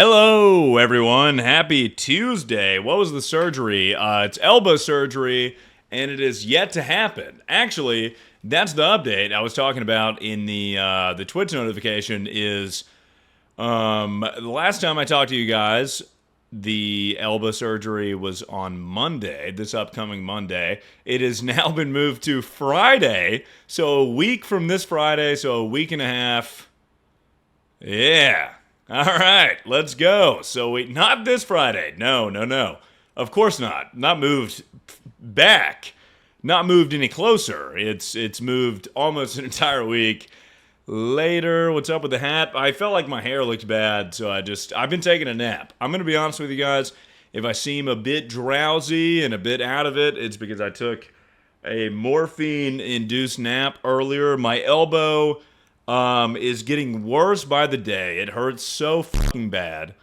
Hello, everyone. Happy Tuesday. What was the surgery? It's elbow surgery, and it is yet to happen. Actually, that's the update I was talking about in the Twitch notification. Is the last time I talked to you guys, the elbow surgery was on Monday, this upcoming Monday. It has now been moved to Friday, so a week from this Friday, so a week and a half. Yeah. All right, let's go. So not this Friday. No. Of course not. Not moved back. Not moved any closer. It's moved almost an entire week later. What's up with the hat? I felt like my hair looked bad, so I've been taking a nap. I'm going to be honest with you guys. If I seem a bit drowsy and a bit out of it, it's because I took a morphine-induced nap earlier. My elbow is getting worse by the day. It hurts so fucking bad,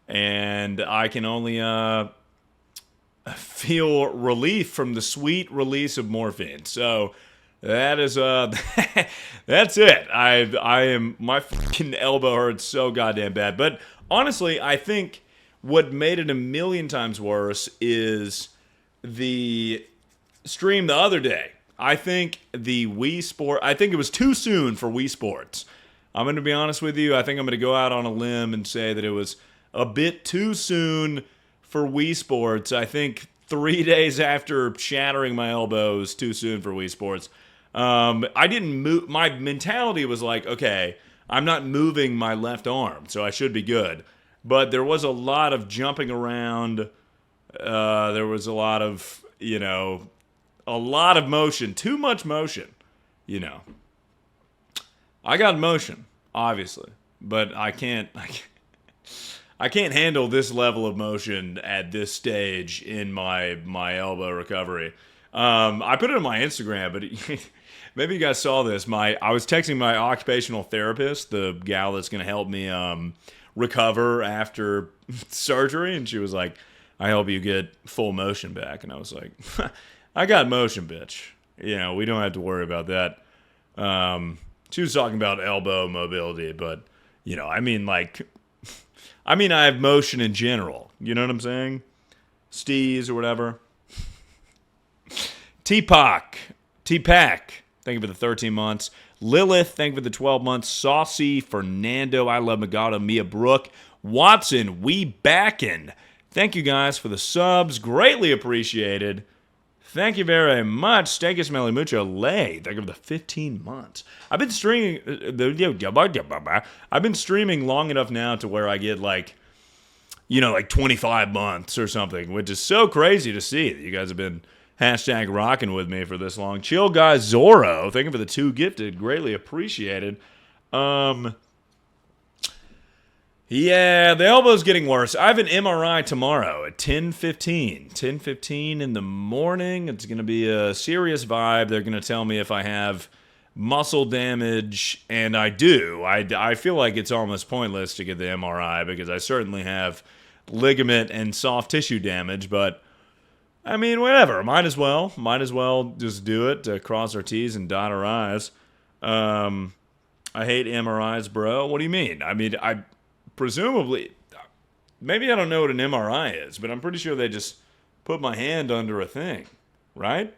and I can only feel relief from the sweet release of morphine. So that is that's it. My fucking elbow hurts so goddamn bad. But honestly, I think what made it a million times worse is the stream the other day. I think the I think it was too soon for Wii Sports. I'm going to be honest with you. I think I'm going to go out on a limb and say that it was a bit too soon for Wii Sports. I think 3 days after shattering my elbows, too soon for Wii Sports. I didn't move. My mentality was like, okay, I'm not moving my left arm, so I should be good. But there was a lot of jumping around. There was a lot of, a lot of motion, too much motion, I got motion, obviously, but I can't handle this level of motion at this stage in my elbow recovery. I put it on my Instagram, but maybe you guys saw this. I was texting my occupational therapist, the gal that's going to help me recover after surgery, and she was like, "I hope you get full motion back," and I was like, I got motion, bitch. We don't have to worry about that. She was talking about elbow mobility, but, I mean I have motion in general. You know what I'm saying? Steez or whatever. T-Pac, thank you for the 13 months. Lilith, thank you for the 12 months. Saucy, Fernando, I love Magato, Mia Brooke. Watson, we backin'. Thank you guys for the subs. Greatly appreciated. Thank you very much. Stanky Smelly Mucho Lay. Thank you for the 15 months. I've been streaming long enough now to where I get like 25 months or something, which is so crazy to see that you guys have been hashtag rocking with me for this long. Chill Guy Zorro. Thank you for the 2 gifted. Greatly appreciated. Yeah, the elbow's getting worse. I have an MRI tomorrow at 10:15. 10:15 in the morning. It's going to be a serious vibe. They're going to tell me if I have muscle damage, and I do. I feel like it's almost pointless to get the MRI because I certainly have ligament and soft tissue damage, but I mean, whatever. Might as well just do it to cross our T's and dot our I's. I hate MRIs, bro. What do you mean? I mean, presumably, maybe I don't know what an MRI is, but I'm pretty sure they just put my hand under a thing, right?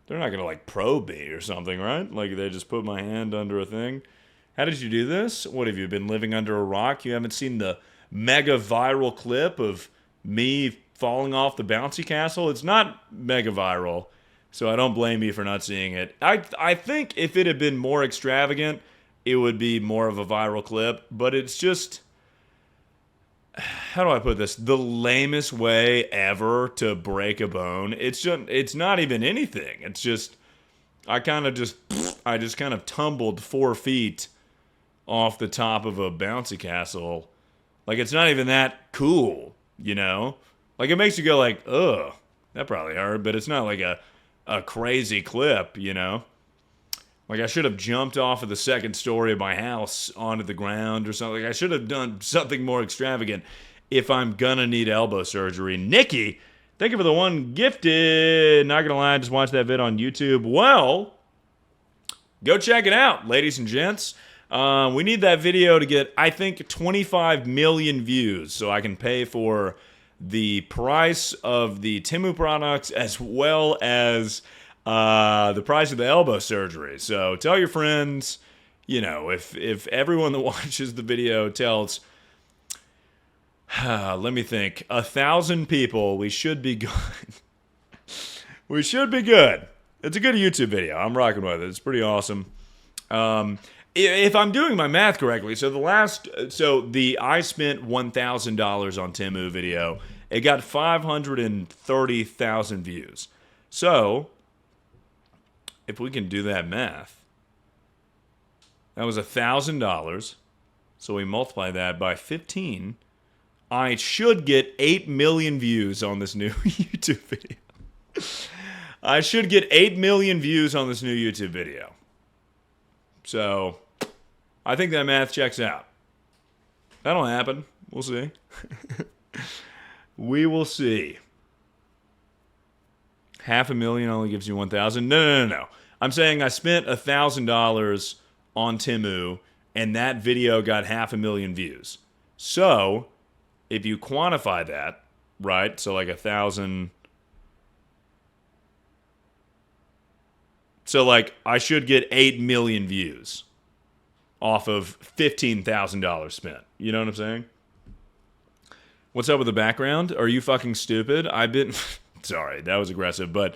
They're not going to, probe me or something, right? Like, they just put my hand under a thing. How did you do this? What, have you been living under a rock? You haven't seen the mega viral clip of me falling off the bouncy castle? It's not mega viral, so I don't blame you for not seeing it. I think if it had been more extravagant, it would be more of a viral clip, but it's just, how do I put this? The lamest way ever to break a bone. It's not even anything. It's just, I just kind of tumbled 4 feet off the top of a bouncy castle. Like, it's not even that cool, Like, it makes you go like, ugh, that probably hurt, but it's not like a crazy clip, Like, I should have jumped off of the second story of my house onto the ground or something. Like, I should have done something more extravagant if I'm gonna need elbow surgery. Nikki, thank you for the 1 gifted. Not gonna lie, I just watched that vid on YouTube. Well, go check it out, ladies and gents. We need that video to get, I think, 25 million views so I can pay for the price of the Temu products as well as the price of the elbow surgery. So tell your friends, you know, if everyone that watches the video tells, let me think, 1,000 people, we should be good. We should be good. It's a good YouTube video. I'm rocking with it. It's pretty awesome. If I'm doing my math correctly, so I spent $1,000 on Temu video. It got 530,000 views. So, if we can do that math, that was $1,000. So we multiply that by 15. I should get 8 million views on this new YouTube video. I should get 8 million views on this new YouTube video. So, I think that math checks out. That'll happen. We'll see. We will see. 500,000 only gives you 1,000. No. I'm saying I spent $1,000 on Temu, and that video got 500,000 views. So, if you quantify that, right? So like 1,000. So like I should get 8 million views off of $15,000 spent. You know what I'm saying? What's up with the background? Are you fucking stupid? I've been... Sorry, that was aggressive, but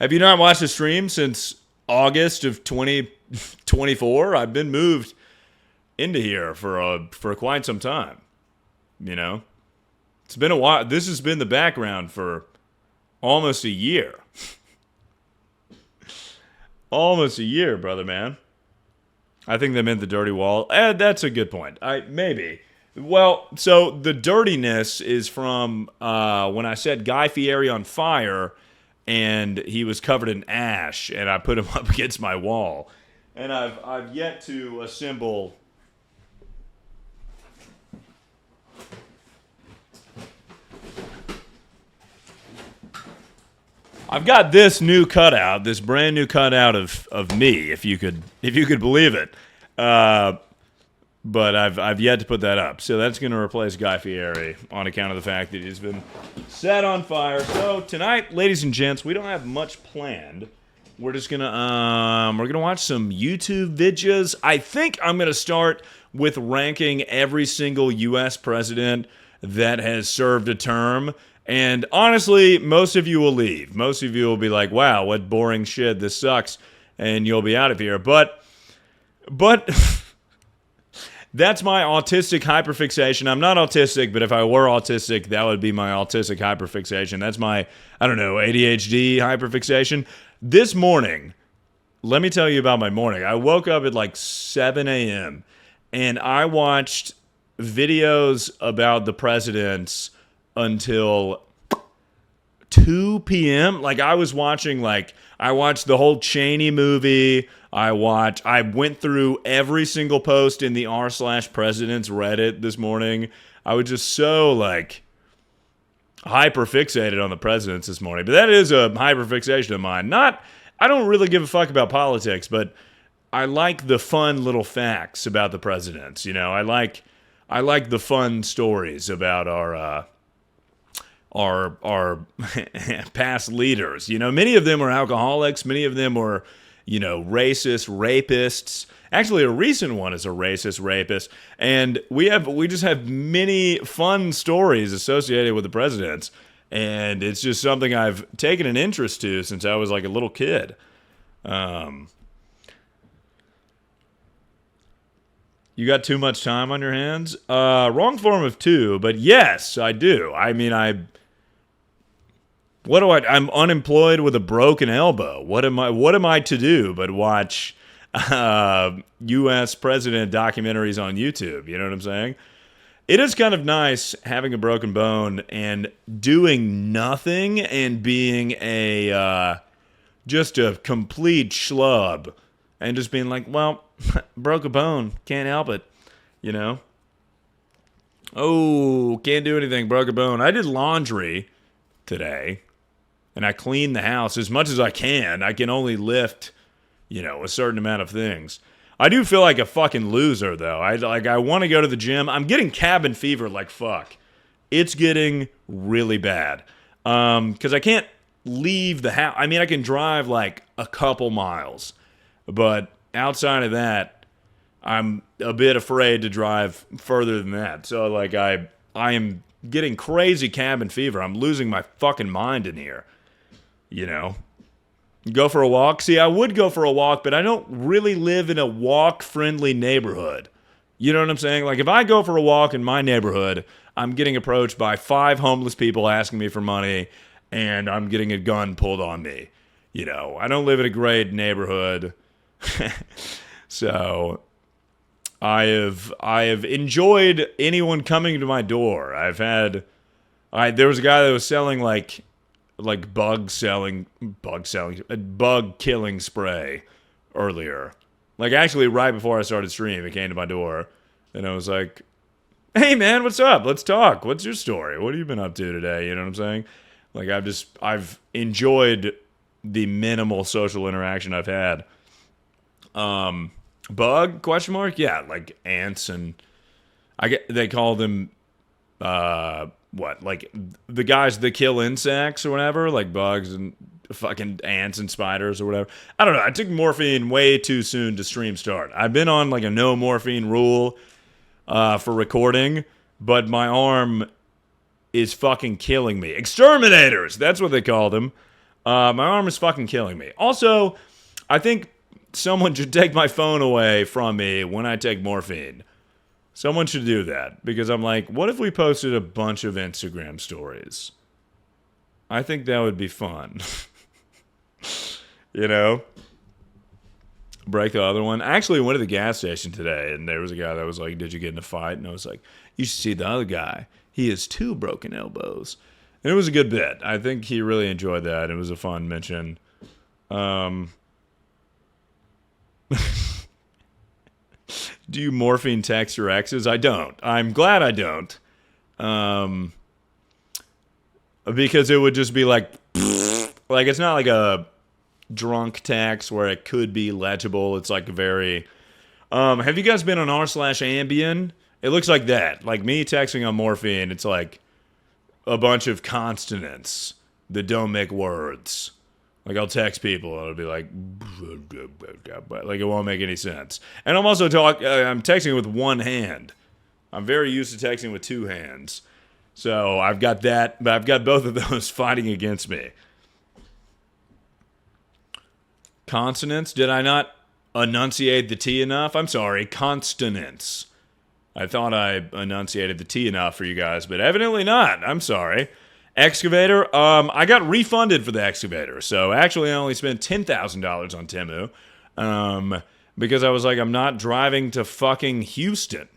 have you not watched the stream since August of 2024? I've been moved into here for quite some time. You know? It's been a while. This has been the background for almost a year. Almost a year, brother man. I think they meant the dirty wall. That's a good point. Maybe. Well, so the dirtiness is from when I set Guy Fieri on fire and he was covered in ash and I put him up against my wall. And I've yet to assemble... I've got this new cutout, this brand new cutout of me, if you could believe it. But I've yet to put that up. So that's going to replace Guy Fieri on account of the fact that he's been set on fire. So tonight, ladies and gents, we don't have much planned. We're just gonna watch some YouTube videos. I think I'm gonna start with ranking every single U.S. president that has served a term. And honestly, most of you will leave. Most of you will be like, wow, what boring shit, this sucks, and you'll be out of here. But that's my autistic hyperfixation. I'm not autistic, but if I were autistic, that would be my autistic hyperfixation. That's my, I don't know, ADHD hyperfixation. This morning, let me tell you about my morning. I woke up at like 7 a.m. and I watched videos about the presidents until 2 p.m. Like I was watching, I watched the whole Cheney movie. I went through every single post in the r/presidents Reddit this morning. I was just so hyper fixated on the presidents this morning. But that is a hyper fixation of mine. I don't really give a fuck about politics, but I like the fun little facts about the presidents. You know, I like the fun stories about our past leaders. You know, many of them are alcoholics. Many of them were, racist rapists. Actually, a recent one is a racist rapist. And we just have many fun stories associated with the presidents. And it's just something I've taken an interest to since I was like a little kid. You got too much time on your hands? Wrong form of two, but yes, I do. I mean, I'm unemployed with a broken elbow. What am I to do but watch U.S. president documentaries on YouTube? You know what I'm saying? It is kind of nice having a broken bone and doing nothing and being just a complete schlub and just being like, well, broke a bone, can't help it, you know? Oh, can't do anything, broke a bone. I did laundry today, and I cleaned the house as much as I can. I can only lift, a certain amount of things. I do feel like a fucking loser, though. I want to go to the gym. I'm getting cabin fever like fuck. It's getting really bad. Because I can't leave the house. I mean, I can drive like a couple miles. But outside of that, I'm a bit afraid to drive further than that. So, like, I am getting crazy cabin fever. I'm losing my fucking mind in here. You know? Go for a walk? See, I would go for a walk, but I don't really live in a walk-friendly neighborhood. You know what I'm saying? Like, if I go for a walk in my neighborhood, I'm getting approached by 5 homeless people asking me for money, and I'm getting a gun pulled on me. You know, I don't live in a great neighborhood. So, I have enjoyed anyone coming to my door. There was a guy that was selling, like bug killing spray earlier. Like, actually, right before I started streaming, it came to my door, and I was like, "Hey, man, what's up? Let's talk. What's your story? What have you been up to today?" You know what I'm saying? Like, I've enjoyed the minimal social interaction I've had. Bug? Question mark? Yeah, like ants and they call them like the guys that kill insects or whatever, like bugs and fucking ants and spiders or whatever. I don't know. I took morphine way too soon to stream start. I've been on like a no morphine rule for recording, but my arm is fucking killing me. Exterminators! That's what they call them. My arm is fucking killing me. Also, I think someone should take my phone away from me when I take morphine. Someone should do that, because I'm like, what if we posted a bunch of Instagram stories? I think that would be fun. You know? Break the other one. I actually went to the gas station today, and there was a guy that was like, "Did you get in a fight?" And I was like, "You should see the other guy. He has 2 broken elbows." And it was a good bit. I think he really enjoyed that. It was a fun mention. Do you morphine text your exes? I don't. I'm glad I don't. Because it would just be like it's not like a drunk text where it could be legible. It's like very... have you guys been on r/Ambien? It looks like that. Like me texting on morphine, it's like a bunch of consonants that don't make words. Like, I'll text people, and it'll be like it won't make any sense. And I'm also I'm texting with one hand. I'm very used to texting with 2 hands. So I've got that, but I've got both of those fighting against me. Consonants? Did I not enunciate the T enough? I'm sorry, consonants. I thought I enunciated the T enough for you guys, but evidently not. I'm sorry. Excavator? I got refunded for the excavator, so actually I only spent $10,000 on Temu, because I was like, I'm not driving to fucking Houston.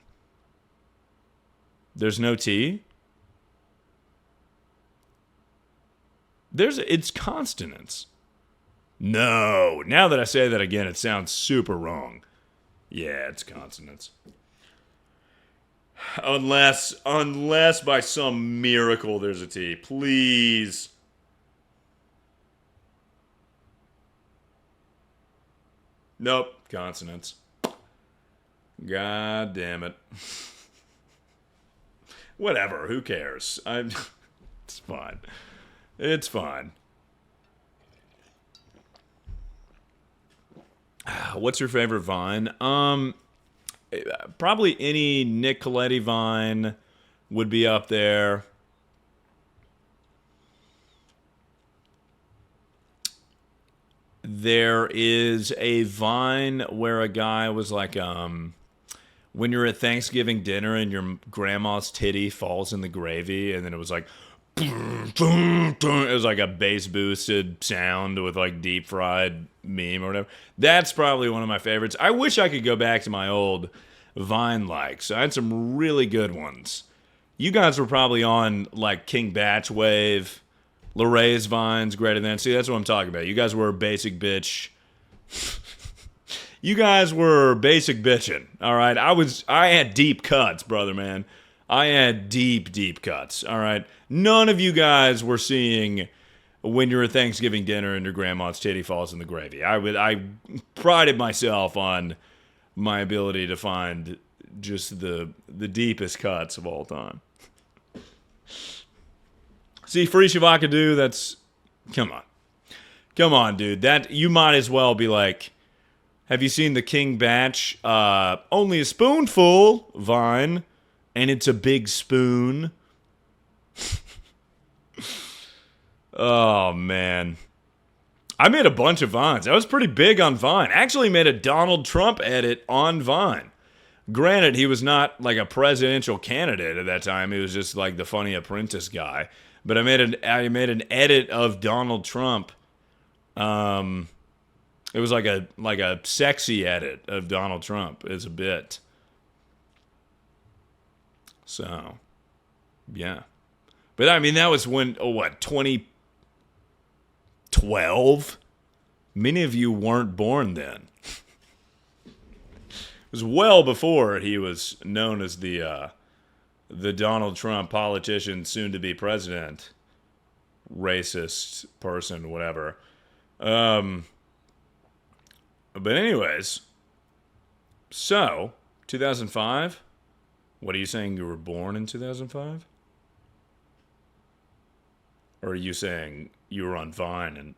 There's no T? It's consonants. No, now that I say that again, it sounds super wrong. Yeah, it's consonants. Unless by some miracle there's a T. Please. Nope, consonants. God damn it. Whatever, who cares? It's fine. It's fine. What's your favorite Vine? Probably any Nick Coletti Vine would be up there. There is a Vine where a guy was like, when you're at Thanksgiving dinner and your grandma's titty falls in the gravy, and then it was like, it was like a bass boosted sound with like deep fried meme or whatever. That's probably one of my favorites. I wish I could go back to my old Vine likes. I had some really good ones. You guys were probably on like King Batch Wave, Laray's Vines, greater than. See, that's what I'm talking about. You guys were basic bitch. You guys were basic bitching. All right, I had deep cuts, brother man. I had deep cuts. All right. None of you guys were seeing when you're at Thanksgiving dinner and your grandma's titty falls in the gravy. I prided myself on my ability to find just the deepest cuts of all time. See, Free Shavakadu, that's... Come on. Come on, dude. That you might as well be like, have you seen the King Batch? Only a spoonful, Vine, and it's a big spoon. Oh, man. I made a bunch of Vines. I was pretty big on Vine. Actually made a Donald Trump edit on Vine. Granted, he was not like a presidential candidate at that time. He was just like the funny apprentice guy. But I made an edit of Donald Trump. It was like a sexy edit of Donald Trump as a bit. So, yeah. But I mean, that was when, 2012? Many of you weren't born then. It was well before he was known as the Donald Trump politician, soon to be president, racist person, whatever. But anyways, so 2005. What are you saying? You were born in 2005? Or are you saying you were on Vine and...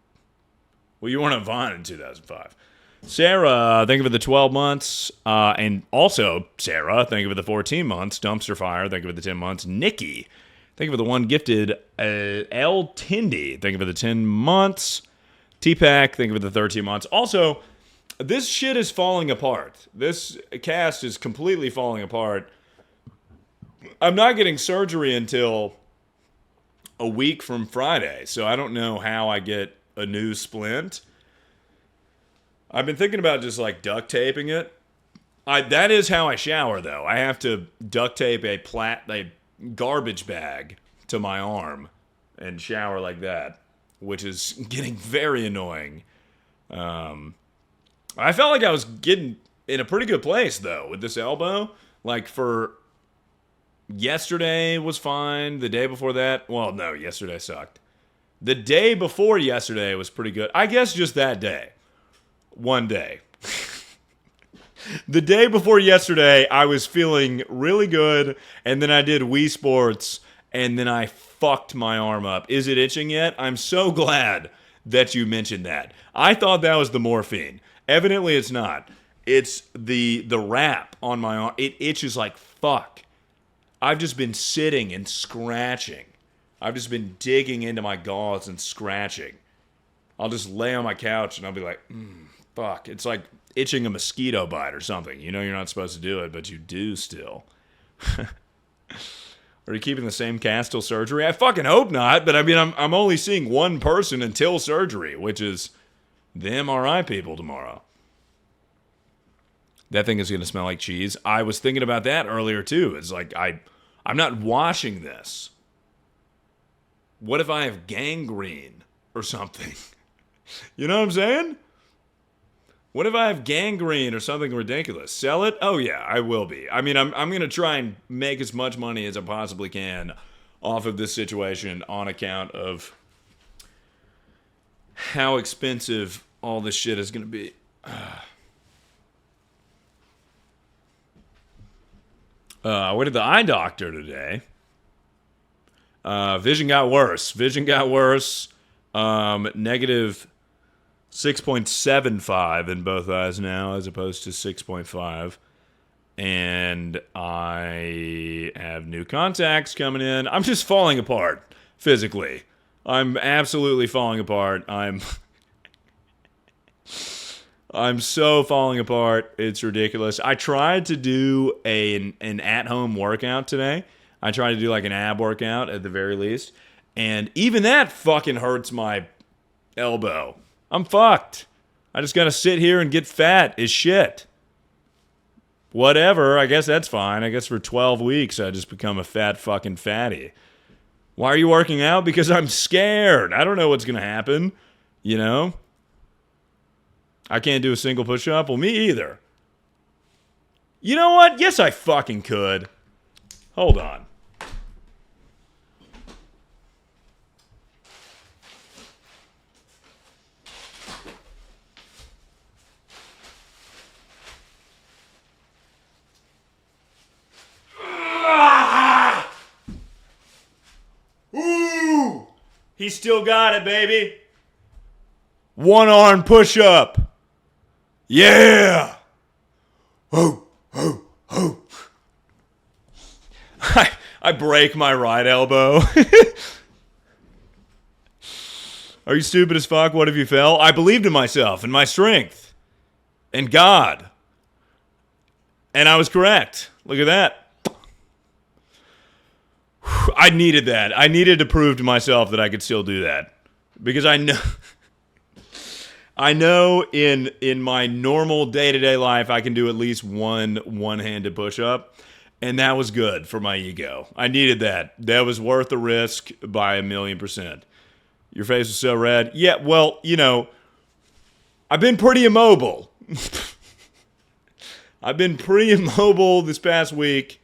Well, you weren't on Vine in 2005. Sarah, think of it the 12 months. And also, Sarah, think of it the 14 months. Dumpster Fire, think of it the 10 months. Nikki, think of it the one gifted. L. Tindy, think of it the 10 months. T-Pack, think of it the 13 months. Also, this shit is falling apart. This cast is completely falling apart. I'm not getting surgery until a week from Friday, so I don't know how I get a new splint. I've been thinking about just like duct taping it. That is how I shower, though. I have to duct tape a garbage bag to my arm and shower like that, which is getting very annoying. I felt like I was getting in a pretty good place, though, with this elbow. Like, for yesterday was fine. The day before that, well, no, yesterday sucked. The day before yesterday was pretty good. I guess just that day. One day. The day before yesterday, I was feeling really good, and then I did Wii Sports, and then I fucked my arm up. Is it itching yet? I'm so glad that you mentioned that. I thought that was the morphine. Evidently, it's not. It's the wrap on my arm. It itches like fuck. I've just been sitting and scratching. I've just been digging into my gauze and scratching. I'll just lay on my couch and I'll be like, fuck. It's like itching a mosquito bite or something. You know you're not supposed to do it, but you do still. Are you keeping the same cast till surgery? I fucking hope not, but I mean, I'm only seeing one person until surgery, which is the MRI people tomorrow. That thing is going to smell like cheese. I was thinking about that earlier, too. It's like, I'm not washing this. What if I have gangrene or something? You know what I'm saying? What if I have gangrene or something ridiculous? Sell it? Oh, yeah, I will be. I mean, I'm going to try and make as much money as I possibly can off of this situation on account of how expensive all this shit is going to be. I went to the eye doctor today. Vision got worse. Negative 6.75 in both eyes now, as opposed to 6.5. And I have new contacts coming in. I'm just falling apart physically. I'm absolutely falling apart. I'm so falling apart. It's ridiculous. I tried to do an at-home workout today. I tried to do like an ab workout at the very least. And even that fucking hurts my elbow. I'm fucked. I just gotta sit here and get fat as shit. Whatever. I guess that's fine. I guess for 12 weeks I just become a fat fucking fatty. Why are you working out? Because I'm scared. I don't know what's gonna happen. You know? I can't do a single push-up? Well, me either. You know what? Yes, I fucking could. Hold on. He still got it, baby. One arm push up. Yeah. Oh, oh, oh. I break my right elbow. Are you stupid as fuck? What if you fell? I believed in myself and my strength and God. And I was correct. Look at that. I needed that. I needed to prove to myself that I could still do that. Because I know in my normal day-to-day life I can do at least one-handed push-up. And that was good for my ego. I needed that. That was worth the risk by 1,000,000%. Your face was so red. Yeah, well, you know, I've been pretty immobile. I've been pretty immobile this past week.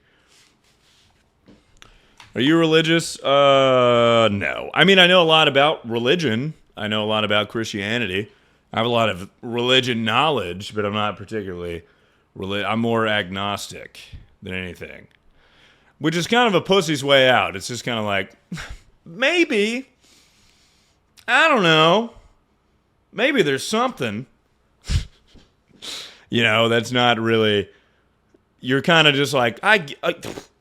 Are you religious? No. I mean, I know a lot about religion. I know a lot about Christianity. I have a lot of religion knowledge, but I'm not particularly I'm more agnostic than anything. Which is kind of a pussy's way out. It's just kind of like, maybe. I don't know. Maybe there's something. You know, that's not really... You're kind of just like, I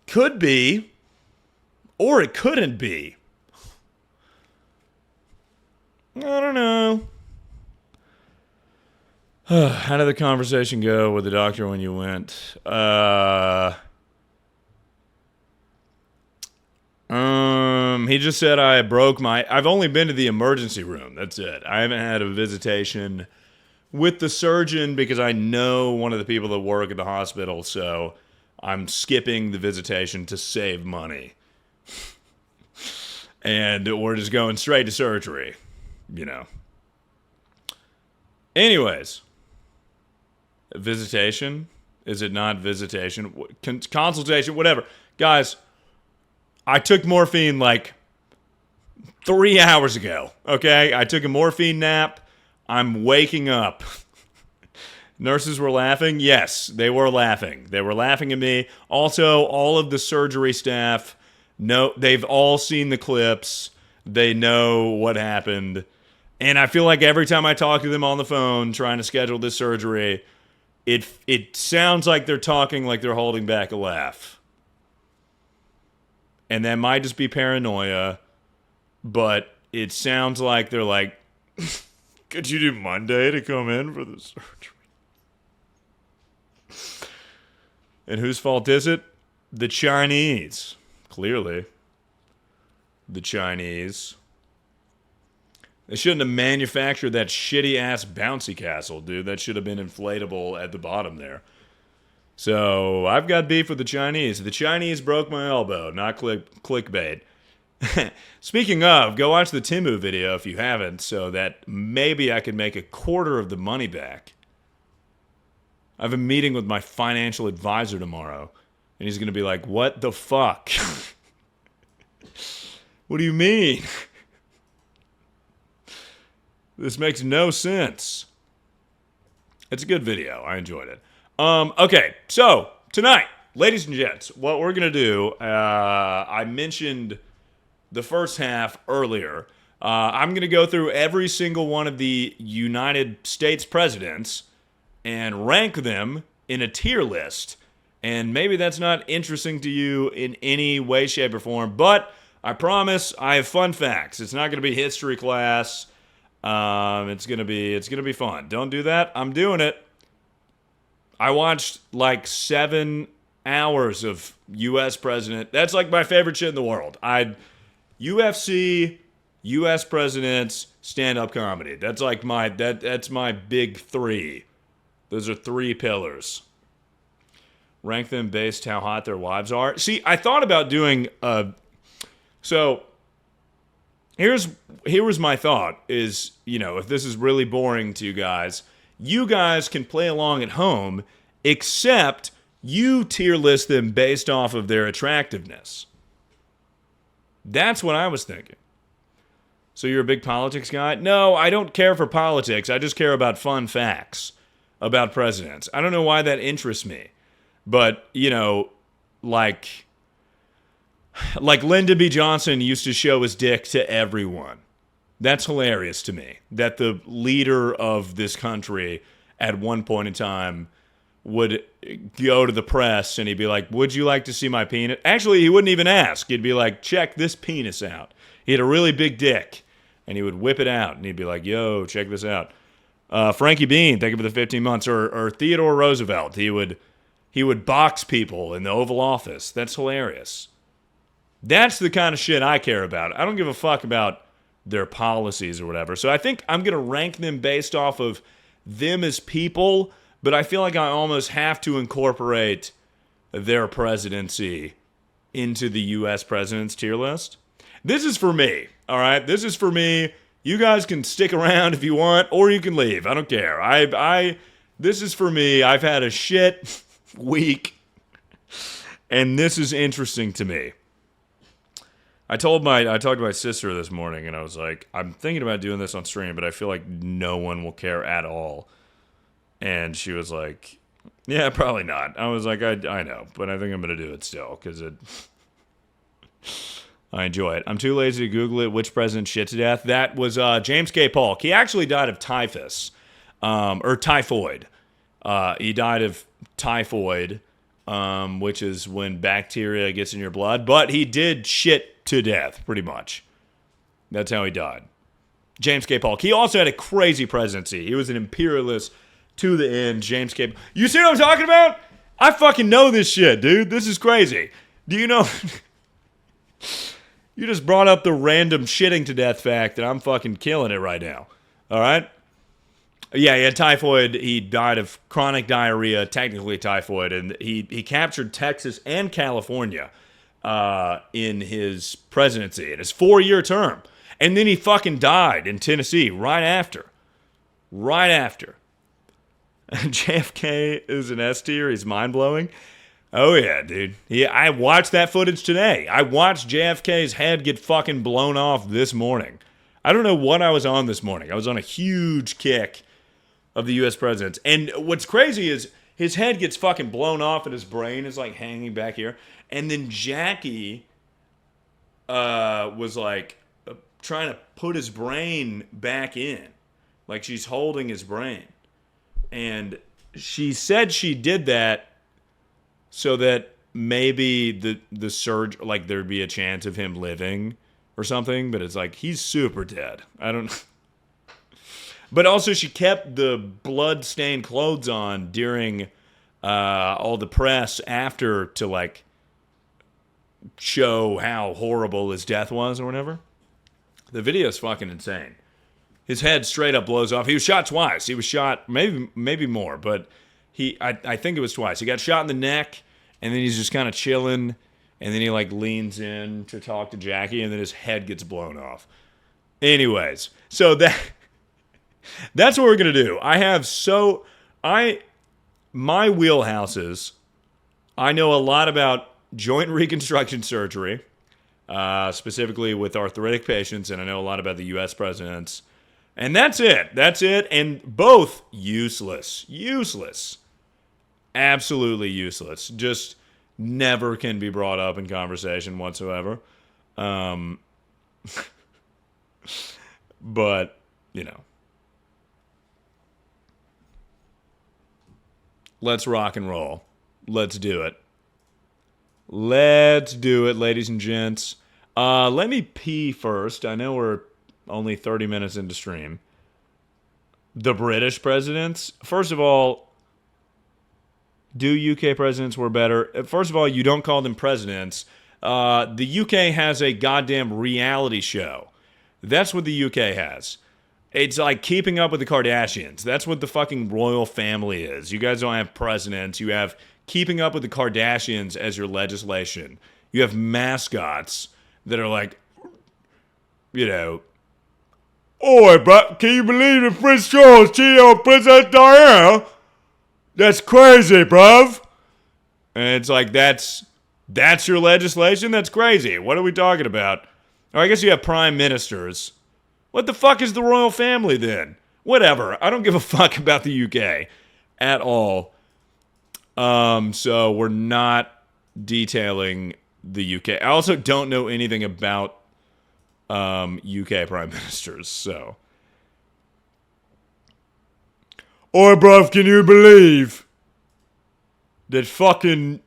could be, or it couldn't be. I don't know. How did the conversation go with the doctor when you went? He just said I've only been to the emergency room. That's it. I haven't had a visitation with the surgeon because I know one of the people that work at the hospital, so I'm skipping the visitation to save money. And we're just going straight to surgery, you know. Anyways, visitation? Is it not visitation? Consultation, whatever. Guys, I took morphine like 3 hours ago, okay? I took a morphine nap. I'm waking up. Nurses were laughing. Yes, they were laughing. They were laughing at me. Also, all of the surgery staff, they've all seen the clips. They know what happened. And I feel like every time I talk to them on the phone trying to schedule this surgery, it sounds like they're talking like they're holding back a laugh. And that might just be paranoia, but it sounds like they're like, could you do Monday to come in for the surgery? And whose fault is it? The Chinese. Clearly. The Chinese. They shouldn't have manufactured that shitty-ass bouncy castle, dude. That should have been inflatable at the bottom there. So, I've got beef with the Chinese. The Chinese broke my elbow, not clickbait. Speaking of, go watch the Timu video if you haven't, so that maybe I can make a quarter of the money back. I have a meeting with my financial advisor tomorrow, and he's going to be like, what the fuck? What do you mean? This makes no sense. It's a good video. I enjoyed it. Okay, so tonight, ladies and gents, what we're going to do, I mentioned the first half earlier. I'm going to go through every single one of the United States presidents and rank them in a tier list. And maybe that's not interesting to you in any way, shape, or form, but I promise I have fun facts. It's not going to be history class. It's gonna be fun. Don't do that. I'm doing it. I watched like 7 hours of U.S. president. That's like my favorite shit in the world. UFC, U.S. presidents, stand-up comedy. That's like that's my big 3. Those are 3 pillars. Rank them based how hot their wives are. See, I thought about doing so. Here was my thought is, you know, if this is really boring to you guys can play along at home, except you tier list them based off of their attractiveness. That's what I was thinking. So you're a big politics guy? No, I don't care for politics. I just care about fun facts about presidents. I don't know why that interests me. But, you know, like, Like Lyndon B. Johnson used to show his dick to everyone. That's hilarious to me. That the leader of this country at one point in time would go to the press and he'd be like, would you like to see my penis? Actually, he wouldn't even ask. He'd be like, check this penis out. He had a really big dick. And he would whip it out. And he'd be like, yo, check this out. Frankie Bean, thank you for the 15 months. Or Theodore Roosevelt. He would box people in the Oval Office. That's hilarious. That's the kind of shit I care about. I don't give a fuck about their policies or whatever. So I think I'm going to rank them based off of them as people, but I feel like I almost have to incorporate their presidency into the U.S. president's tier list. This is for me, all right? This is for me. You guys can stick around if you want, or you can leave. I don't care. This is for me. I've had a shit week, and this is interesting to me. I talked to my sister this morning, and I was like, I'm thinking about doing this on stream, but I feel like no one will care at all. And she was like, yeah, probably not. I was like, I know, but I think I'm going to do it still, because I enjoy it. I'm too lazy to Google it. Which president shit to death? That was James K. Polk. He actually died of typhus, or typhoid. He died of typhoid, which is when bacteria gets in your blood. But he did shit to death, pretty much. That's how he died. James K. Polk. He also had a crazy presidency. He was an imperialist to the end. James K. You see what I'm talking about? I fucking know this shit, dude. This is crazy. Do you know? You just brought up the random shitting to death fact that I'm fucking killing it right now. All right? Yeah, he had typhoid. He died of chronic diarrhea, technically typhoid, and he captured Texas and California in his presidency, in his 4-year term. And then he fucking died in Tennessee right after. Right after. JFK is an S tier. He's mind-blowing. Oh, yeah, dude. I watched that footage today. I watched JFK's head get fucking blown off this morning. I don't know what I was on this morning. I was on a huge kick of the U.S. presidents. And what's crazy is his head gets fucking blown off and his brain is like hanging back here. And then Jackie was like trying to put his brain back in. Like she's holding his brain. And she said she did that so that maybe the surge, like there'd be a chance of him living or something. But it's like, he's super dead. I don't. But also she kept the blood-stained clothes on during all the press after to like show how horrible his death was or whatever. The video's fucking insane. His head straight up blows off. He was shot twice. He was shot maybe more, but I think it was twice. He got shot in the neck, and then he's just kind of chilling, and then he like leans in to talk to Jackie, and then his head gets blown off. Anyways, so that's what we're gonna do. My wheelhouses. I know a lot about joint reconstruction surgery, specifically with arthritic patients, and I know a lot about the U.S. presidents. And that's it. That's it. And both useless. Useless. Absolutely useless. Just never can be brought up in conversation whatsoever. But, you know. Let's rock and roll. Let's do it. Let's do it, ladies and gents. Let me pee first. I know we're only 30 minutes into stream. The British presidents. First of all, do UK presidents were better? First of all, you don't call them presidents. The UK has a goddamn reality show. That's what the UK has. It's like Keeping Up with the Kardashians. That's what the fucking royal family is. You guys don't have presidents. You have Keeping Up with the Kardashians as your legislation. You have mascots that are like, you know, oi, bro, can you believe that Prince Charles cheated on Princess Diana? That's crazy, bruv. And it's like, that's your legislation? That's crazy. What are we talking about? Or I guess you have prime ministers. What the fuck is the royal family then? Whatever. I don't give a fuck about the UK at all. So we're not detailing the UK. I also don't know anything about UK prime ministers, so. Oi, bruv, can you believe that fucking,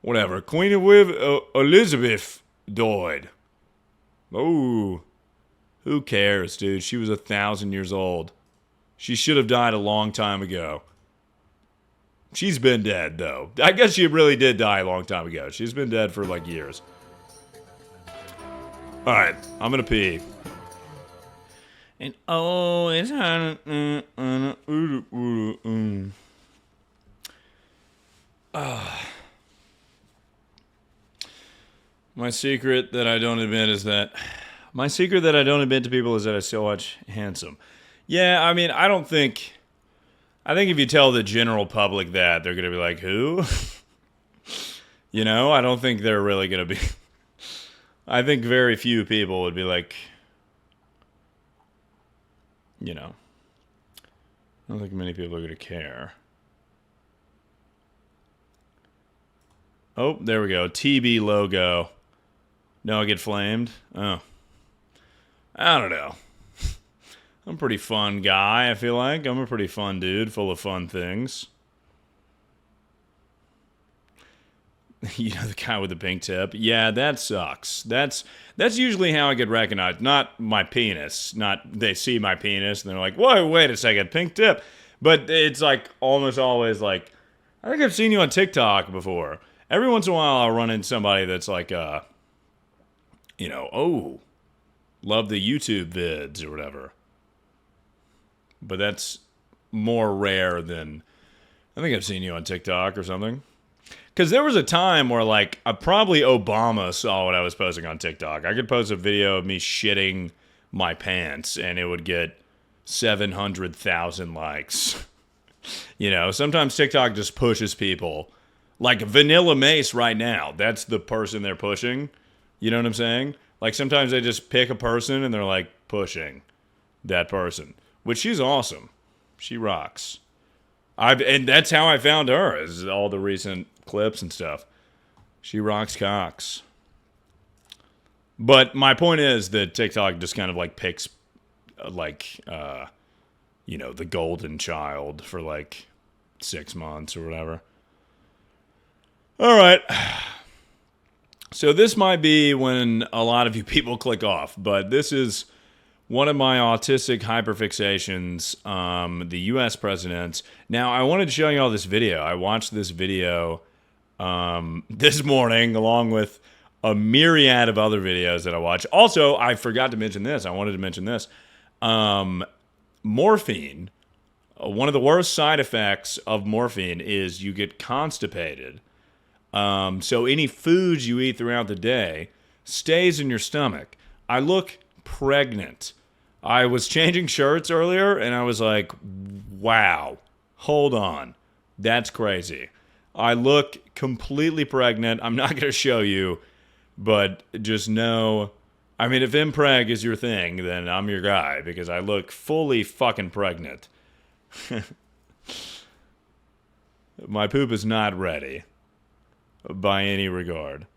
whatever, Queen Elizabeth died? Oh, who cares, dude? She was 1,000 years old. She should have died a long time ago. She's been dead, though. I guess she really did die a long time ago. She's been dead for, like, years. Alright, I'm gonna pee. And oh, it's my secret that I don't admit is that... My secret that I don't admit to people is that I still watch Handsome. Yeah, I mean, I don't think... I think if you tell the general public that, they're going to be like, who? You know, I don't think they're really going to be... I think very few people would be like... You know. I don't think many people are going to care. Oh, there we go. TB logo. No, I get flamed? Oh. I don't know. I'm a pretty fun guy, I feel like. I'm a pretty fun dude, full of fun things. You know, the guy with the pink tip? Yeah, that sucks. That's usually how I get recognized. Not my penis. Not they see my penis and they're like, whoa, wait a second, pink tip. But it's like almost always like, I think I've seen you on TikTok before. Every once in a while I'll run into somebody that's like, you know, oh, love the YouTube vids or whatever. But that's more rare than... I think I've seen you on TikTok or something. Because there was a time where, like, probably Obama saw what I was posting on TikTok. I could post a video of me shitting my pants, and it would get 700,000 likes. You know, sometimes TikTok just pushes people. Like Vanilla Mace right now, that's the person they're pushing. You know what I'm saying? Like, sometimes they just pick a person, and they're, like, pushing that person. Which she's awesome. She rocks. And that's how I found her, is all the recent clips and stuff. She rocks cocks. But my point is that TikTok just kind of like picks, like, you know, the golden child for like 6 months or whatever. All right. So this might be when a lot of you people click off, but this is... one of my autistic hyperfixations, the U.S. presidents. Now, I wanted to show you all this video. I watched this video this morning, along with a myriad of other videos that I watched. Also, I forgot to mention this. I wanted to mention this. Morphine, one of the worst side effects of morphine is you get constipated. So any foods you eat throughout the day stays in your stomach. I look pregnant. I was changing shirts earlier, and I was like, wow, hold on. That's crazy. I look completely pregnant. I'm not going to show you, but just know, I mean, if impreg is your thing, then I'm your guy, because I look fully fucking pregnant. My poop is not ready, by any regard.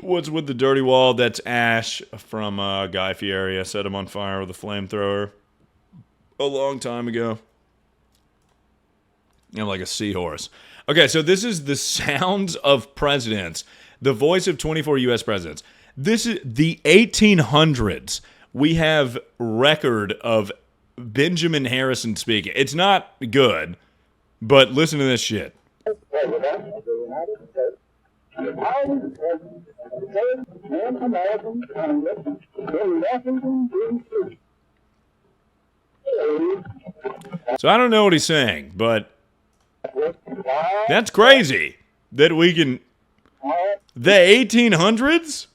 What's with the dirty wall? That's Ash from Guy Fieri. I set him on fire with a flamethrower a long time ago. I'm like a seahorse. Okay, so this is the sounds of presidents. The voice of 24 U.S. presidents. This is the 1800s. We have record of Benjamin Harrison speaking. It's not good, but listen to this shit. So I don't know what he's saying, but that's crazy that we can... The 1800s?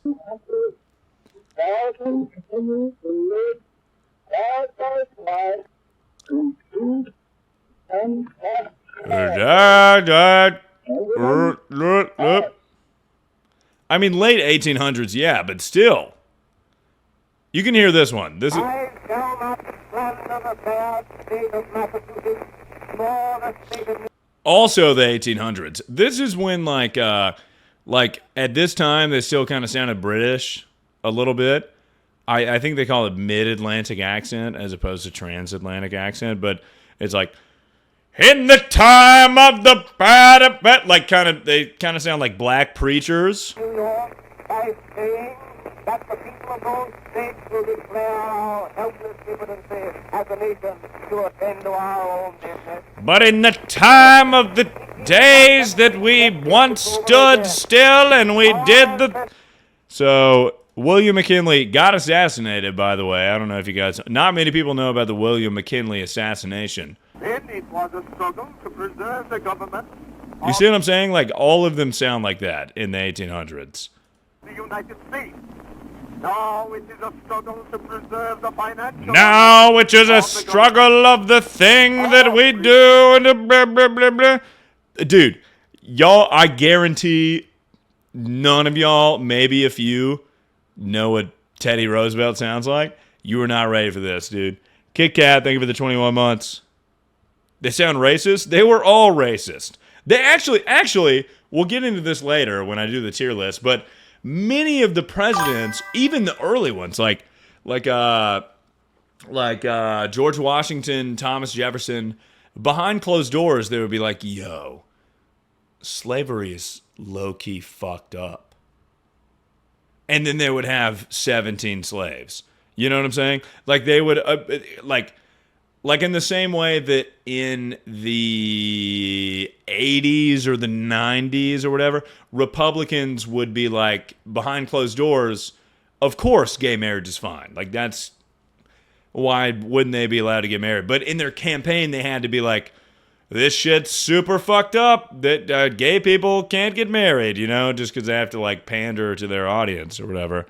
I mean, late 1800s, yeah, but still. You can hear this one. This is... I shall not stand on the bad state of Massachusetts, nor the state of... Also the 1800s. This is when like at this time they still kind of sounded British a little bit. I think they call it mid-Atlantic accent as opposed to transatlantic accent, but it's like in the time of the bad, like they kind of sound like black preachers. New York by saying that the people of those states will declare our helpless impotency as a nation to attend to our own business. But in the time of the days that we once stood still and we did the... So, William McKinley got assassinated, by the way. I don't know if you guys... Not many people know about the William McKinley assassination. Then it was a struggle to preserve the government You see what I'm saying? Like, all of them sound like that in the 1800s. the United States. Now it is a struggle to preserve the financial... Now, which is a struggle of the thing that we do, and blah, blah, blah, blah. Dude, y'all, I guarantee none of y'all, maybe a few, know what Teddy Roosevelt sounds like. You are not ready for this, dude. Kit Kat, thank you for the 21 months. They sound racist? They were all racist. They actually, we'll get into this later when I do the tier list, but many of the presidents, even the early ones, like George Washington, Thomas Jefferson, behind closed doors, they would be like, yo, slavery is low-key fucked up. And then they would have 17 slaves. You know what I'm saying? Like, they would, like in the same way that in the 80s or the 90s or whatever, Republicans would be like, behind closed doors, of course gay marriage is fine. Like, that's, why wouldn't they be allowed to get married? But in their campaign, they had to be like, this shit's super fucked up that gay people can't get married, you know, just because they have to like pander to their audience or whatever.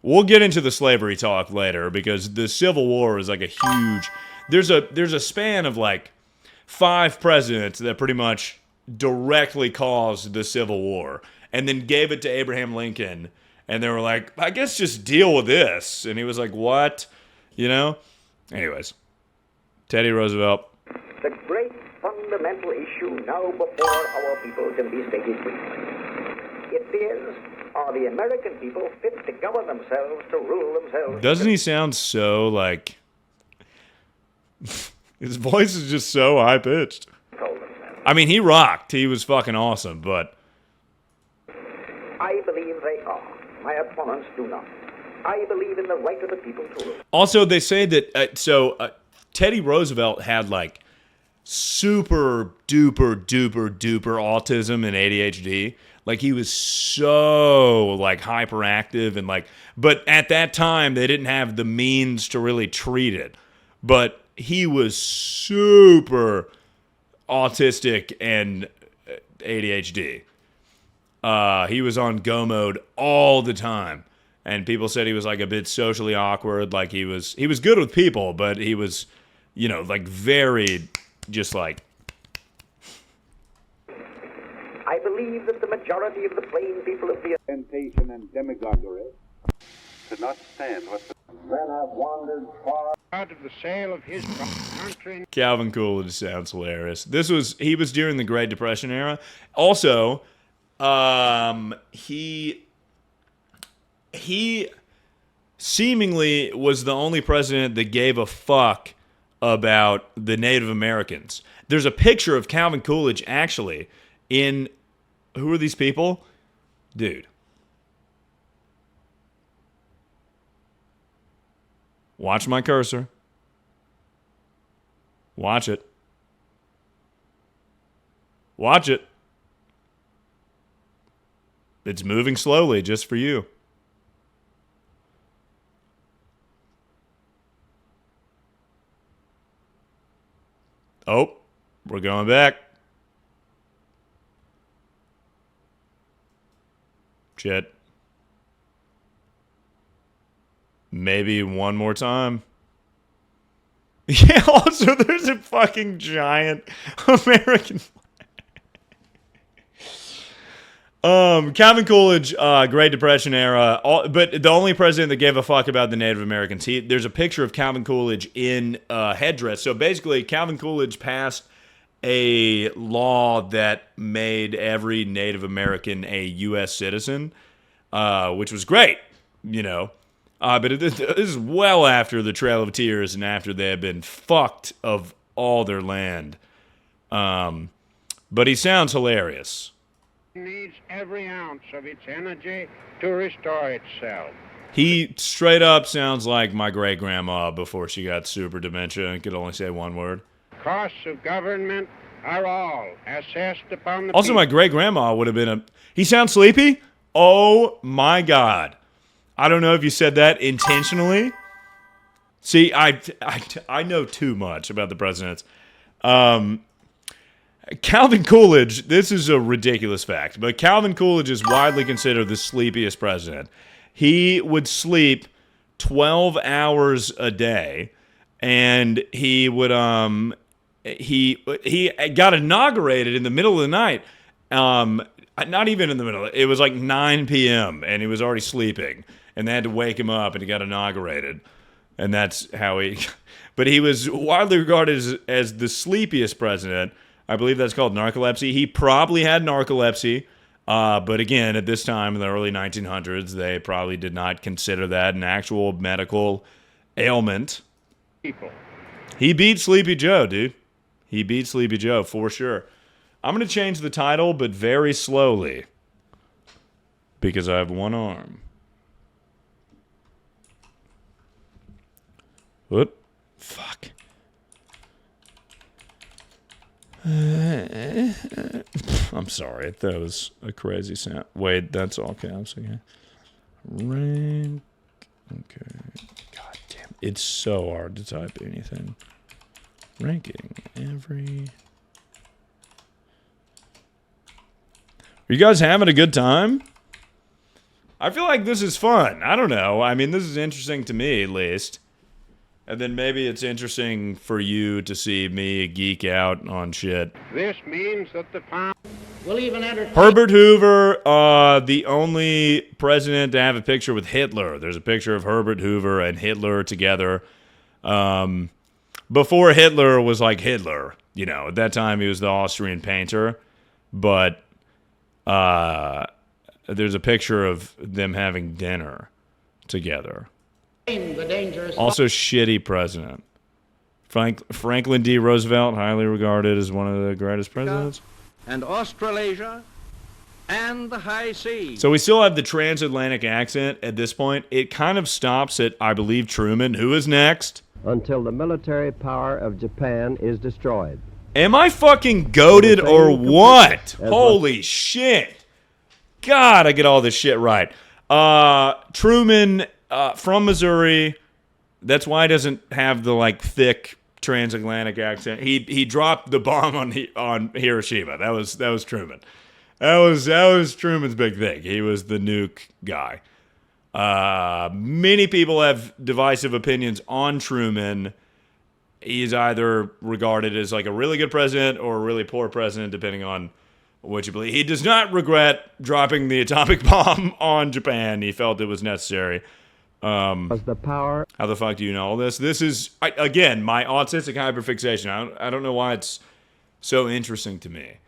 We'll get into the slavery talk later because the Civil War is like a huge... There's a span of like 5 presidents that pretty much directly caused the Civil War and then gave it to Abraham Lincoln and they were like, I guess just deal with this. And he was like, what? You know? Anyways. Teddy Roosevelt. The great fundamental issue now before our people can be stated briefly. It is... Are the American people fit to govern themselves, to rule themselves? Doesn't he sound so, like... His voice is just so high-pitched. I mean, he rocked. He was fucking awesome, but... I believe they are. My opponents do not. I believe in the right of the people to rule. Also, they say that... Teddy Roosevelt had, like, super duper duper duper autism and ADHD. Like, he was so, like, hyperactive and, like... But at that time, they didn't have the means to really treat it. But he was super autistic and ADHD. He was on go mode all the time. And people said he was, like, a bit socially awkward. Like, he was good with people, but he was, you know, like, very just, like... I believe that the majority of the plain people of the temptation and demagoguery could not stand what the men have wandered far out of the sale of his country. Calvin Coolidge sounds hilarious. He was during the Great Depression era. Also, he seemingly was the only president that gave a fuck about the Native Americans. There's a picture of Calvin Coolidge actually in... Who are these people? Dude. Watch my cursor. Watch it. Watch it. It's moving slowly just for you. Oh, we're going back. Shit. Maybe one more time. Yeah, also there's a fucking giant American flag. Calvin Coolidge, Great Depression era, but the only president that gave a fuck about the Native Americans. There's a picture of Calvin Coolidge in headdress. So basically, Calvin Coolidge passed a law that made every Native American a U.S. citizen, which was great, you know. But this is well after the Trail of Tears and after they had been fucked of all their land. But he sounds hilarious. Needs every ounce of its energy to restore itself. He straight up sounds like my great-grandma before she got super dementia and could only say one word. Costs of government are all assessed upon the Also, people. my great-grandma would have been a... He sounds sleepy? Oh, my God. I don't know if you said that intentionally. See, I know too much about the presidents. Calvin Coolidge, this is a ridiculous fact, but Calvin Coolidge is widely considered the sleepiest president. He would sleep 12 hours a day, and he would he got inaugurated in the middle of the night. Not even in the middle. It was like 9 p.m. and he was already sleeping, and they had to wake him up, and he got inaugurated, and that's how he. But he was widely regarded as the sleepiest president. I believe that's called narcolepsy. He probably had narcolepsy. But again, at this time in the early 1900s, they probably did not consider that an actual medical ailment. People. He beat Sleepy Joe, dude. He beat Sleepy Joe for sure. I'm going to change the title, but very slowly. Because I have one arm. Whoop. Fuck. I'm sorry, that was a crazy sound. Wait, that's all caps again. Rank. Okay. God damn. It's so hard to type anything. Ranking every. Are you guys having a good time? I feel like this is fun. I don't know. I mean, this is interesting to me, at least. And then maybe it's interesting for you to see me geek out on shit. This means that the pound We'll even entertain. Herbert Hoover, the only president to have a picture with Hitler. There's a picture of Herbert Hoover and Hitler together. Before Hitler was like Hitler, you know, at that time he was the Austrian painter. But there's a picture of them having dinner together. The dangerous. Also, shitty president. Franklin D. Roosevelt, highly regarded as one of the greatest presidents. And Australasia and the high seas. So we still have the transatlantic accent at this point. It kind of stops at, I believe, Truman. Who is next? Until the military power of Japan is destroyed. Am I fucking goated or what? Holy shit. God, I get all this shit right. Truman, from Missouri. That's why he doesn't have the, like, thick transatlantic accent. He dropped the bomb on Hiroshima. That was Truman. That was Truman's big thing. He was the nuke guy. Many people have divisive opinions on Truman. He's either regarded as like a really good president or a really poor president, depending on what you believe. He does not regret dropping the atomic bomb on Japan. He felt it was necessary. The power. How the fuck do you know all this? This is, again, my autistic hyperfixation. I don't know why it's so interesting to me.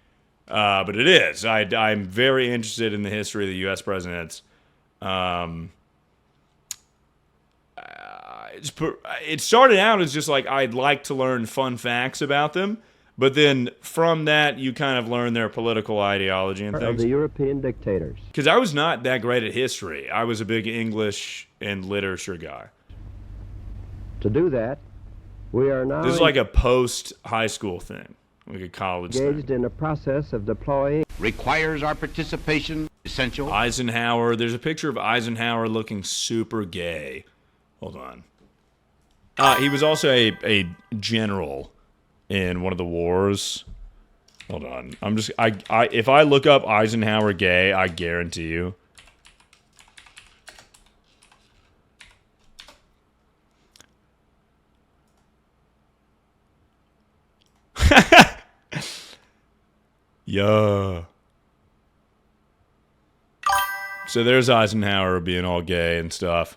But it is. I'm very interested in the history of the U.S. presidents. It started out as just like I'd like to learn fun facts about them. But then from that, you kind of learn their political ideology and Of things. the European dictators. Because I was not that great at history. I was a big English and literature guy. To do that, we are now This is like a post-high school thing. Like a college engaged thing. in a process of deploying Requires our participation. Essential. Eisenhower. There's a picture of Eisenhower looking super gay. Hold on. He was also a general in one of the wars. Hold on. If I look up Eisenhower gay, I guarantee you. Yeah. So there's Eisenhower being all gay and stuff.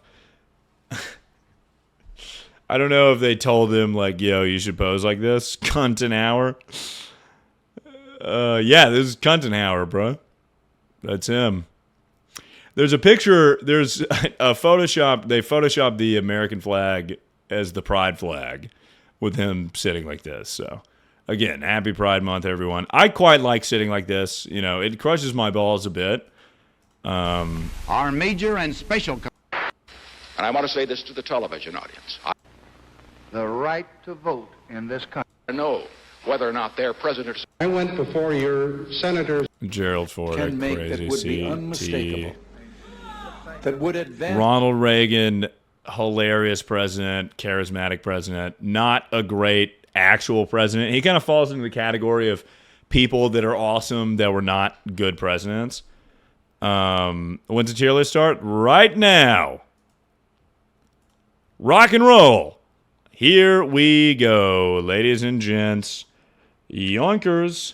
I don't know if they told him, like, yo, you should pose like this. Cunt an hour. Yeah, this is Kuntenhauer, bro. That's him. There's a picture. There's a Photoshop. They photoshopped the American flag as the Pride flag with him sitting like this. So, again, happy Pride Month, everyone. I quite like sitting like this. You know, it crushes my balls a bit. Our major and special... And I want to say this to the television audience. The right to vote in this country. I know whether or not their president... I went before your senators. Gerald Ford, Can make crazy that would be unmistakable. That would advance. Ronald Reagan, hilarious president, charismatic president, not a great actual president. He kind of falls into the category of people that are awesome that were not good presidents. When's the tier list start? Right now. Rock and roll. Here we go, ladies and gents. Yonkers.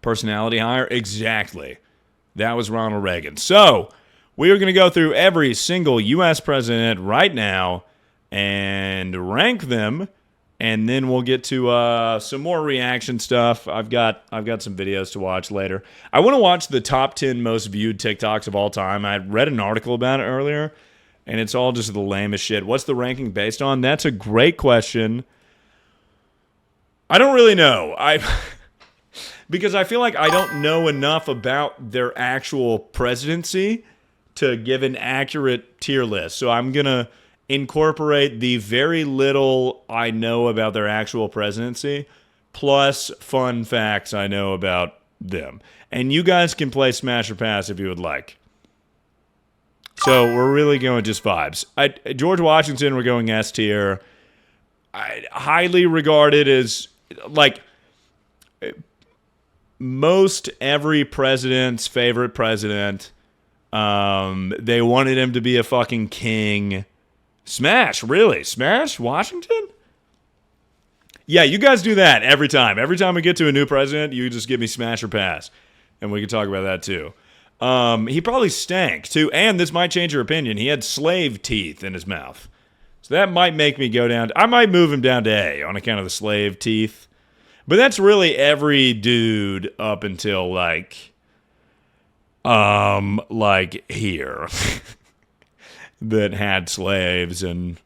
Personality hire? Exactly. That was Ronald Reagan. So, we are going to go through every single U.S. president right now and rank them, and then we'll get to some more reaction stuff. I've got some videos to watch later. I want to watch the top 10 most viewed TikToks of all time. I read an article about it earlier, and it's all just the lamest shit. What's the ranking based on? That's a great question. I don't really know. Because I feel like I don't know enough about their actual presidency to give an accurate tier list. So I'm going to incorporate the very little I know about their actual presidency plus fun facts I know about them. And you guys can play Smash or Pass if you would like. So we're really going just vibes. George Washington, we're going S tier. Highly regarded as, like... most every president's favorite president. They wanted him to be a fucking king. Smash, really? Smash Washington? Yeah, you guys do that every time. Every time we get to a new president, you just give me Smash or Pass. And we can talk about that too. He probably stank too. And this might change your opinion. He had slave teeth in his mouth. So that might make me go down. I might move him down to A on account of the slave teeth. But that's really every dude up until like here that had slaves and,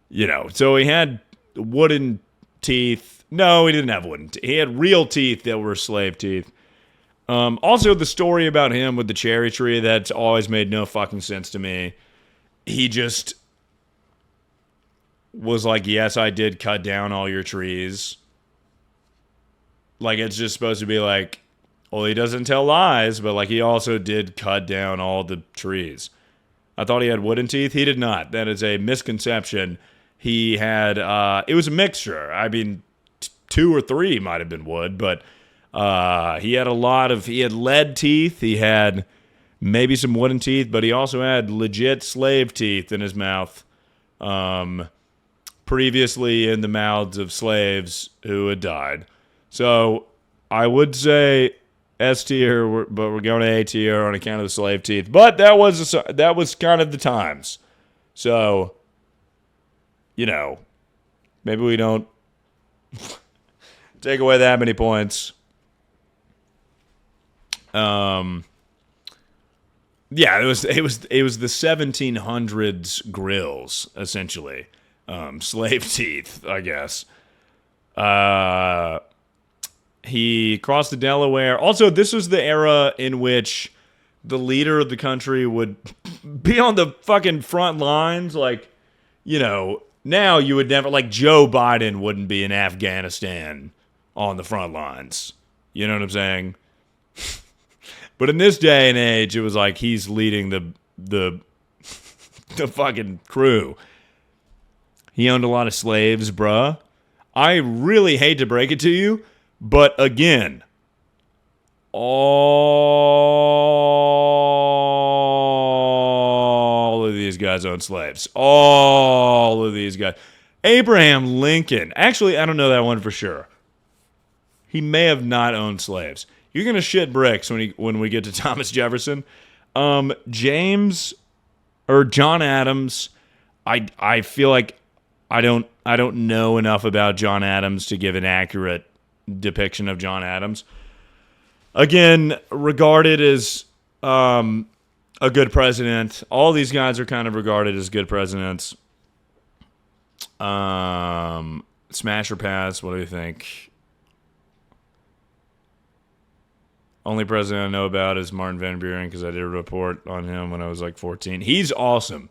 you know, so he had wooden teeth. No, he didn't have wooden teeth. He had real teeth that were slave teeth. Also, the story about him with the cherry tree, that's always made no fucking sense to me. He just was like, yes, I did cut down all your trees. Like, it's just supposed to be like, well, he doesn't tell lies, but, like, he also did cut down all the trees. I thought he had wooden teeth. He did not. That is a misconception. He had, it was a mixture. I mean, 2 or 3 might have been wood, but he had he had lead teeth. He had maybe some wooden teeth, but he also had legit slave teeth in his mouth. Previously in the mouths of slaves who had died. So I would say S tier, but we're going to A tier on account of the slave teeth. But that was kind of the times. So, you know, maybe we don't take away that many points. Yeah, it was the 1700s grills essentially, slave teeth, I guess. He crossed the Delaware. Also, this was the era in which the leader of the country would be on the fucking front lines. Like, you know, now you would never, like, Joe Biden wouldn't be in Afghanistan on the front lines. You know what I'm saying? But in this day and age, it was like he's leading the fucking crew. He owned a lot of slaves, bruh. I really hate to break it to you, but again, all of these guys own slaves. All of these guys. Abraham Lincoln. Actually, I don't know that one for sure. He may have not owned slaves. You're going to shit bricks when we get to Thomas Jefferson. James or John Adams, I feel like I don't know enough about John Adams to give an accurate depiction of John Adams. Again, regarded as a good president. All these guys are kind of regarded as good presidents. Smash or pass, what do you think? Only president I know about is Martin Van Buren because I did a report on him when I was like 14. He's awesome.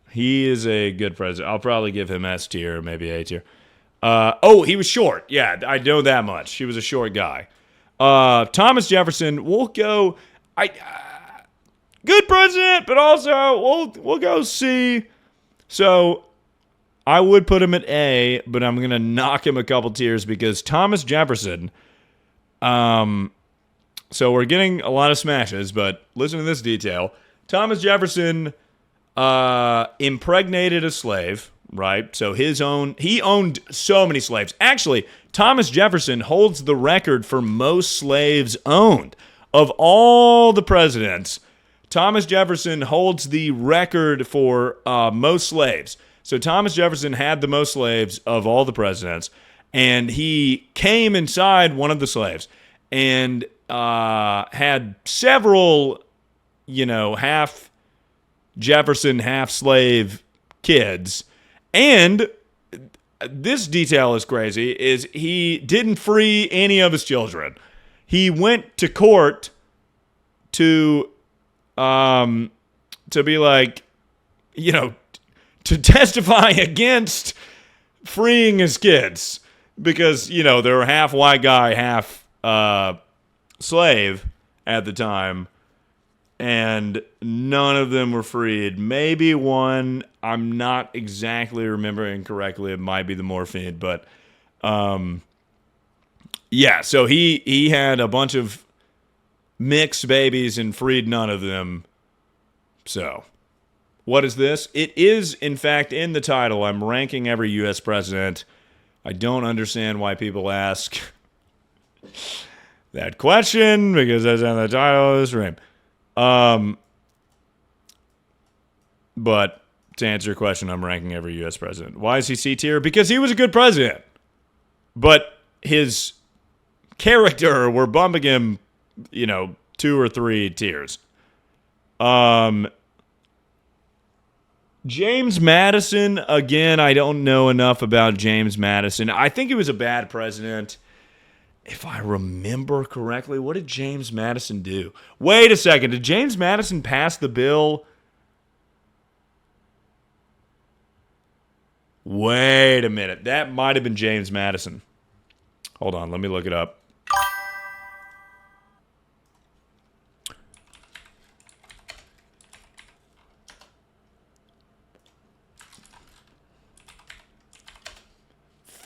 He is a good president. I'll probably give him S tier, maybe A tier. He was short. Yeah, I know that much. He was a short guy. Thomas Jefferson, we'll go. Good president, but also we'll go C. So I would put him at A, but I'm gonna knock him a couple tiers because Thomas Jefferson. So we're getting a lot of smashes, but listen to this detail. Thomas Jefferson impregnated a slave, right? So he owned so many slaves. Actually, Thomas Jefferson holds the record for most slaves owned. Of all the presidents, Thomas Jefferson holds the record for most slaves. So Thomas Jefferson had the most slaves of all the presidents, and he came inside one of the slaves and had several, half Jefferson, half slave kids. And this detail is crazy, is he didn't free any of his children. He went to court to be like, to testify against freeing his kids because, they were half white guy, half slave at the time, and none of them were freed. Maybe one, I'm not exactly remembering correctly. It might be the Morphine, but so he had a bunch of mixed babies and freed none of them. So, what is this? It is, in fact, in the title. I'm ranking every U.S. president. I don't understand why people ask that question because that's in the title of this stream. But to answer your question, I'm ranking every U.S. president. Why is he C tier? Because he was a good president. But his character, we're bumping him, 2 or 3 tiers. James Madison, again, I don't know enough about James Madison. I think he was a bad president. If I remember correctly, what did James Madison do? Wait a second. Did James Madison pass the bill? Wait a minute. That might have been James Madison. Hold on. Let me look it up.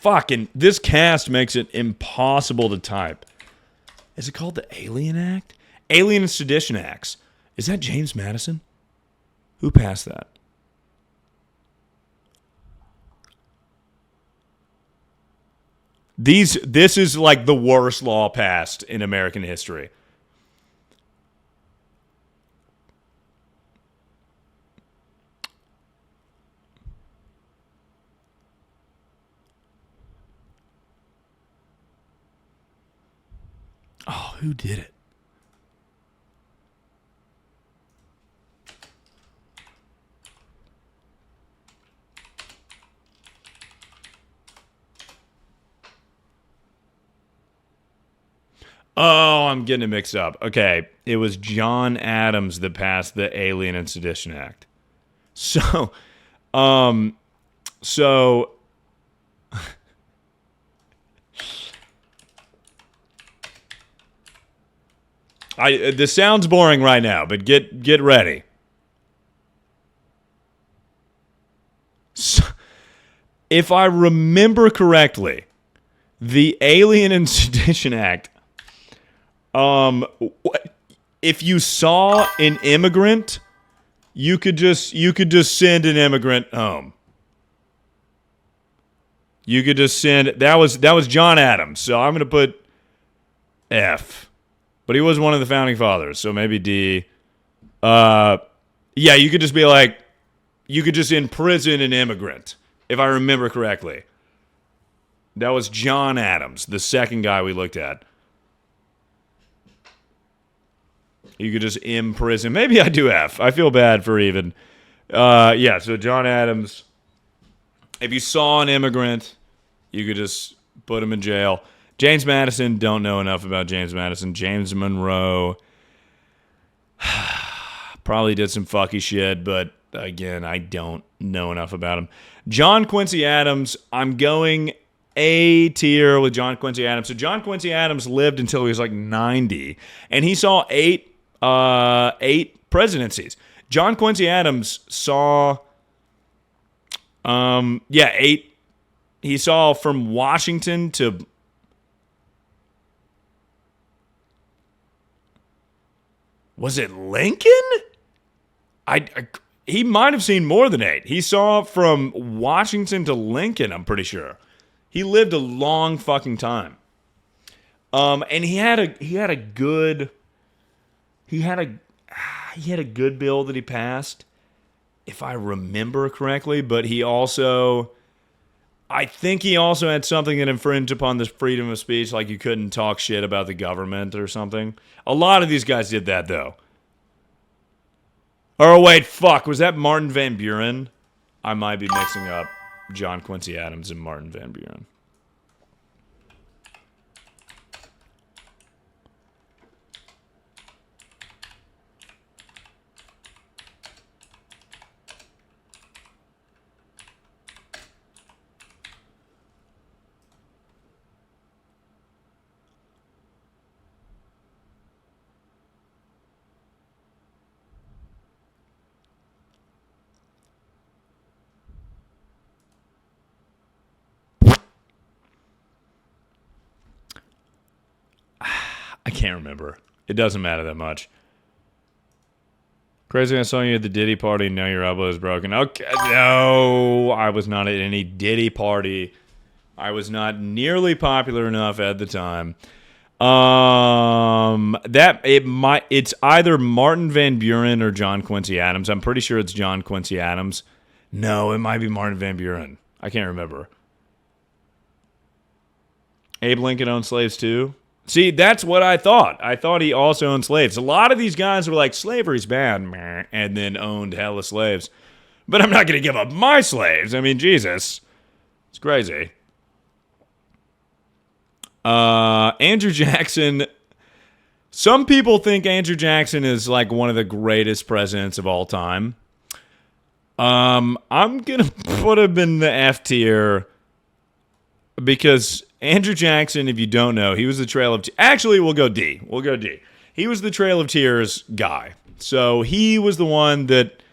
Fucking, this cast makes it impossible to type. Is it called the Alien Act? Alien and Sedition Acts. Is that James Madison? Who passed that? This is like the worst law passed in American history. Oh, who did it? Oh, I'm getting it mixed up. Okay, it was John Adams that passed the Alien and Sedition Act. So this sounds boring right now, but get ready. So, if I remember correctly, the Alien and Sedition Act, if you saw an immigrant, you could just send an immigrant home. You could just send, that was John Adams, so I'm gonna put F. But he was one of the founding fathers, so maybe D. You could just be like, you could just imprison an immigrant, if I remember correctly. That was John Adams, the second guy we looked at. You could just imprison. Maybe I do F. I feel bad for even. Yeah, so John Adams. If you saw an immigrant, you could just put him in jail. James Madison, don't know enough about James Madison. James Monroe. Probably did some fucky shit, but again, I don't know enough about him. John Quincy Adams, I'm going A tier with John Quincy Adams. So John Quincy Adams lived until he was like 90, and he saw eight presidencies. John Quincy Adams saw, eight. He saw from Washington to, was it Lincoln? He might have seen more than 8. He saw from Washington to Lincoln, I'm pretty sure. He lived a long fucking time. And he had a good bill that he passed, if I remember correctly, but I think he also had something that infringed upon the freedom of speech, like you couldn't talk shit about the government or something. A lot of these guys did that, though. Oh, wait, fuck. Was that Martin Van Buren? I might be mixing up John Quincy Adams and Martin Van Buren. I can't remember. It doesn't matter that much. Crazy, I saw you at the Diddy party. Now your elbow is broken. Okay, no, I was not at any Diddy party. I was not nearly popular enough at the time. It's either Martin Van Buren or John Quincy Adams. I'm pretty sure it's John Quincy Adams. No, it might be Martin Van Buren. I can't remember. Abe Lincoln owned slaves too. See, that's what I thought. I thought he also owned slaves. A lot of these guys were like, slavery's bad, and then owned hella slaves. But I'm not going to give up my slaves. I mean, Jesus. It's crazy. Andrew Jackson. Some people think Andrew Jackson is like one of the greatest presidents of all time. I'm going to put him in the F tier because Andrew Jackson, if you don't know, he was the Trail of... Actually, we'll go D. He was the Trail of Tears guy. So he was the one that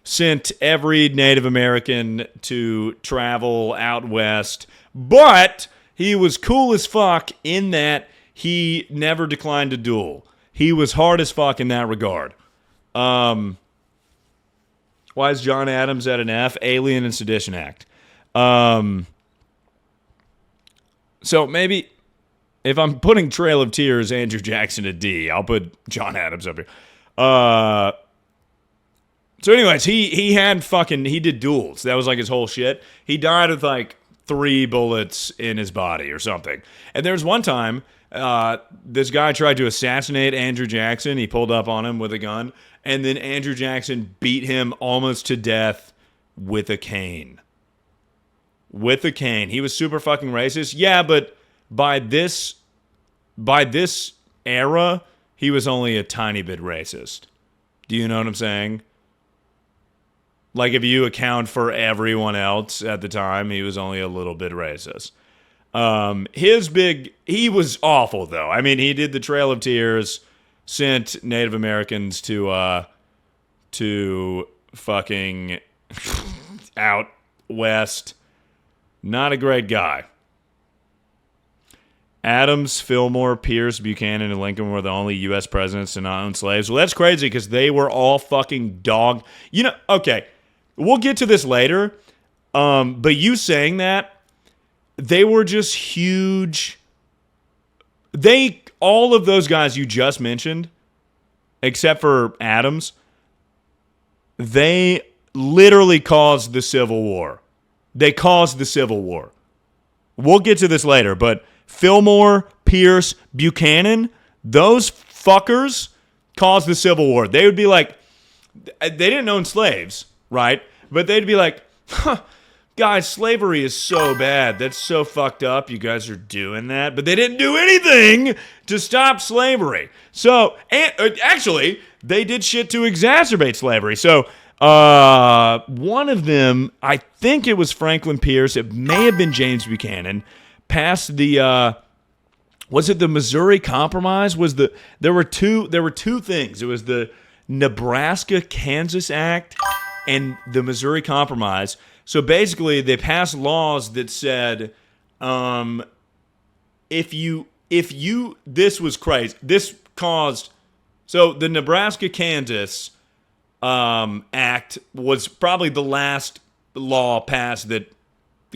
sent every Native American to travel out west. But he was cool as fuck in that he never declined a duel. He was hard as fuck in that regard. Why is John Adams at an F? Alien and Sedition Act. So maybe if I'm putting Trail of Tears, Andrew Jackson a D, I'll put John Adams up here. So anyways, he did duels. That was like his whole shit. He died with like 3 bullets in his body or something. And there was one time, this guy tried to assassinate Andrew Jackson. He pulled up on him with a gun. And then Andrew Jackson beat him almost to death with a cane. With a cane. He was super fucking racist. Yeah, but by this era, he was only a tiny bit racist. Do you know what I'm saying? Like, if you account for everyone else at the time, he was only a little bit racist. He was awful, though. I mean, he did the Trail of Tears, sent Native Americans to fucking out west. Not a great guy. Adams, Fillmore, Pierce, Buchanan, and Lincoln were the only U.S. presidents to not own slaves. Well, that's crazy because they were all fucking dog. You know, okay, we'll get to this later. But you saying that, they were just huge. All of those guys you just mentioned, except for Adams, they literally caused the Civil War. They caused the Civil War. we'll get to this later, but Fillmore, Pierce, Buchanan, those fuckers caused the Civil War. They would be like, they didn't own slaves, right? But they'd be like, guys, slavery is so bad. That's so fucked up. You guys are doing that. But they didn't do anything to stop slavery. So, actually, they did shit to exacerbate slavery. So, one of them, I think it was Franklin Pierce, it may have been James Buchanan, passed the, was it the Missouri Compromise? There were two things. It was the Nebraska-Kansas Act and the Missouri Compromise. So basically, they passed laws that said, this was crazy. This caused, so the Nebraska-Kansas Act was probably the last law passed that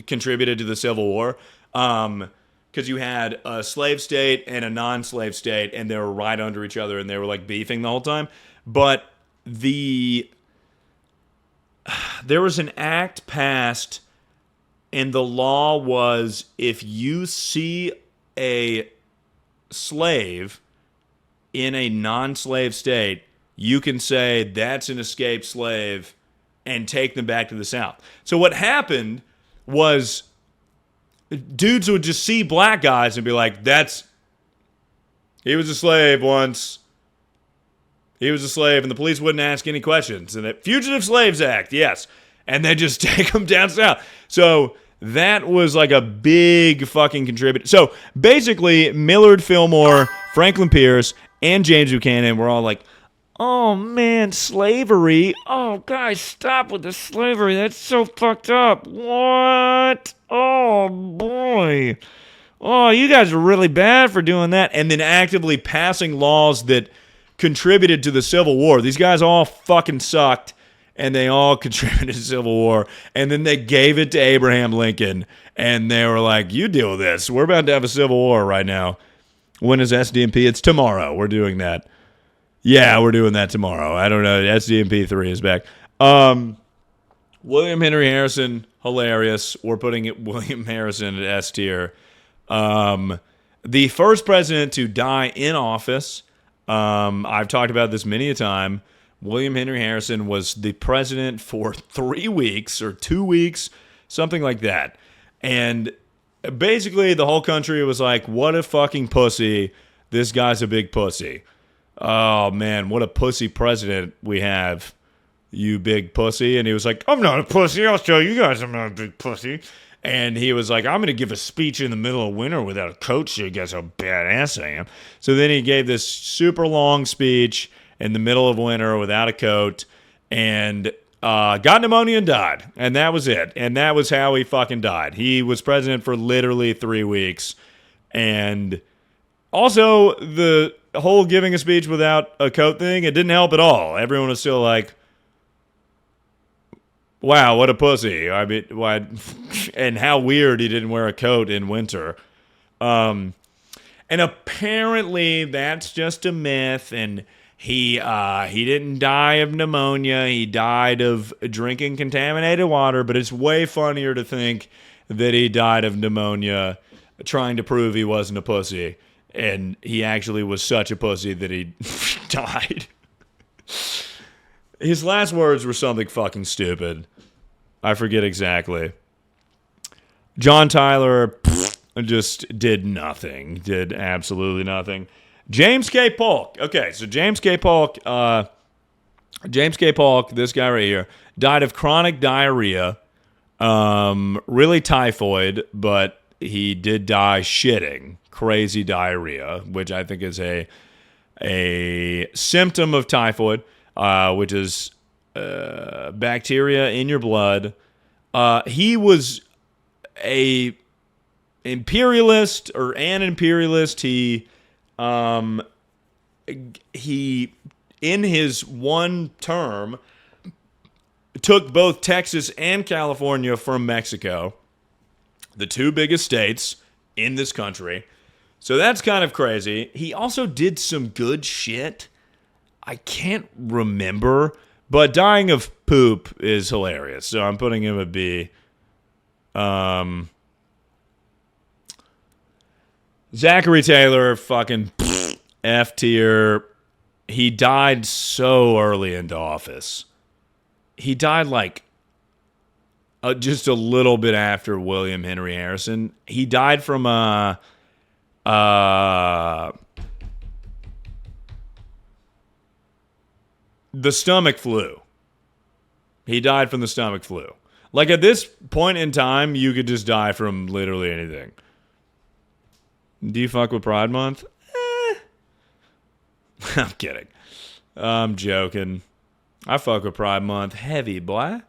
contributed to the Civil War. Because you had a slave state and a non-slave state, and they were right under each other, and they were like beefing the whole time. But there was an act passed, and the law was if you see a slave in a non-slave state, you can say that's an escaped slave and take them back to the South. So what happened was dudes would just see black guys and be like, he was a slave once. He was a slave, and the police wouldn't ask any questions. And the Fugitive Slaves Act, yes. And they just take them down south. So that was like a big fucking contributor. So basically, Millard Fillmore, Franklin Pierce, and James Buchanan were all like, oh man, slavery. Oh, guys, stop with the slavery. That's so fucked up. What? Oh, boy. Oh, you guys are really bad for doing that. And then actively passing laws that contributed to the Civil War. These guys all fucking sucked, and they all contributed to the Civil War. And then they gave it to Abraham Lincoln, and they were like, you deal with this. We're about to have a Civil War right now. When is SDMP? It's tomorrow. We're doing that. Yeah, we're doing that tomorrow. I don't know. SDMP 3 is back. William Henry Harrison, hilarious. We're putting William Harrison at S tier. The first president to die in office. I've talked about this many a time. William Henry Harrison was the president for 3 weeks or 2 weeks, something like that. And basically the whole country was like, what a fucking pussy. This guy's a big pussy. Oh, man, what a pussy president we have, you big pussy. And he was like, I'm not a pussy. I'll show you guys I'm not a big pussy. And he was like, I'm going to give a speech in the middle of winter without a coat so you guys how badass I am. So then he gave this super long speech in the middle of winter without a coat and got pneumonia and died. And that was it. And that was how he fucking died. He was president for literally 3 weeks. And also, the whole giving a speech without a coat thing, it didn't help at all. Everyone was still like, wow, what a pussy. I mean, why? And how weird he didn't wear a coat in winter. And apparently that's just a myth, and he didn't die of pneumonia. He died of drinking contaminated water, but it's way funnier to think that he died of pneumonia trying to prove he wasn't a pussy. And he actually was such a pussy that he died. His last words were something fucking stupid. I forget exactly. John Tyler just did nothing. Did absolutely nothing. James K. Polk. Okay, so James K. Polk, this guy right here, died of chronic diarrhea. Really typhoid, but he did die shitting. Crazy diarrhea, which I think is a symptom of typhoid, which is bacteria in your blood. He was an imperialist. He in his one term took both Texas and California from Mexico, the two biggest states in this country. So that's kind of crazy. He also did some good shit. I can't remember, but dying of poop is hilarious. So I'm putting him a B. Zachary Taylor, fucking F tier. He died so early into office. He died like just a little bit after William Henry Harrison. He died from the stomach flu. He died from the stomach flu. Like, at this point in time, you could just die from literally anything. Do you fuck with Pride Month? I'm kidding. I'm joking. I fuck with Pride Month heavy, boy.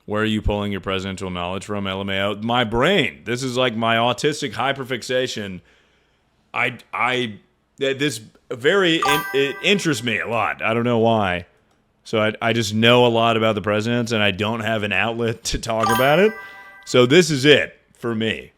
Where are you pulling your presidential knowledge from, LMAO? My brain. This is like my autistic hyperfixation. It interests me a lot. I don't know why. So I just know a lot about the presidents, and I don't have an outlet to talk about it. So this is it for me.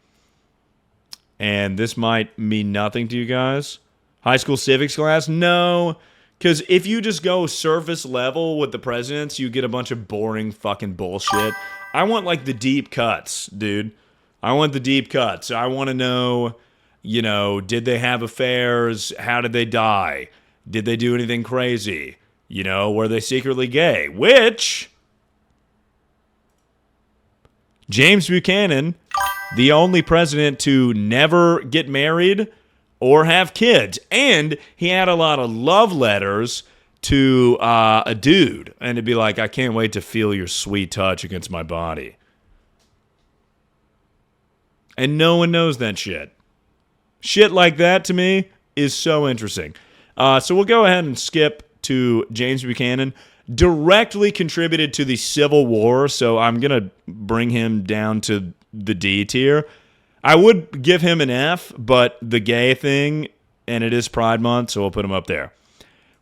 And this might mean nothing to you guys. High school civics class? No. Because if you just go surface level with the presidents, you get a bunch of boring fucking bullshit. I want, like, the deep cuts, dude. I want the deep cuts. I want to know, you know, did they have affairs? How did they die? Did they do anything crazy? You know, were they secretly gay? Which, James Buchanan, the only president to never get married or have kids. And he had a lot of love letters to a dude. And it'd be like, I can't wait to feel your sweet touch against my body. And no one knows that shit. Shit like that, to me, is so interesting. So we'll go ahead and skip to James Buchanan. Directly contributed to the Civil War, so I'm going to bring him down to the D tier. I would give him an F, but the gay thing, and it is Pride Month, so we'll put him up there.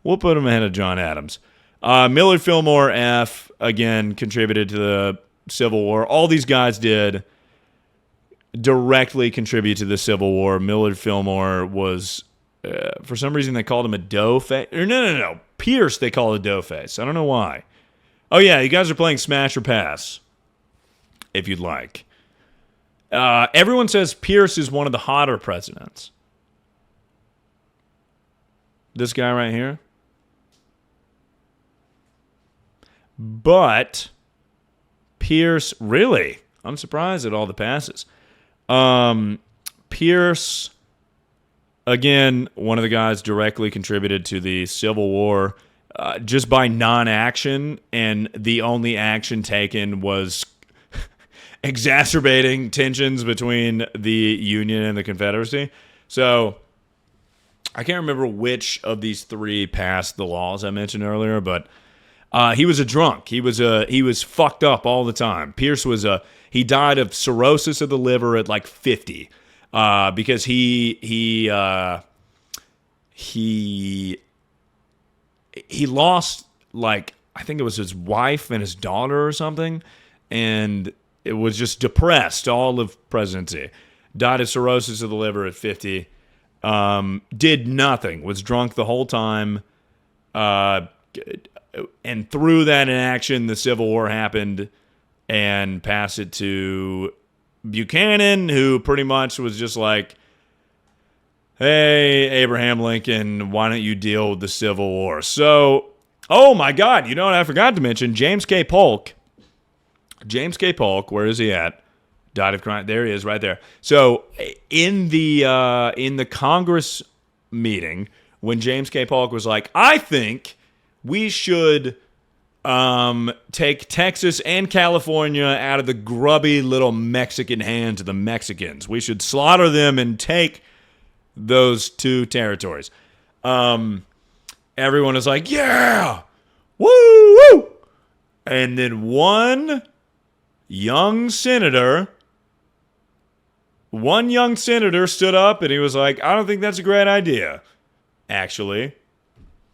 We'll put him ahead of John Adams. Millard Fillmore, F, again, contributed to the Civil War. All these guys did directly contribute to the Civil War. Millard Fillmore was, for some reason, they called him a dough face. No. Pierce, they call a dough face. I don't know why. Oh, yeah, you guys are playing Smash or Pass, if you'd like. Everyone says Pierce is one of the hotter presidents. This guy right here. But Pierce, really? I'm surprised at all the passes. Pierce, again, one of the guys directly contributed to the Civil War just by non-action, and the only action taken was exacerbating tensions between the Union and the Confederacy. So I can't remember which of these three passed the laws I mentioned earlier, but he was a drunk. He was fucked up all the time. Pierce was he died of cirrhosis of the liver at like 50 because he lost, like, I think it was his wife and his daughter or something, and it was just depressed all of presidency. Died of cirrhosis of the liver at 50. Did nothing. Was drunk the whole time. And through that inaction, the Civil War happened, and passed it to Buchanan, who pretty much was just like, hey, Abraham Lincoln, why don't you deal with the Civil War? So, oh my God, you know what I forgot to mention? James K. Polk. James K. Polk, where is he at? Died of crime. There he is, right there. So, in the Congress meeting, when James K. Polk was like, I think we should take Texas and California out of the grubby little Mexican hands of the Mexicans. We should slaughter them and take those two territories. Everyone is like, yeah, woo, woo. And then one young senator stood up and he was like, I don't think that's a great idea, actually.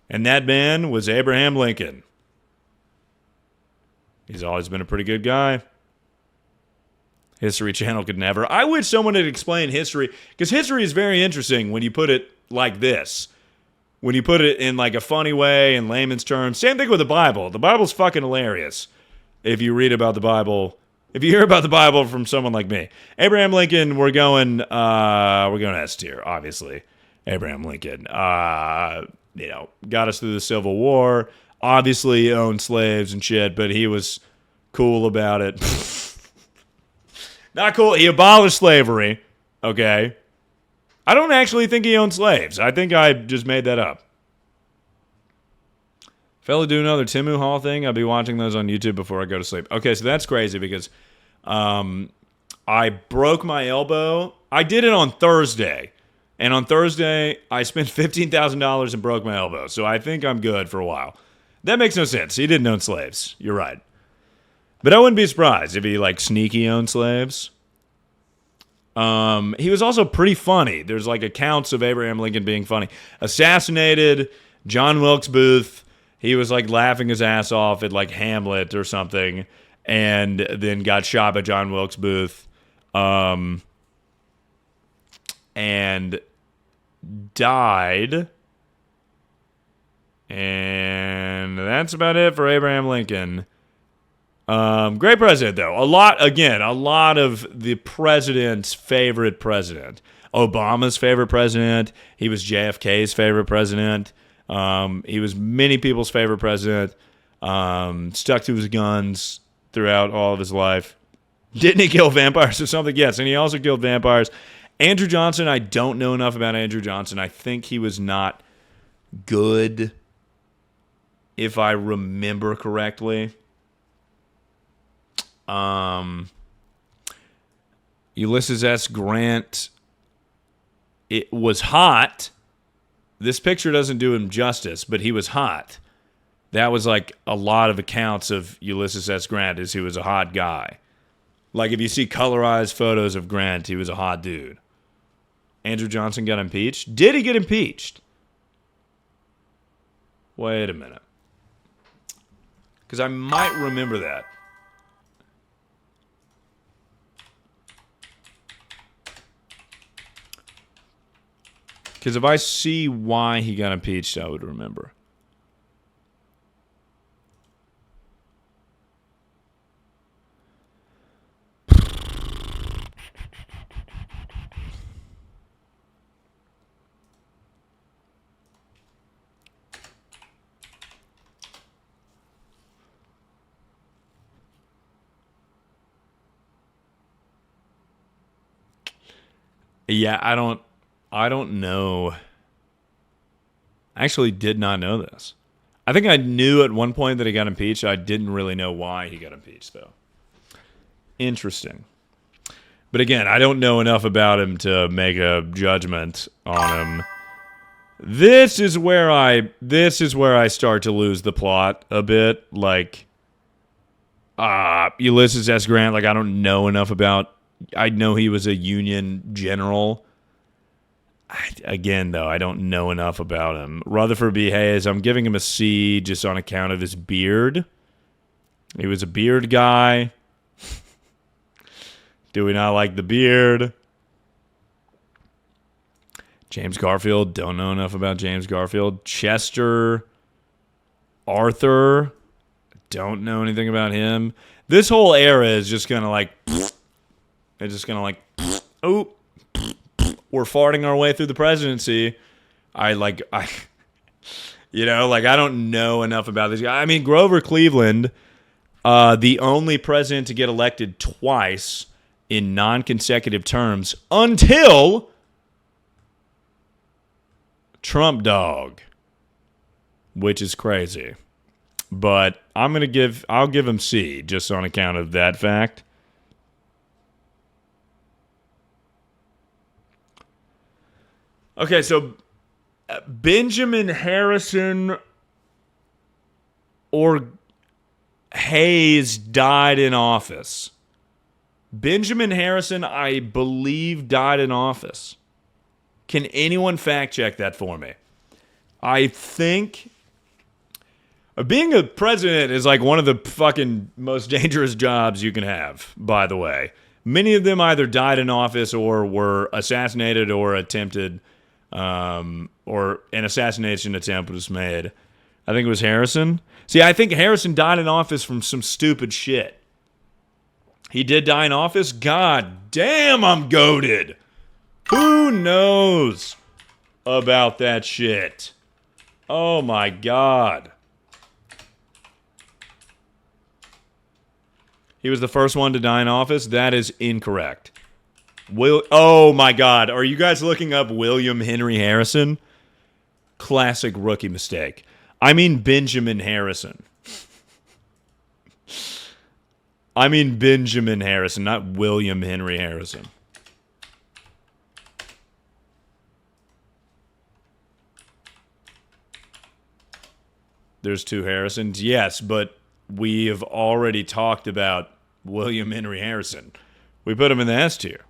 And that man was Abraham Lincoln. He's always been a pretty good guy. History Channel could never. I wish someone had explained history, because history is very interesting when you put it like this. When you put it in like a funny way, in layman's terms. Same thing with the Bible. The Bible's fucking hilarious. If you read about the Bible, If you hear about the Bible from someone like me, Abraham Lincoln, we're going S tier, obviously. Abraham Lincoln, got us through the Civil War. Obviously owned slaves and shit, but he was cool about it. Not cool. He abolished slavery. Okay. I don't actually think he owned slaves. I think I just made that up. Fella do another Timu Hall thing. I'll be watching those on YouTube before I go to sleep. Okay, so that's crazy because I broke my elbow. I did it on Thursday. And on Thursday, I spent $15,000 and broke my elbow. So I think I'm good for a while. That makes no sense. He didn't own slaves. You're right. But I wouldn't be surprised if he, sneaky owned slaves. He was also pretty funny. There's, accounts of Abraham Lincoln being funny. Assassinated John Wilkes Booth. He was, laughing his ass off at, Hamlet or something. And then got shot by John Wilkes Booth. And died. And that's about it for Abraham Lincoln. Great president, though. A lot of the president's favorite president. Obama's favorite president. He was JFK's favorite president. He was many people's favorite president. Stuck to his guns throughout all of his life. Didn't he kill vampires or something? Yes, and he also killed vampires. Andrew Johnson, I don't know enough about Andrew Johnson. I think he was not good, if I remember correctly. Ulysses S. Grant, it was hot. This picture doesn't do him justice, but he was hot. That was a lot of accounts of Ulysses S. Grant is he was a hot guy. If you see colorized photos of Grant, he was a hot dude. Andrew Johnson got impeached? Did he get impeached? Wait a minute. Because I might remember that. Because if I see why he got impeached, I would remember. Yeah, I don't know. I actually did not know this. I think I knew at one point that he got impeached. I didn't really know why he got impeached, though. Interesting. But again, I don't know enough about him to make a judgment on him. This is where I start to lose the plot a bit. Ulysses S. Grant, I don't know enough about. I know he was a Union general. Again, though, I don't know enough about him. Rutherford B. Hayes, I'm giving him a C just on account of his beard. He was a beard guy. Do we not like the beard? James Garfield, don't know enough about James Garfield. Chester Arthur, don't know anything about him. This whole era is just kind of it's just kind of oh, we're farting our way through the presidency. I don't know enough about this guy. I mean, Grover Cleveland, the only president to get elected twice in non-consecutive terms until Trump dog, which is crazy. But I'll give him C just on account of that fact. Okay, so Benjamin Harrison or Hayes died in office. Benjamin Harrison, I believe, died in office. Can anyone fact check that for me? I think being a president is one of the fucking most dangerous jobs you can have, by the way. Many of them either died in office or were assassinated or attempted, or an assassination attempt was made. I think it was Harrison. See, I think Harrison died in office from some stupid shit. He did die in office? God damn, I'm goated. Who knows about that shit? Oh my God. He was the first one to die in office? That is incorrect. Oh my God. Are you guys looking up William Henry Harrison? Classic rookie mistake. I mean Benjamin Harrison. I mean Benjamin Harrison, not William Henry Harrison. There's two Harrisons? Yes, but we have already talked about William Henry Harrison. We put him in the S tier.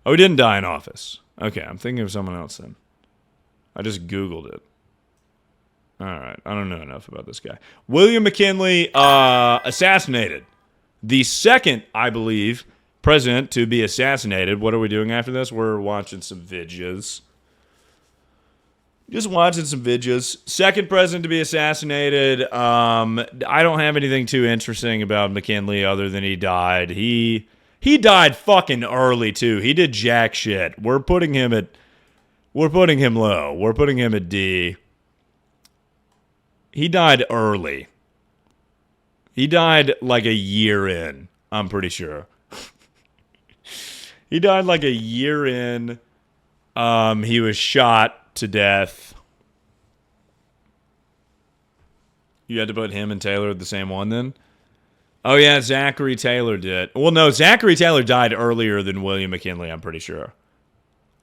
Oh, he didn't die in office. Okay, I'm thinking of someone else then. I just Googled it. All right, I don't know enough about this guy. William McKinley assassinated. The second, I believe, president to be assassinated. What are we doing after this? We're watching some videos. Just watching some videos. Second president to be assassinated. I don't have anything too interesting about McKinley other than he died. He died fucking early too. He did jack shit. We're putting him low. We're putting him at D. He died early. He died like a year in, I'm pretty sure. He died like a year in. He was shot to death. You had to put him and Taylor at the same one then? Oh yeah, Zachary Taylor did. Well, no, Zachary Taylor died earlier than William McKinley, I'm pretty sure.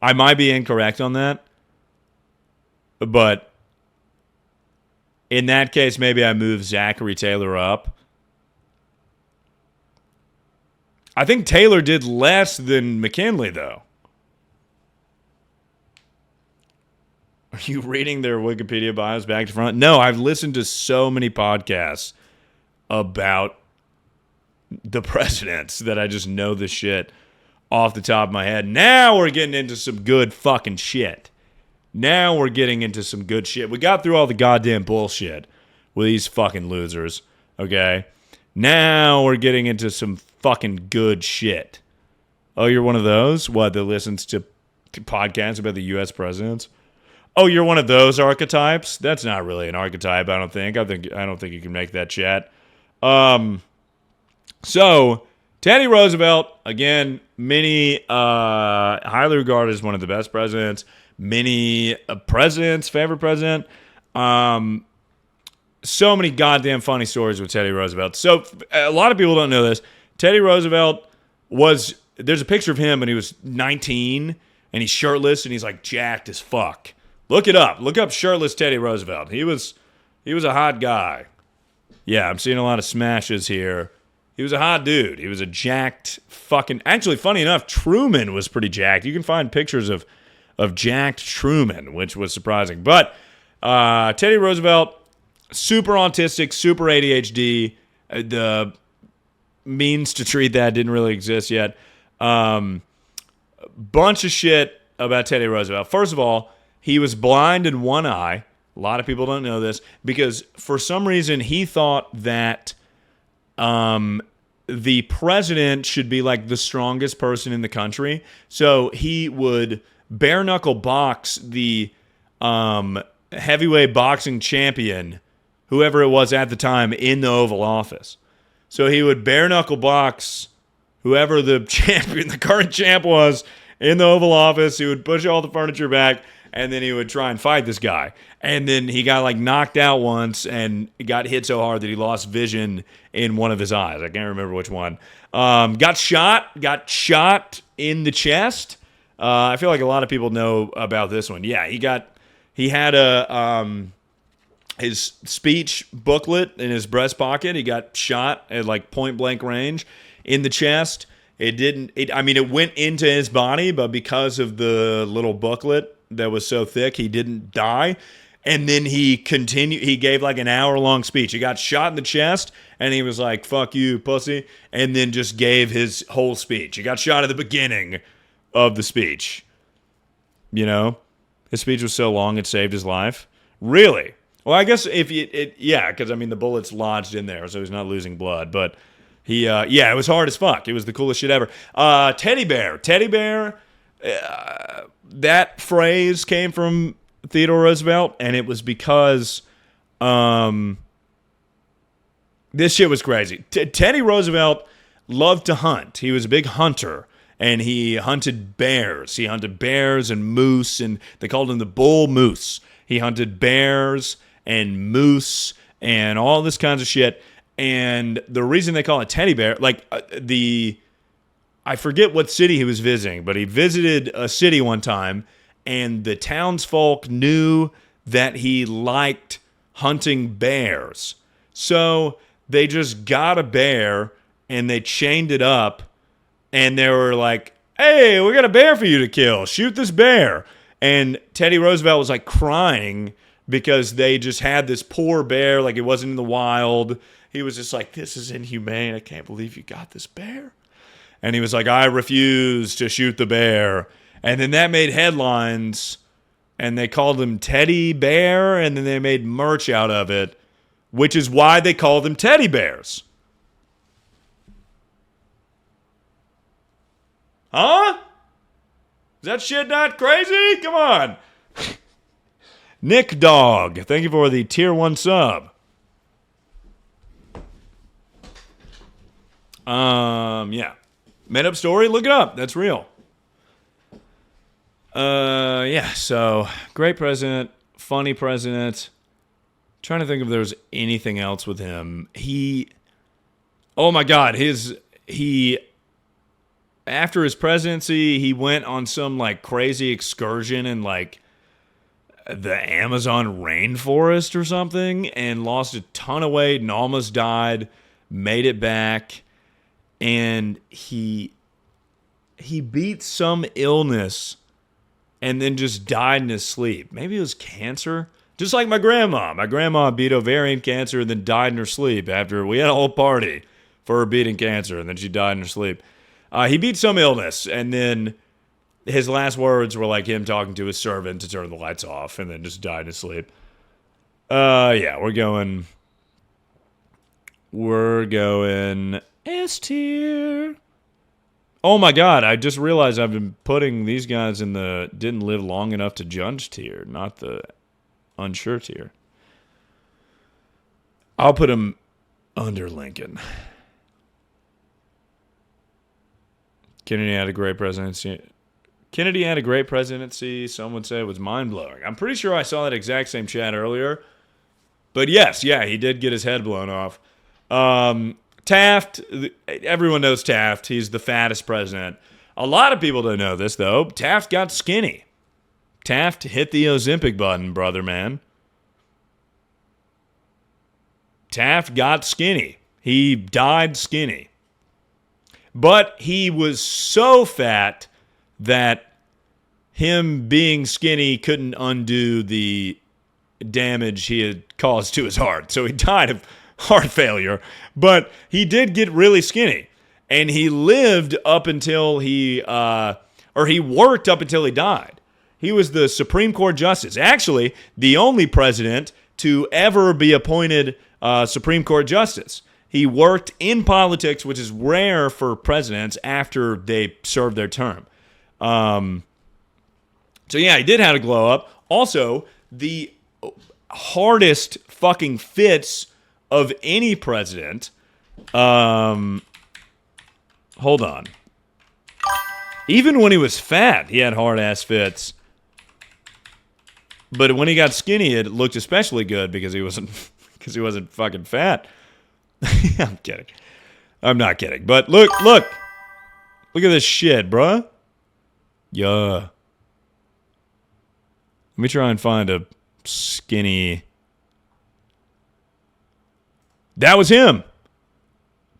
I might be incorrect on that. But in that case, maybe I move Zachary Taylor up. I think Taylor did less than McKinley, though. Are you reading their Wikipedia bios back to front? No, I've listened to so many podcasts about the presidents that I just know the shit off the top of my head. Now we're getting into some good fucking shit. Now we're getting into some good shit. We got through all the goddamn bullshit with these fucking losers, okay? Now we're getting into some fucking good shit. Oh, you're one of those? What, that listens to podcasts about the U.S. presidents? Oh, you're one of those archetypes? That's not really an archetype, I don't think. I don't think you can make that chat. So, Teddy Roosevelt, again, many highly regarded as one of the best presidents. Many presidents' favorite president. So many goddamn funny stories with Teddy Roosevelt. So, a lot of people don't know this. Teddy Roosevelt there's a picture of him when he was 19, and he's shirtless, and he's like jacked as fuck. Look it up. Look up shirtless Teddy Roosevelt. He was a hot guy. Yeah, I'm seeing a lot of smashes here. He was a hot dude. He was a jacked fucking... Actually, funny enough, Truman was pretty jacked. You can find pictures of jacked Truman, which was surprising. But Teddy Roosevelt, super autistic, super ADHD. The means to treat that didn't really exist yet. Bunch of shit about Teddy Roosevelt. First of all, he was blind in one eye. A lot of people don't know this because for some reason he thought that the president should be like the strongest person in the country. So he would bare knuckle box the heavyweight boxing champion, whoever it was at the time, in the Oval Office. So he would bare knuckle box whoever the champion, the current champ was, in the Oval Office. He would push all the furniture back, and then he would try and fight this guy. And then he got like knocked out once and got hit so hard that he lost vision in one of his eyes. I can't remember which one. Got shot in the chest. I feel like a lot of people know about this one. Yeah, he had his speech booklet in his breast pocket. He got shot at like point blank range in the chest. It went into his body, but because of the little booklet that was so thick, he didn't die. And then he gave like an hour-long speech. He got shot in the chest, and he was like, "Fuck you, pussy," and then just gave his whole speech. He got shot at the beginning of the speech. You know? His speech was so long it saved his life. Really? Well, I guess because, the bullet's lodged in there, so he's not losing blood. But Yeah, it was hard as fuck. It was the coolest shit ever. Teddy bear. That phrase came from Theodore Roosevelt, and it was because this shit was crazy. Teddy Roosevelt loved to hunt. He was a big hunter, and he hunted bears. He hunted bears and moose, and they called him the bull moose. He hunted bears and moose and all this kinds of shit. And the reason they call it teddy bear, I forget what city he was visiting, but he visited a city one time, and the townsfolk knew that he liked hunting bears. So they just got a bear, and they chained it up, and they were like, hey, we got a bear for you to kill. Shoot this bear. And Teddy Roosevelt was like crying because they just had this poor bear, like it wasn't in the wild. He was just like, this is inhumane. I can't believe you got this bear. And he was like, I refuse to shoot the bear. And then that made headlines, and they called him Teddy Bear, and then they made merch out of it, which is why they call them teddy bears. Huh? Is that shit not crazy? Come on. Nick Dog, thank you for the tier 1 sub. Yeah. Made up story, look it up. That's real. Yeah, so great president, funny president. Trying to think if there's anything else with him. Oh my God, after his presidency, he went on some like crazy excursion in like the Amazon rainforest or something and lost a ton of weight and almost died, made it back, and he beat some illness and then just died in his sleep. Maybe it was cancer. Just like my grandma. My grandma beat ovarian cancer and then died in her sleep after we had a whole party for her beating cancer, and then she died in her sleep. He beat some illness, and then his last words were like him talking to his servant to turn the lights off, and then just died in his sleep. Yeah, we're going S tier. Oh my God, I just realized I've been putting these guys in the didn't live long enough to judge tier, not the unsure tier. I'll put him under Lincoln. Kennedy had a great presidency. Some would say it was mind-blowing. I'm pretty sure I saw that exact same chat earlier. But yes, yeah, he did get his head blown off. Taft, everyone knows Taft. He's the fattest president. A lot of people don't know this, though. Taft got skinny. Taft hit the Ozempic button, brother man. Taft got skinny. He died skinny. But he was so fat that him being skinny couldn't undo the damage he had caused to his heart. So he died of heart failure. But he did get really skinny. And he lived up until he worked up until he died. He was the Supreme Court Justice. Actually, the only president to ever be appointed Supreme Court Justice. He worked in politics, which is rare for presidents after they served their term. So yeah, he did have a glow up. Also, the hardest fucking fits of any president. Hold on. Even when he was fat, he had hard ass fits. But when he got skinny, it looked especially good because he wasn't fucking fat. I'm kidding. I'm not kidding. But look at this shit, bruh. Yeah. Let me try and find a skinny. That was him.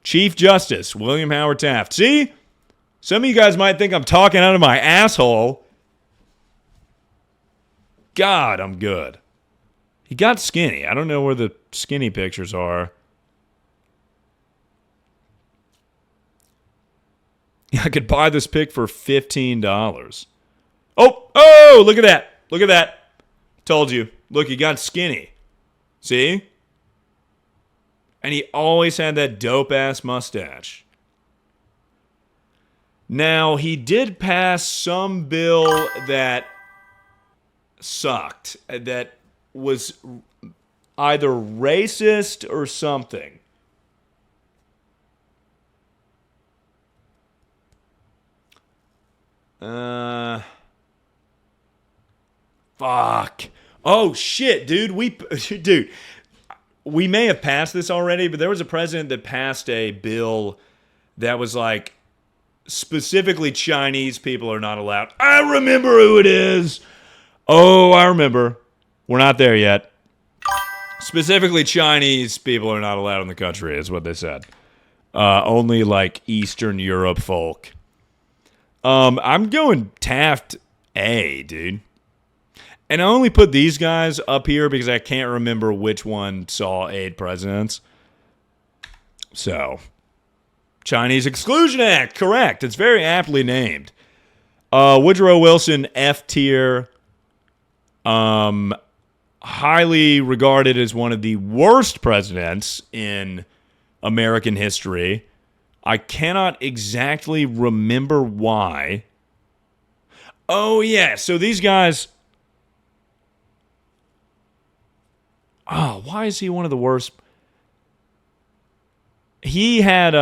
Chief Justice William Howard Taft. See? Some of you guys might think I'm talking out of my asshole. God, I'm good. He got skinny. I don't know where the skinny pictures are. I could buy this pic for $15. Oh, look at that. Look at that. Told you. Look, he got skinny. See? And he always had that dope-ass mustache. Now, he did pass some bill that sucked, that was either racist or something. Fuck. Oh, shit, dude. We may have passed this already, but there was a president that passed a bill that was like, specifically Chinese people are not allowed. I remember who it is. Oh, I remember. We're not there yet. Specifically Chinese people are not allowed in the country, is what they said. Only like Eastern Europe folk. I'm going Taft A, dude. And I only put these guys up here because I can't remember which one saw 8 presidents. So, Chinese Exclusion Act, correct. It's very aptly named. Woodrow Wilson, F tier. Highly regarded as one of the worst presidents in American history. I cannot exactly remember why. Oh, yeah. So these guys... Oh, why is he one of the worst? He had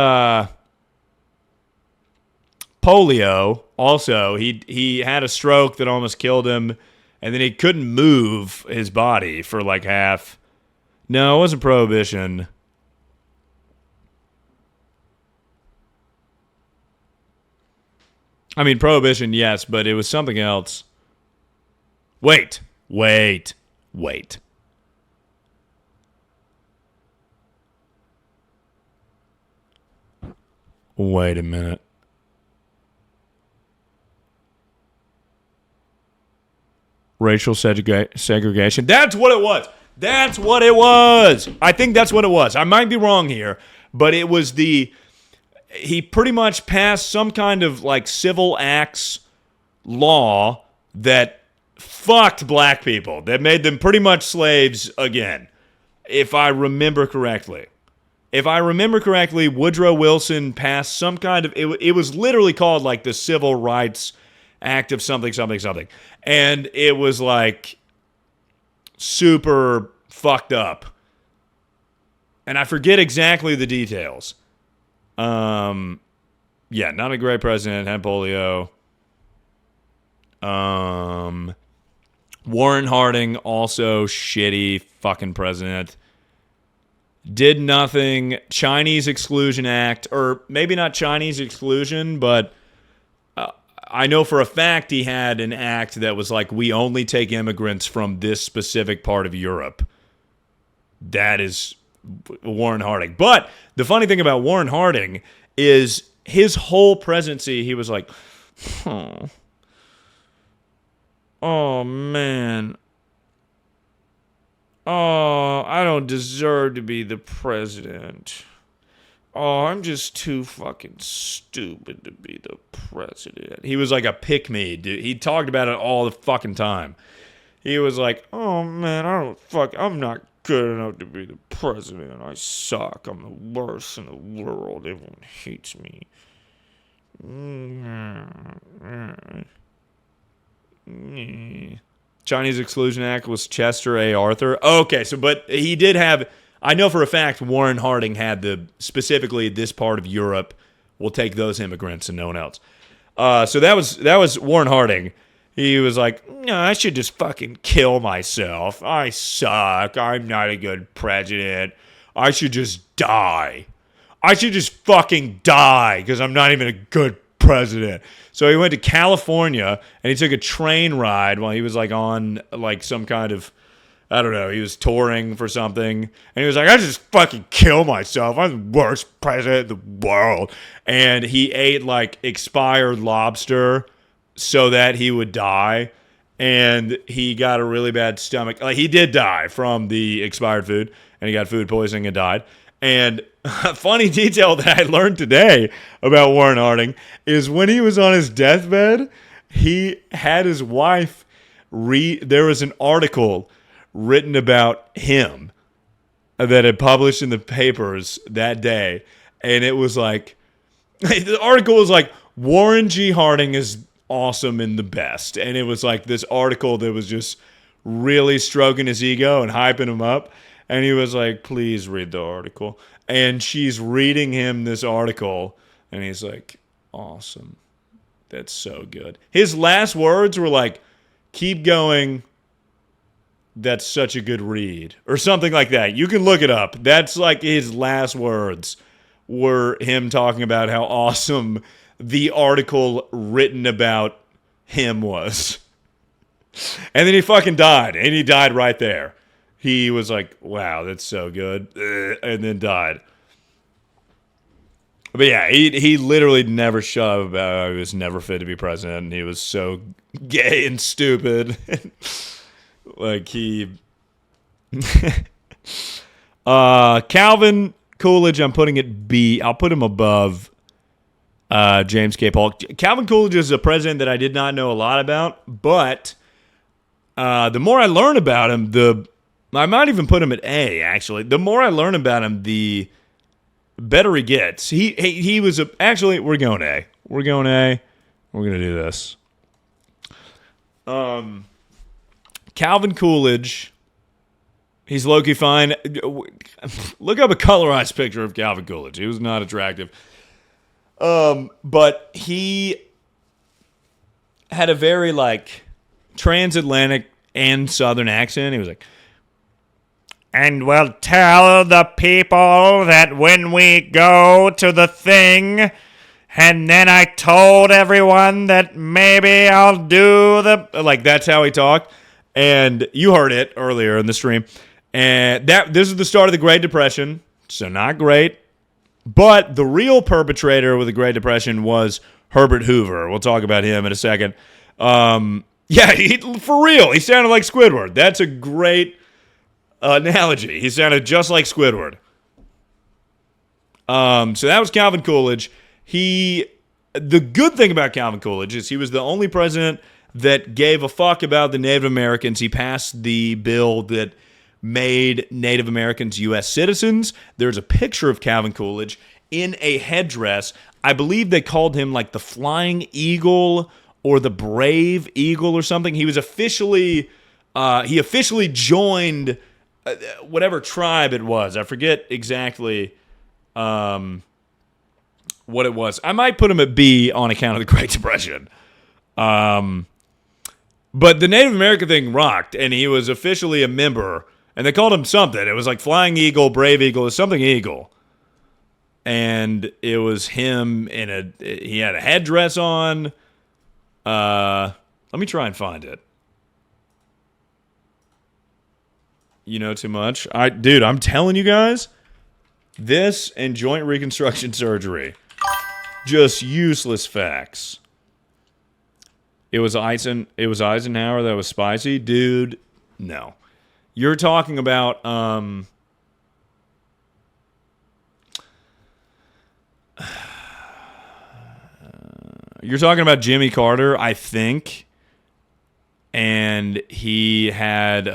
polio also. He had a stroke that almost killed him, and then he couldn't move his body for like half. No, it wasn't Prohibition. I mean, Prohibition, yes, but it was something else. Wait. Wait a minute. Racial segregation. That's what it was. I think that's what it was. I might be wrong here, but it was he pretty much passed some kind of like civil acts law that fucked black people, that made them pretty much slaves again, if I remember correctly. Woodrow Wilson passed some kind of... It was literally called like the Civil Rights Act of something. And it was like super fucked up. And I forget exactly the details. Yeah, not a great president. Had polio. Warren Harding, also shitty fucking president. Did nothing. Chinese Exclusion Act, or maybe not Chinese exclusion, but I know for a fact he had an act that was like, we only take immigrants from this specific part of Europe. That is Warren Harding. But the funny thing about Warren Harding is his whole presidency, he was like, oh man. Oh, I don't deserve to be the president. Oh, I'm just too fucking stupid to be the president. He was like a pick-me, dude. He talked about it all the fucking time. He was like, oh man, I'm not good enough to be the president. I suck. I'm the worst in the world. Everyone hates me. Chinese Exclusion Act was Chester A. Arthur. Okay, but he did have... I know for a fact Warren Harding had specifically this part of Europe will take those immigrants and no one else. So that was Warren Harding. He was like, no, I should just fucking kill myself. I suck. I'm not a good president. I should just die. I should just fucking die because I'm not even a good president. So he went to California and he took a train ride while he was like on like some kind of, I don't know, he was touring for something. And he was like, I just fucking kill myself. I'm the worst president in the world. And he ate like expired lobster so that he would die. And he got a really bad stomach. Like he did die from the expired food. And he got food poisoning and died. And a funny detail that I learned today about Warren Harding is when he was on his deathbed, he had his wife there was an article written about him that had published in the papers that day, and it was like, the article was like, Warren G. Harding is awesome and the best, and it was like this article that was just really stroking his ego and hyping him up, and he was like, please read the article, and she's reading him this article, and he's like, awesome, that's so good. His last words were like, keep going, that's such a good read, or something like that. You can look it up. That's like his last words were him talking about how awesome the article written about him was. And then he fucking died, and he died right there. He was like, wow, that's so good, and then died. But yeah, he literally never shut up about how he was never fit to be president, and he was so gay and stupid. Like he... Calvin Coolidge, I'm putting it B. I'll put him above James K. Polk. Calvin Coolidge is a president that I did not know a lot about, but the more I learn about him, I might even put him at A, actually. The more I learn about him, the better he gets. He was actually, we're going A. We're going A. We're going to do this. Calvin Coolidge, he's low-key fine. Look up a colorized picture of Calvin Coolidge. He was not attractive. But he had a very, like, transatlantic and southern accent. He was like, and we'll tell the people that when we go to the thing, and then I told everyone that maybe I'll do the... Like, that's how he talked. And you heard it earlier in the stream. And this is the start of the Great Depression, so not great. But the real perpetrator with the Great Depression was Herbert Hoover. We'll talk about him in a second. Yeah, for real, he sounded like Squidward. That's a great analogy. He sounded just like Squidward. So that was Calvin Coolidge. The good thing about Calvin Coolidge is he was the only president that gave a fuck about the Native Americans. He passed the bill that made Native Americans U.S. citizens. There's a picture of Calvin Coolidge in a headdress. I believe they called him like the Flying Eagle or the Brave Eagle or something. He was officially, he officially joined whatever tribe it was. I forget exactly what it was. I might put him at B on account of the Great Depression. But the Native American thing rocked, and he was officially a member, and they called him something. It was like Flying Eagle, Brave Eagle, something Eagle. And it was him he had a headdress on. Let me try and find it. You know too much? Dude, I'm telling you guys, this and joint reconstruction surgery, just useless facts. It was Eisenhower that was spicy? Dude, no. You're talking about Jimmy Carter, I think. And he had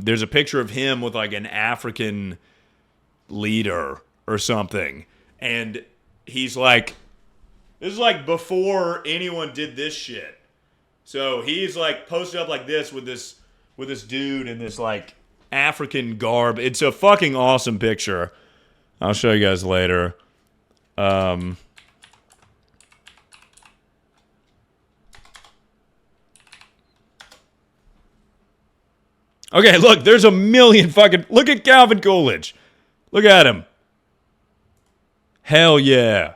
there's a picture of him with like an African leader or something. And he's like, this is like before anyone did this shit. So he's like posted up like this with this dude in this like African garb. It's a fucking awesome picture. I'll show you guys later. Okay, look, there's a million fucking... Look at Calvin Coolidge. Look at him. Hell yeah.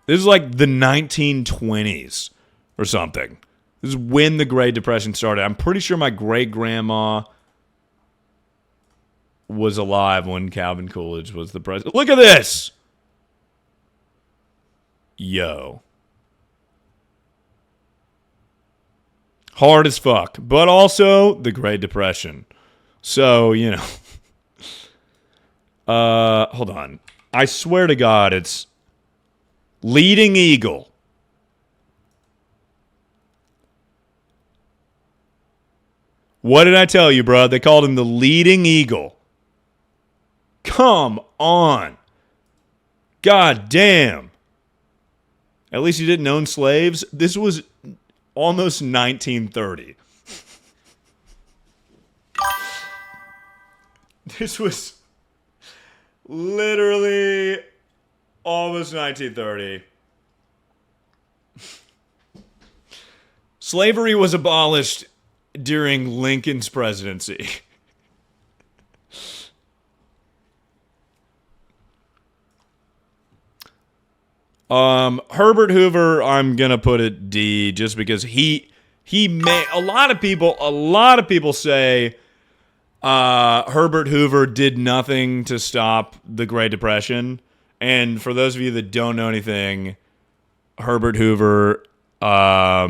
This is like the 1920s or something. This is when the Great Depression started. I'm pretty sure my great-grandma was alive when Calvin Coolidge was the president. Look at this! Yo. Hard as fuck. But also the Great Depression. So, you know. Hold on. I swear to God, it's Leading Eagle. What did I tell you, bro? They called him the leading eagle. Come on. God damn. At least he didn't own slaves. This was almost 1930. This was literally almost 1930. Slavery was abolished during Lincoln's presidency. Herbert Hoover, I'm gonna put it D, just because he made a lot of people say Herbert Hoover did nothing to stop the Great Depression. And for those of you that don't know anything, Herbert Hoover, or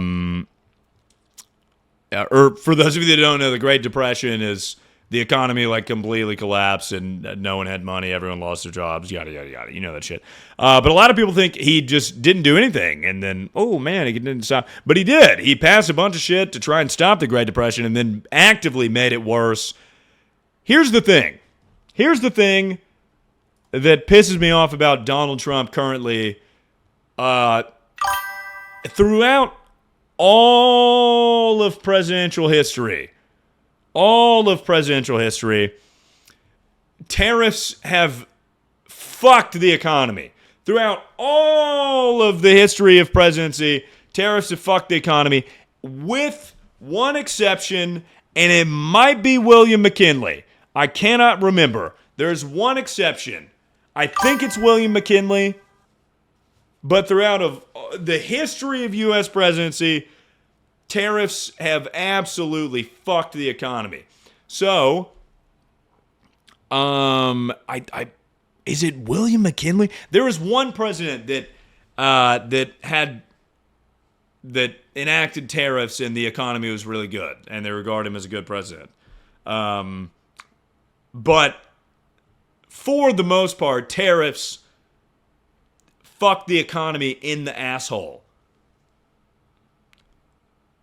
for those of you that don't know, the Great Depression is the economy like completely collapsed and no one had money, everyone lost their jobs, yada, yada, yada. You know that shit. But a lot of people think he just didn't do anything. And then, oh man, he didn't stop. But he did. He passed a bunch of shit to try and stop the Great Depression and then actively made it worse. Here's the thing that pisses me off about Donald Trump currently. Throughout all of presidential history, tariffs have fucked the economy. Throughout all of the history of presidency, tariffs have fucked the economy, with one exception, and it might be William McKinley. I cannot remember. There's one exception. I think it's William McKinley. But throughout of the history of U.S. presidency, tariffs have absolutely fucked the economy. So, is it William McKinley? There was one president that enacted tariffs and the economy was really good, and they regard him as a good president. But for the most part, tariffs fuck the economy in the asshole.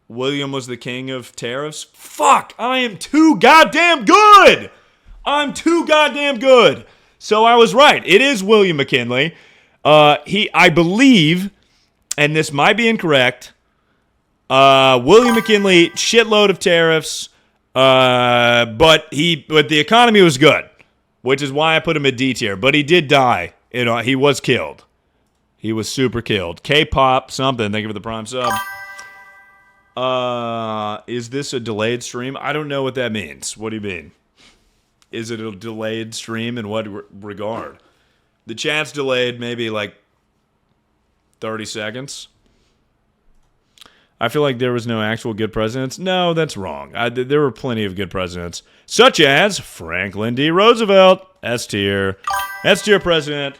William was the king of tariffs. Fuck, I am too goddamn good. So I was right. It is William McKinley. I believe, and this might be incorrect, William McKinley, shitload of tariffs, but the economy was good, which is why I put him at D tier. But he did die. He was killed. He was super killed. K-pop something. Thank you for the prime sub. Is this a delayed stream? I don't know what that means. What do you mean? Is it a delayed stream in what regard? The chat's delayed maybe like 30 seconds. I feel like there was no actual good presidents. No, that's wrong. There were plenty of good presidents, such as Franklin D. Roosevelt, S tier president.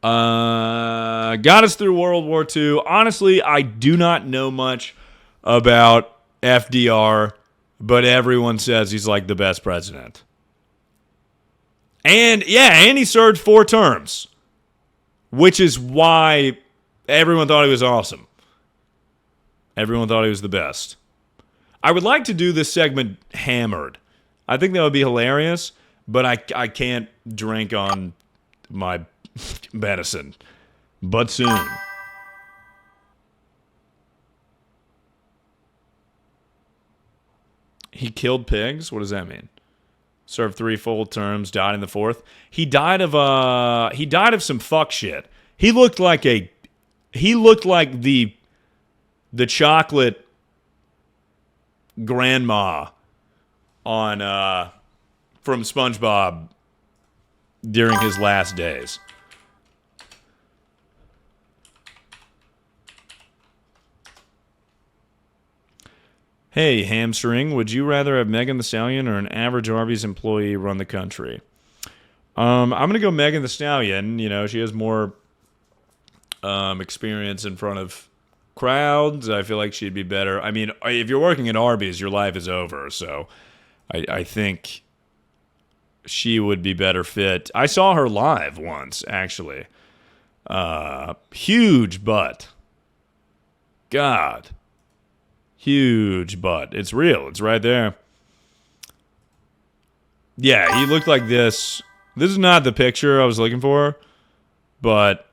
Got us through World War II. Honestly, I do not know much about FDR, but everyone says he's like the best president. And he served 4 terms, which is why everyone thought he was awesome. Everyone thought he was the best. I would like to do this segment hammered. I think that would be hilarious, but I can't drink on my medicine. But soon. He killed pigs? What does that mean? Served 3 full terms, died in the 4th. He died of some fuck shit. He looked like the chocolate grandma on from SpongeBob during his last days. Hey, Hamstring, would you rather have Megan Thee Stallion or an average Arby's employee run the country? I'm going to go Megan Thee Stallion. You know, she has more experience in front of crowds. I feel like she'd be better. I mean, if you're working at Arby's, your life is over. So I think she would be better fit. I saw her live once, actually. Huge butt. God. Huge butt. It's real. It's right there. Yeah, he looked like this. This is not the picture I was looking for, but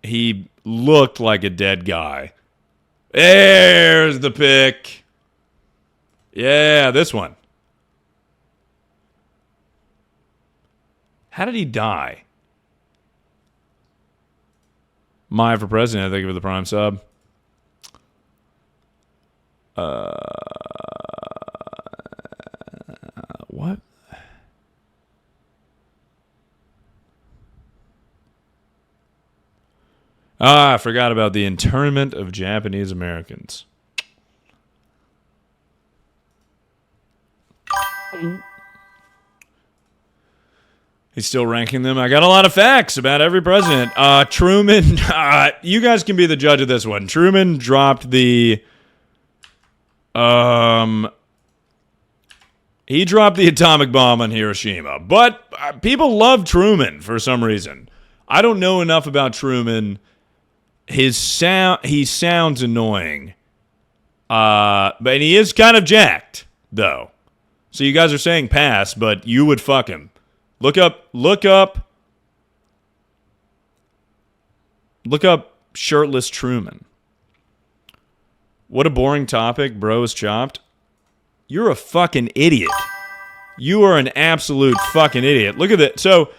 he looked like a dead guy. There's the pic. Yeah, this one. How did he die? Maya for president, thank you for the prime sub. What? I forgot about the internment of Japanese Americans. He's still ranking them. I got a lot of facts about every president. Truman, you guys can be the judge of this one. Truman dropped the... He dropped the atomic bomb on Hiroshima. But people love Truman for some reason. I don't know enough about Truman. He sounds annoying. But he is kind of jacked, though. So you guys are saying pass, but you would fuck him. Look up shirtless Truman. What a boring topic, bro is chopped. You're a fucking idiot. You are an absolute fucking idiot. Look at that. So,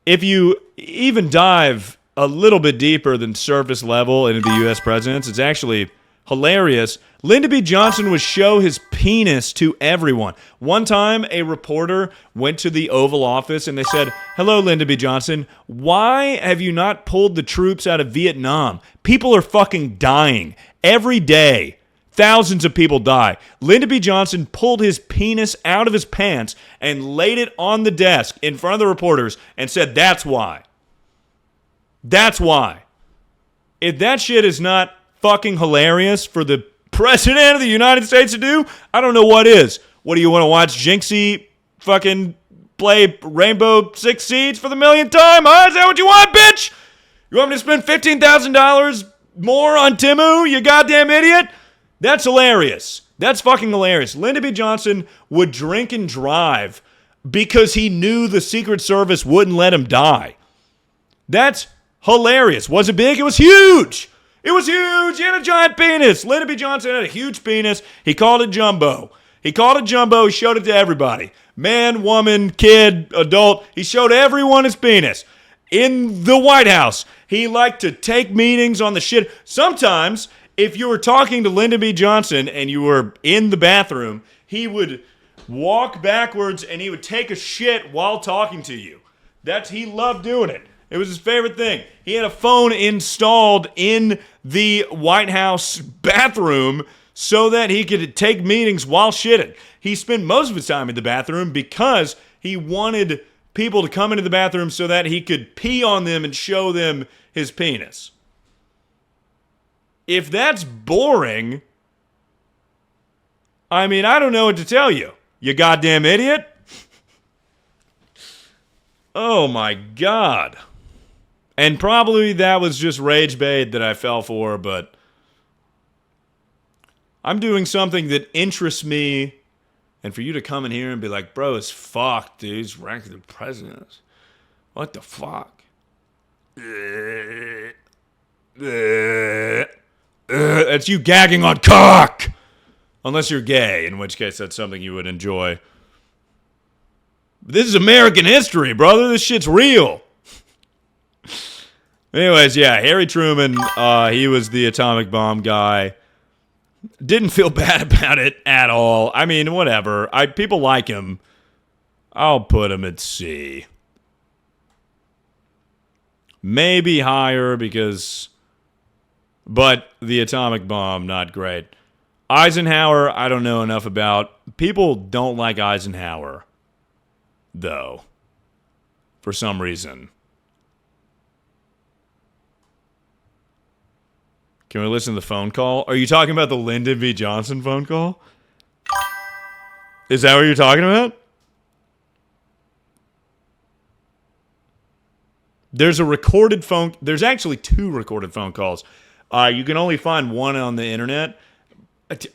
if you even dive a little bit deeper than surface level into the U.S. presidents, it's actually hilarious. Lyndon B. Johnson would show his penis to everyone. One time, a reporter went to the Oval Office and they said, "Hello, Lyndon B. Johnson. Why have you not pulled the troops out of Vietnam? People are fucking dying. Every day, thousands of people die." Lyndon B. Johnson pulled his penis out of his pants and laid it on the desk in front of the reporters and said, "That's why. That's why." If that shit is not fucking hilarious for the President of the United States to do, I don't know what is. What do you want to watch Jinxie fucking play Rainbow Six Siege for the millionth time? Huh? Is that what you want, bitch? You want me to spend $15,000 more on Timu, you goddamn idiot? That's hilarious. That's fucking hilarious. Lyndon B. Johnson would drink and drive because he knew the Secret Service wouldn't let him die. That's hilarious. Was it big? It was huge. It was huge. He had a giant penis. Lyndon B. Johnson had a huge penis. He called it jumbo. He showed it to everybody. Man, woman, kid, adult. He showed everyone his penis. In the White House, he liked to take meetings on the shit. Sometimes, if you were talking to Lyndon B. Johnson and you were in the bathroom, he would walk backwards and he would take a shit while talking to you. He loved doing it. It was his favorite thing. He had a phone installed in the White House bathroom so that he could take meetings while shitting. He spent most of his time in the bathroom because he wanted people to come into the bathroom so that he could pee on them and show them his penis. If that's boring, I mean, I don't know what to tell you. You goddamn idiot. Oh my God. And probably that was just rage bait that I fell for, but I'm doing something that interests me, and for you to come in here and be like, "Bro, it's fucked, dude. He's ranking the president. What the fuck?" That's you gagging on cock! Unless you're gay, in which case that's something you would enjoy. But this is American history, brother. This shit's real. Anyways, yeah, Harry Truman, he was the atomic bomb guy. Didn't feel bad about it at all. I mean, whatever. People like him. I'll put him at C. Maybe higher but the atomic bomb, not great. Eisenhower, I don't know enough about. People don't like Eisenhower, though, for some reason. Can we listen to the phone call? Are you talking about the Lyndon B. Johnson phone call? Is that what you're talking about? There's actually 2 recorded phone calls. You can only find one on the internet.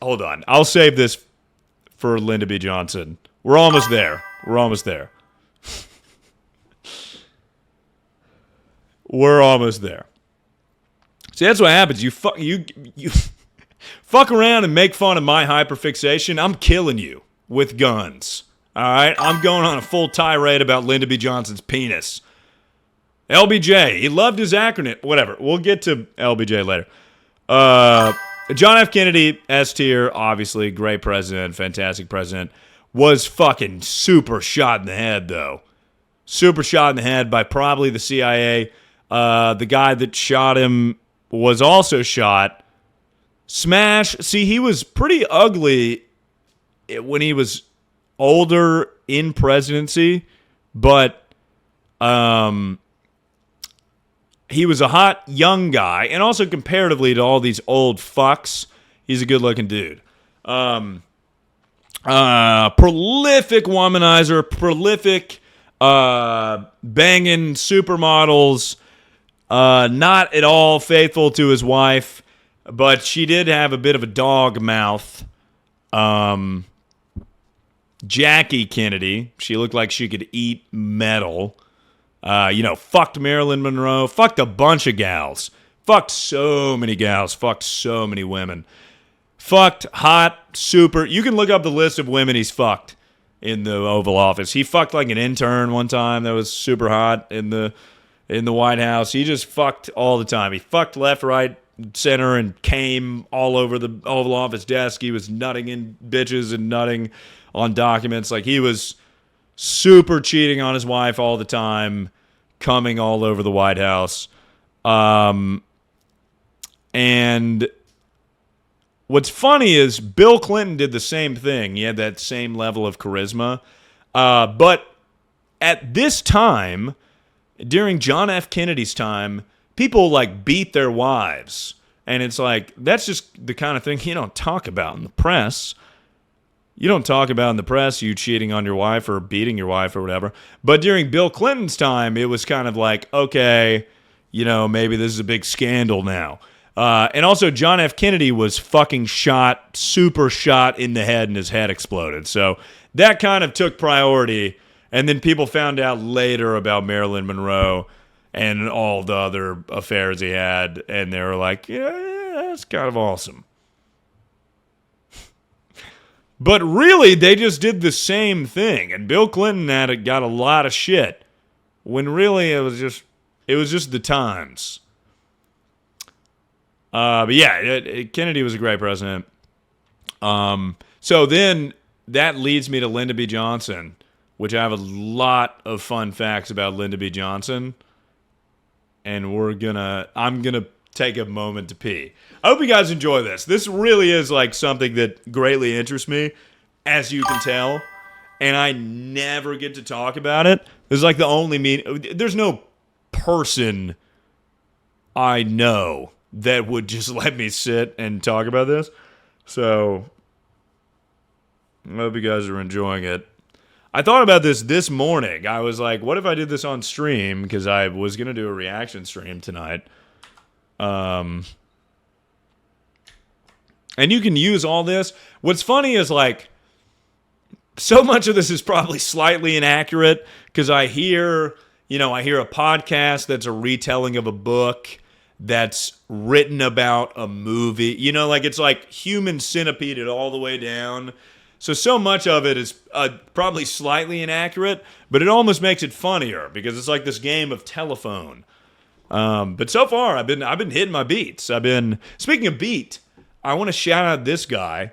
Hold on. I'll save this for Lyndon B. Johnson. We're almost there. We're almost there. We're almost there. See, that's what happens. You fuck around and make fun of my hyperfixation. I'm killing you with guns. All right? I'm going on a full tirade about Lyndon B. Johnson's penis. LBJ. He loved his acronym. Whatever. We'll get to LBJ later. John F. Kennedy, S tier, obviously, great president, fantastic president, was fucking super shot in the head, though. Super shot in the head by probably the CIA. The guy that shot him was also shot. Smash. See, he was pretty ugly when he was older in presidency, but he was a hot young guy, and also comparatively to all these old fucks, he's a good-looking dude. Prolific womanizer, prolific banging supermodels, not at all faithful to his wife, but she did have a bit of a dog mouth. Jackie Kennedy, she looked like she could eat metal. Fucked Marilyn Monroe, fucked a bunch of gals, fucked so many gals, fucked so many women, fucked hot, super. You can look up the list of women he's fucked in the Oval Office. He fucked like an intern one time that was super hot in the White House. He just fucked all the time. He fucked left, right, center, and came all over the Oval Office desk. He was nutting in bitches and nutting on documents. Like, he was super cheating on his wife all the time, coming all over the White House. And what's funny is Bill Clinton did the same thing. He had that same level of charisma. But at this time, during John F. Kennedy's time, people like beat their wives. And it's like, that's just the kind of thing you don't talk about in the press. You don't talk about in the press you cheating on your wife or beating your wife or whatever. But during Bill Clinton's time, it was kind of like, okay, maybe this is a big scandal now. And also, John F. Kennedy was fucking shot, super shot in the head, and his head exploded. So that kind of took priority. And then people found out later about Marilyn Monroe and all the other affairs he had. And they were like, yeah, that's kind of awesome. But really, they just did the same thing. And Bill Clinton got a lot of shit. When really, it was just the times. But yeah, Kennedy was a great president. So then that leads me to Lyndon B. Johnson, which I have a lot of fun facts about Lyndon B. Johnson. And I'm going to take a moment to pee. I hope you guys enjoy this. This really is like something that greatly interests me, as you can tell. And I never get to talk about it. There's like the only there's no person I know that would just let me sit and talk about this. So I hope you guys are enjoying it. I thought about this morning. I was like, what if I did this on stream? Because I was going to do a reaction stream tonight. And you can use all this. What's funny is, like, so much of this is probably slightly inaccurate because I hear a podcast that's a retelling of a book that's written about a movie. It's like Human Centipede all the way down. So much of it is probably slightly inaccurate, but it almost makes it funnier because it's like this game of telephone. But so far, I've been hitting my beats. Speaking of beat, I want to shout out this guy.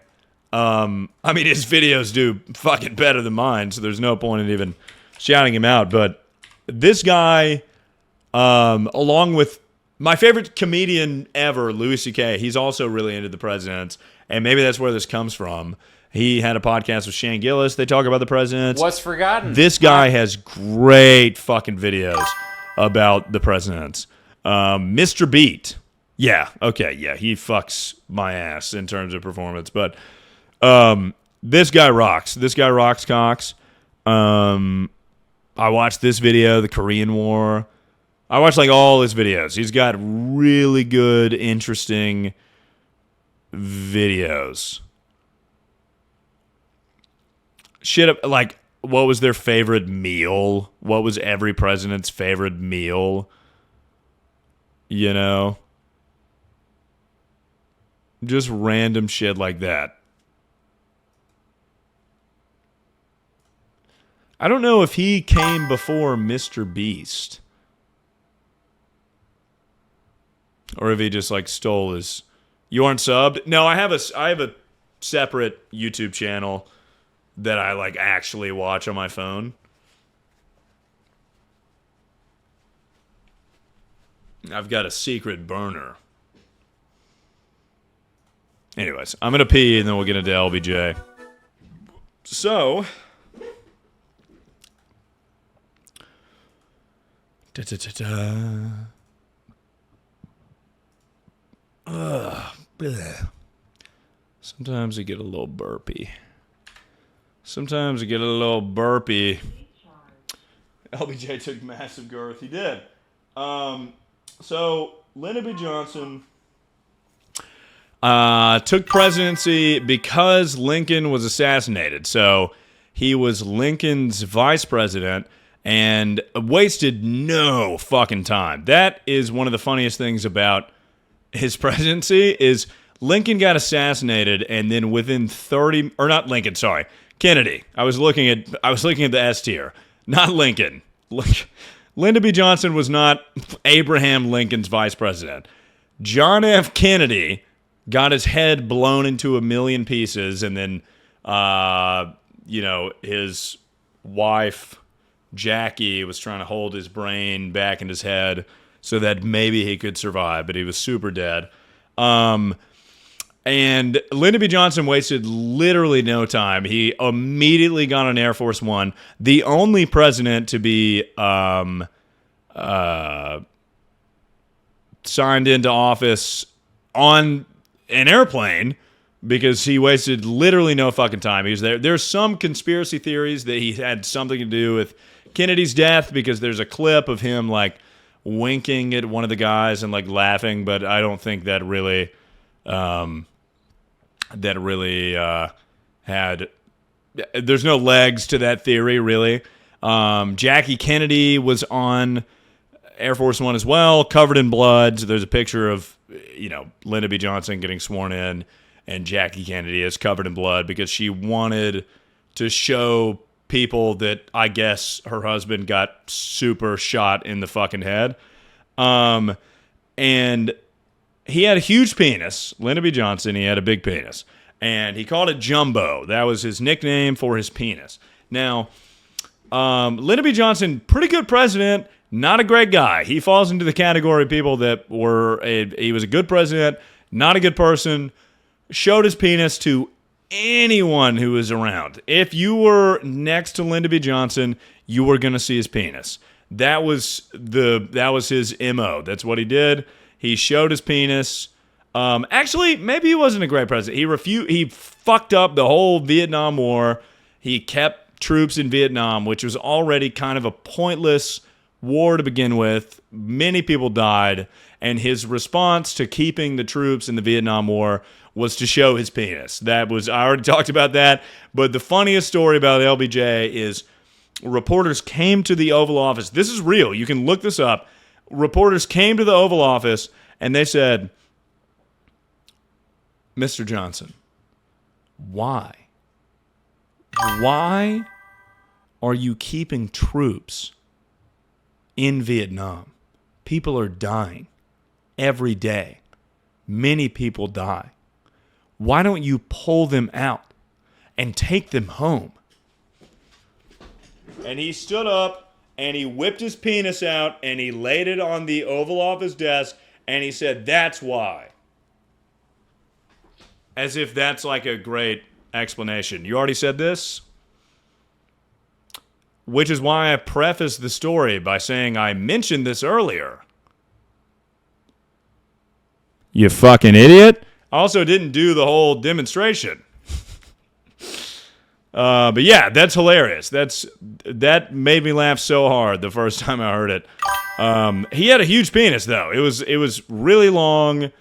His videos do fucking better than mine, so there's no point in even shouting him out. But this guy, along with my favorite comedian ever, Louis C.K., he's also really into the presidents, and maybe that's where this comes from. He had a podcast with Shane Gillis. They talk about the presidents. What's forgotten? This guy has great fucking videos about the presidents. Mr. Beat. Yeah, okay, yeah, he fucks my ass in terms of performance. But this guy rocks. This guy rocks cocks. I watched this video, the Korean War. I watch like all his videos. He's got really good, interesting videos. Shit, like, what was their favorite meal? What was every president's favorite meal? You know? Just random shit like that. I don't know if he came before Mr. Beast. Or if he just like stole his... You aren't subbed? No, I have a separate YouTube channel that I like actually watch on my phone. I've got a secret burner. Anyways, I'm gonna pee and then we'll get into LBJ. So... Sometimes I get a little burpy. LBJ took massive girth. He did. So, Lyndon Johnson took presidency because Lincoln was assassinated. So, he was Lincoln's vice president and wasted no fucking time. That is one of the funniest things about his presidency is Lincoln got assassinated, and then within 30 or not Lincoln, sorry, Kennedy. I was looking at the S tier, not Lincoln. Lyndon B. Johnson was not Abraham Lincoln's vice president. John F. Kennedy got his head blown into a million pieces, and then his wife Jackie was trying to hold his brain back in his head so that maybe he could survive, but he was super dead. And Lyndon B. Johnson wasted literally no time. He immediately got on Air Force One, the only president to be signed into office on an airplane because he wasted literally no fucking time. He was there. There's some conspiracy theories that he had something to do with Kennedy's death because there's a clip of him like winking at one of the guys and like laughing, but I don't think that really had. There's no legs to that theory, really. Jackie Kennedy was on Air Force One as well, covered in blood. So there's a picture of Lyndon B. Johnson getting sworn in, and Jackie Kennedy is covered in blood because she wanted to show people that I guess her husband got super shot in the fucking head. And he had a huge penis. Lyndon B. Johnson, he had a big penis. And he called it Jumbo. That was his nickname for his penis. Now, Lyndon B. Johnson, pretty good president, not a great guy. He falls into the category of people that he was a good president, not a good person, showed his penis to anyone who was around. If you were next to Lyndon B. Johnson, you were going to see his penis. That was his MO. That's what he did. He showed his penis. Actually, maybe he wasn't a great president. He fucked up the whole Vietnam War. He kept troops in Vietnam, which was already kind of a pointless war to begin with. Many people died, and his response to keeping the troops in the Vietnam War was to show his penis. I already talked about that, but the funniest story about LBJ is reporters came to the Oval Office. This is real. You can look this up. Reporters came to the Oval Office, and they said, Mr. Johnson, why? Why are you keeping troops in Vietnam? People are dying every day. Many people die. Why don't you pull them out and take them home? And he stood up and he whipped his penis out and he laid it on the Oval Office desk and he said, that's why. As if that's like a great explanation. You already said this? Which is why I prefaced the story by saying I mentioned this earlier. You fucking idiot. I also didn't do the whole demonstration. But yeah, that's hilarious. That made me laugh so hard the first time I heard it. He had a huge penis though. It was really long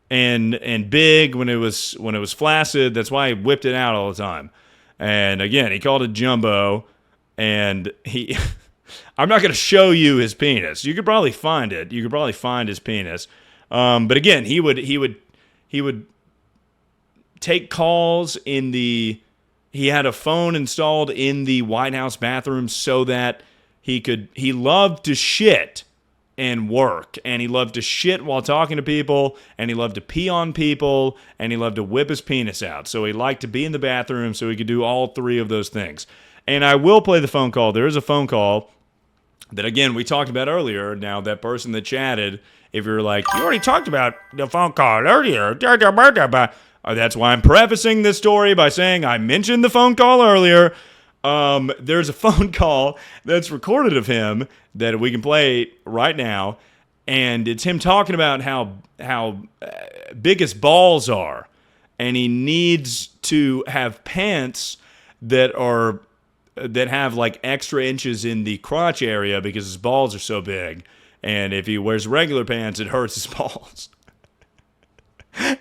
and big when it was flaccid. That's why he whipped it out all the time. And again, he called it jumbo. And he, I'm not going to show you his penis. You could probably find it. You could probably find his penis. But again, he would take calls in the. He had a phone installed in the White House bathroom so that he loved to shit and work, and he loved to shit while talking to people, and he loved to pee on people, and he loved to whip his penis out. So he liked to be in the bathroom so he could do all three of those things. And I will play the phone call. There is a phone call that, again, we talked about earlier. Now, that person that chatted, if you're like, you already talked about the phone call earlier, that's why I'm prefacing this story by saying I mentioned the phone call earlier. There's a phone call that's recorded of him that we can play right now, and it's him talking about how big his balls are, and he needs to have pants that have like extra inches in the crotch area because his balls are so big, and if he wears regular pants, it hurts his balls.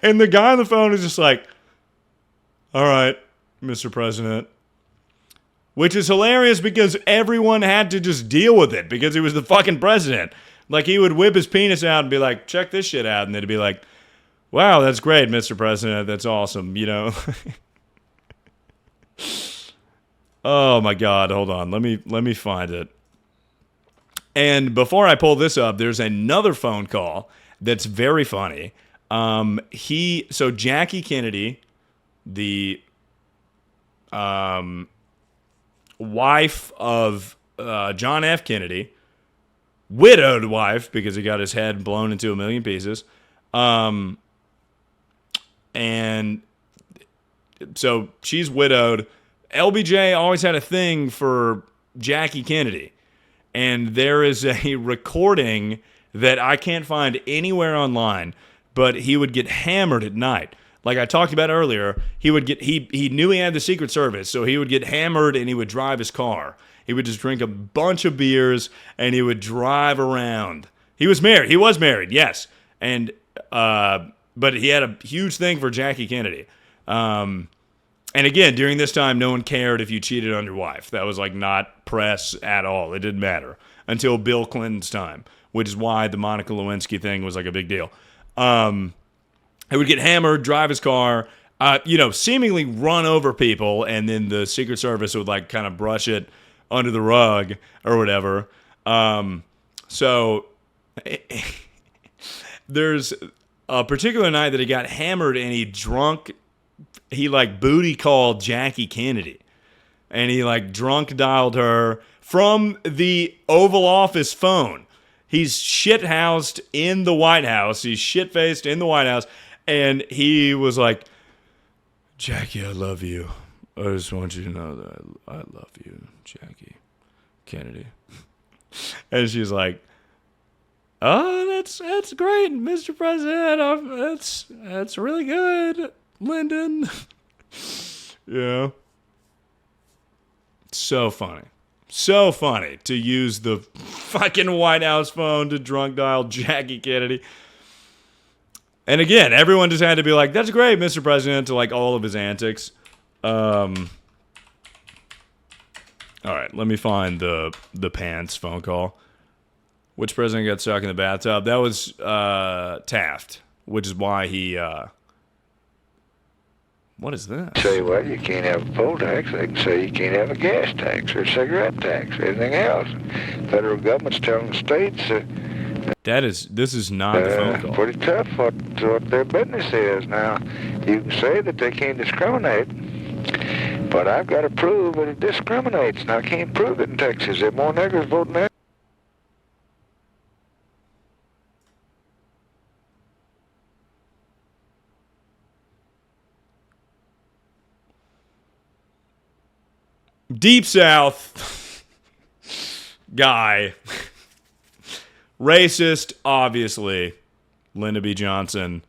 And the guy on the phone is just like, all right, Mr. President. Which is hilarious because everyone had to just deal with it because he was the fucking president. Like, he would whip his penis out and be like, check this shit out. And they'd be like, wow, that's great, Mr. President. That's awesome, you know? Oh, my God. Hold on. Let me find it. And before I pull this up, there's another phone call that's very funny. So Jackie Kennedy, the wife of John F. Kennedy, widowed wife because he got his head blown into a million pieces, and so she's widowed. LBJ always had a thing for Jackie Kennedy, and there is a recording that I can't find anywhere online. But he would get hammered at night. Like I talked about earlier, he knew he had the Secret Service, so he would get hammered and he would drive his car. He would just drink a bunch of beers and he would drive around. He was married, yes. And but he had a huge thing for Jackie Kennedy. And again, during this time, no one cared if you cheated on your wife. That was like not press at all. It didn't matter until Bill Clinton's time, which is why the Monica Lewinsky thing was like a big deal. He would get hammered, drive his car, seemingly run over people, and then the Secret Service would like kind of brush it under the rug or whatever. So there's a particular night that he got hammered and he like booty called Jackie Kennedy, and he like drunk dialed her from the Oval Office phone. He's shit-housed in the White House. He's shit-faced in the White House. And he was like, Jackie, I love you. I just want you to know that I love you, Jackie Kennedy. And she's like, oh, that's great, Mr. President. That's really good, Lyndon. Yeah. So funny. So funny to use the fucking White House phone to drunk dial Jackie Kennedy. And again, everyone just had to be like, that's great, Mr. President, to like all of his antics. All right, let me find the pants phone call. Which president got stuck in the bathtub? That was Taft, which is why he... What is that? Say, well, you can't have a poll tax. They can say you can't have a gas tax or a cigarette tax or anything else. Federal government's telling the states... This is not the phone call. Pretty tough what their business is. Now, you can say that they can't discriminate, but I've got to prove that it discriminates. Now, I can't prove it in Texas. There are more niggers voting there. Deep South guy. Racist, obviously. Lyndon B. Johnson.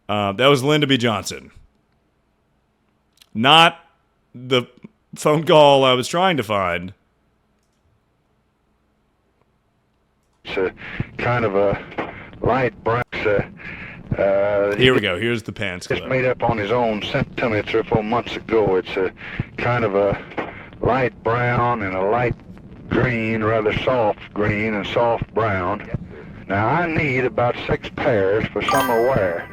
That was Lyndon B. Johnson. Not the phone call I was trying to find. It's a kind of a light brown. Here we go. Here's the pants clip. Just made up on his own. Sent to me 3 or 4 months ago. It's a kind of a light brown and a light green, rather soft green and soft brown. Now I need about 6 pairs for summer wear.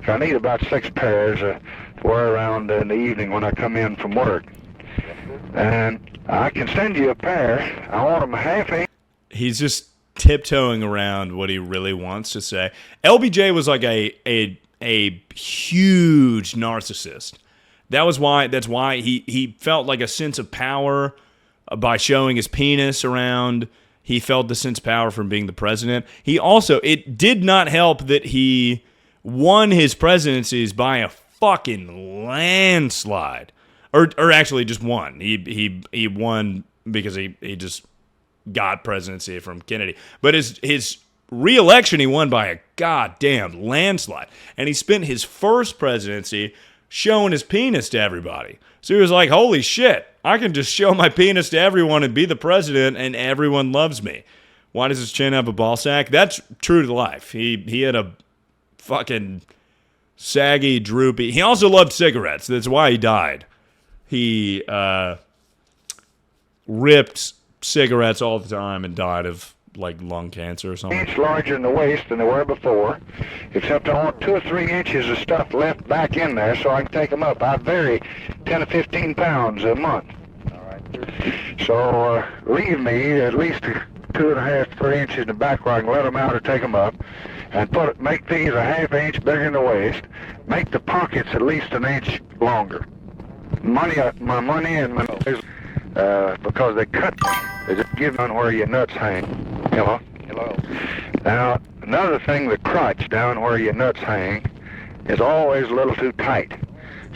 I need about 6 pairs to wear around in the evening when I come in from work. And I can send you a pair. I want them half-inch. He's just tiptoeing around what he really wants to say. LBJ was like a huge narcissist. That's why he felt like a sense of power by showing his penis around. He felt the sense of power from being the president. It did not help that he won his presidencies by a fucking landslide. Or actually just won. He won because he just got presidency from Kennedy. But his re-election he won by a goddamn landslide. And he spent his first presidency showing his penis to everybody. So he was like, holy shit, I can just show my penis to everyone and be the president and everyone loves me. Why does his chin have a ball sack? That's true to life. He had a fucking saggy, droopy. He also loved cigarettes. That's why he died. He ripped cigarettes all the time and died of like lung cancer or something. Inch larger in the waist than they were before, except I want 2 or 3 inches of stuff left back in there so I can take them up. I vary 10 to 15 pounds a month. All right. So leave me at least 2.5, 3 inches in the back where I can let them out or take them up, and make these a ½ inch bigger in the waist. Make the pockets at least 1 inch longer. My money and my because they cut me. They just give on where your nuts hang. Hello? Hello. Now, another thing, the crotch down where your nuts hang is always a little too tight.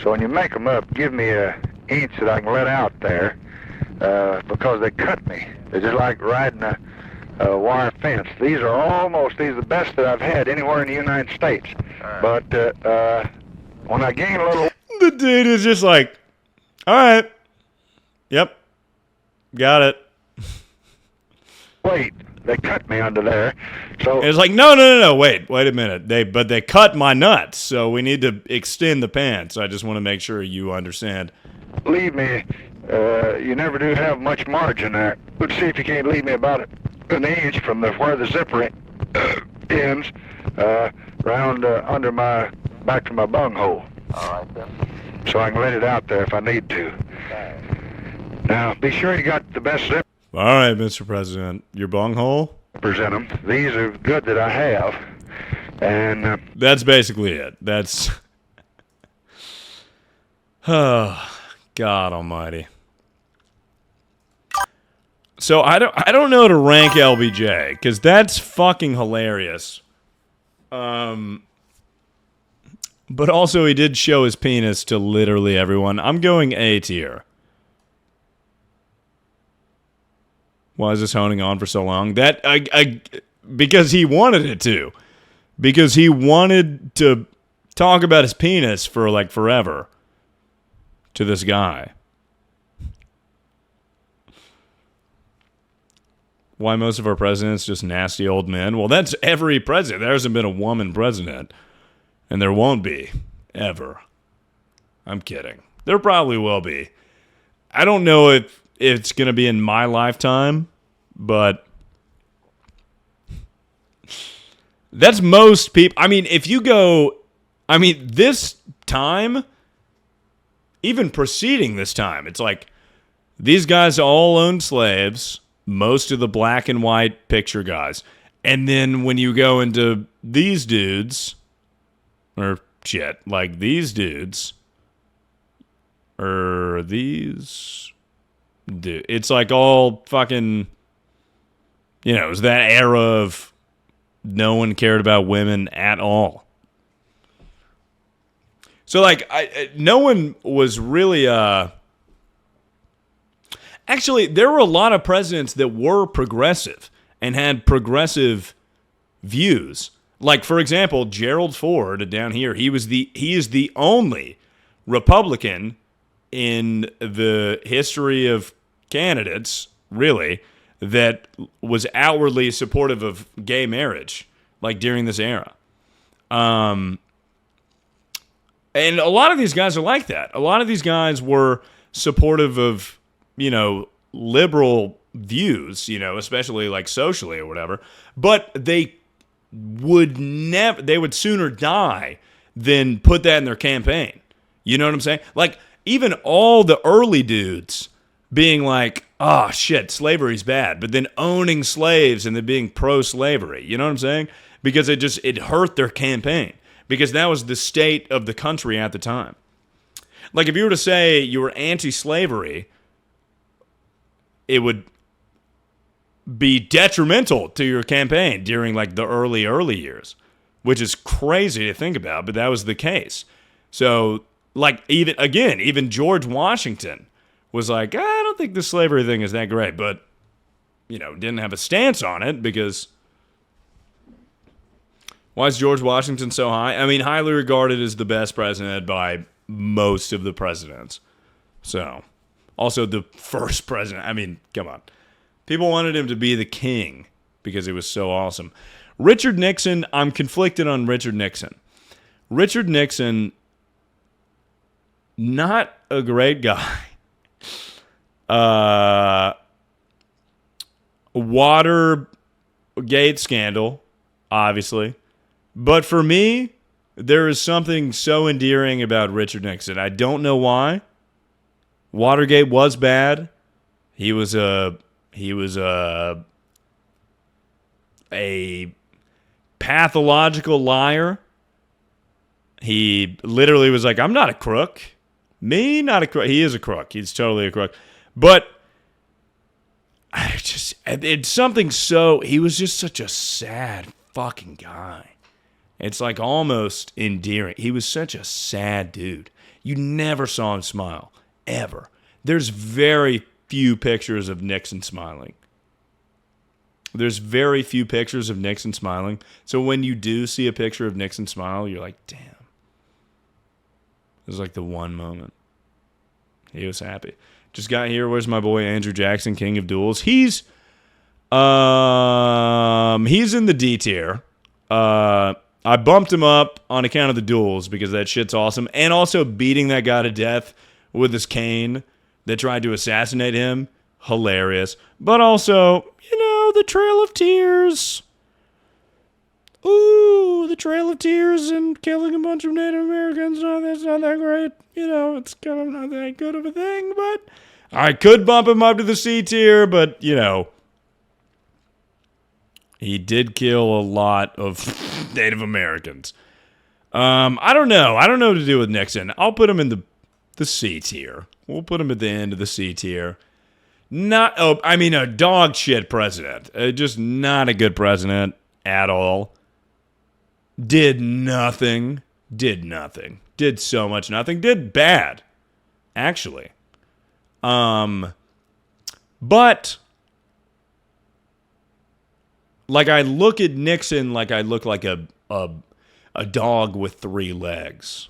So when you make them up, give me 1 inch that I can let out there because they cut me. They're just like riding a wire fence. These are the best that I've had anywhere in the United States. But when I gain a little... The dude is just like, all right. Yep. Got it. Wait, they cut me under there. So it's like, no. Wait a minute. They cut my nuts, so we need to extend the pants. I just want to make sure you understand. Leave me. You never do have much margin there. Let's see if you can't leave me about 1 inch from where the zipper ends, round under my back to my bunghole. All right then. So I can let it out there if I need to. Okay. Now, be sure you got the best zip. All right, Mr. President. Your bunghole? Present them. These are good that I have. And... that's basically it. That's... oh, God almighty. So I don't know to rank LBJ, because that's fucking hilarious. But also he did show his penis to literally everyone. I'm going A tier. Why is this honing on for so long? Because he wanted it to. Because he wanted to talk about his penis for like forever to this guy. Why most of our presidents just nasty old men? Well, that's every president. There hasn't been a woman president. And there won't be. Ever. I'm kidding. There probably will be. I don't know if it's going to be in my lifetime, but that's most people. I mean, if you go, this time, even preceding this time, it's like these guys all owned slaves, most of the black and white picture guys. And then when you go into these dudes, or shit, like these dudes, or these... dude, it's like all fucking, it was that era of no one cared about women at all. So like, no one was really, actually, there were a lot of presidents that were progressive and had progressive views. Like, for example, Gerald Ford down here, he is the only Republican in the history of candidates, really, that was outwardly supportive of gay marriage, like during this era. And a lot of these guys are like that. A lot of these guys were supportive of, liberal views, especially like socially or whatever, but they would sooner die than put that in their campaign. You know what I'm saying? Like, even all the early dudes being like, oh, shit, slavery's bad, but then owning slaves and then being pro-slavery. You know what I'm saying? Because it hurt their campaign. Because that was the state of the country at the time. Like, if you were to say you were anti-slavery, it would be detrimental to your campaign during, like, the early years, which is crazy to think about, but that was the case. So, like, even George Washington was like, I don't think the slavery thing is that great, but, didn't have a stance on it because why is George Washington so high? I mean, highly regarded as the best president by most of the presidents. So, also the first president. I mean, come on. People wanted him to be the king because he was so awesome. Richard Nixon, I'm conflicted on Richard Nixon. Richard Nixon, not a great guy. Watergate scandal, obviously. But for me, there is something so endearing about Richard Nixon. I don't know why. Watergate was bad. He was a pathological liar. He literally was like, I'm not a crook. Me, not a crook. He is a crook. He's totally a crook. But it's something so, he was just such a sad fucking guy. It's like almost endearing. He was such a sad dude. You never saw him smile, ever. There's very few pictures of Nixon smiling. There's very few pictures of Nixon smiling. So when you do see a picture of Nixon smile, you're like, damn. It was like the one moment. He was happy. Just got here. Where's my boy Andrew Jackson, King of Duels? He's in the D tier. I bumped him up on account of the duels because that shit's awesome. And also beating that guy to death with his cane that tried to assassinate him. Hilarious. But also, the Trail of Tears. Ooh, the Trail of Tears and killing a bunch of Native Americans. No, that's not that great. It's kind of not that good of a thing. But I could bump him up to the C tier, but, he did kill a lot of Native Americans. I don't know. I don't know what to do with Nixon. I'll put him in the C tier. We'll put him at the end of the C tier. A dog shit president. Just not a good president at all. Did nothing. Did so much nothing. Did bad, actually. But like I look at Nixon like I look like a dog with 3 legs,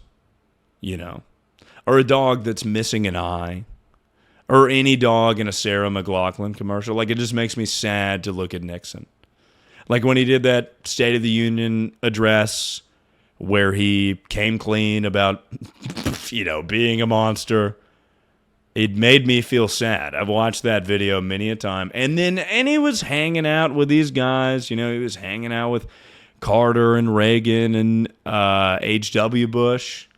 or a dog that's missing an eye, or any dog in a Sarah McLachlan commercial. Like, it just makes me sad to look at Nixon. Like when he did that State of the Union address where he came clean about, being a monster. It made me feel sad. I've watched that video many a time. And he was hanging out with these guys. He was hanging out with Carter and Reagan and H.W. Bush.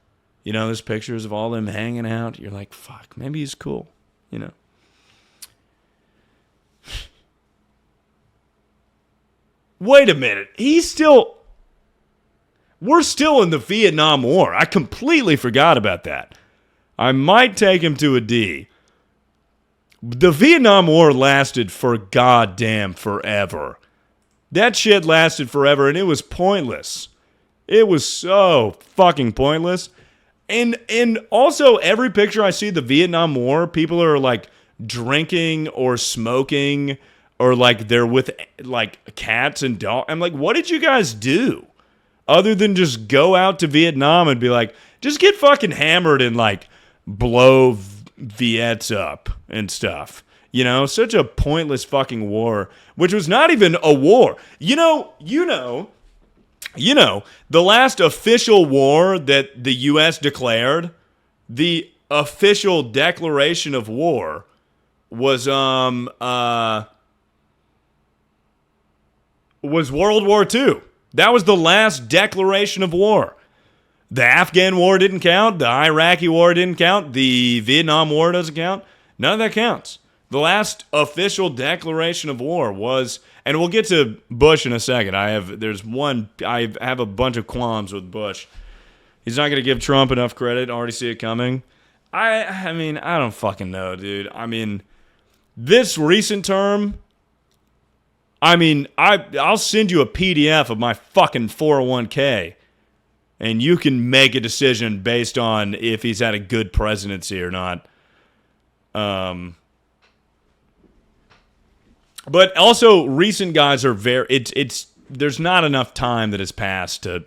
There's pictures of all them hanging out. You're like, fuck, maybe he's cool, Wait a minute. We're still in the Vietnam War. I completely forgot about that. I might take him to a D. The Vietnam War lasted for goddamn forever. That shit lasted forever, and it was pointless. It was so fucking pointless. And also, every picture I see of the Vietnam War, people are, like, drinking or smoking, or, like, they're with, like, cats and dogs. I'm like, what did you guys do? Other than just go out to Vietnam and be like, just get fucking hammered and, like, blow Viets up and stuff. You know, such a pointless fucking war, which was not even a war. You know, the last official war that the U.S. declared, the official declaration of war was World War II. That was the last declaration of war. The Afghan war didn't count. The Iraqi war didn't count. The Vietnam War doesn't count. None of that counts. The last official declaration of war was, and we'll get to Bush in a second. I have a bunch of qualms with Bush. He's not going to give Trump enough credit. Already see it coming. I mean, I don't fucking know, dude. I mean, this recent term, I mean, I'll send you a PDF of my fucking 401k, and you can make a decision based on if he's had a good presidency or not. But also, recent guys are there's not enough time that has passed to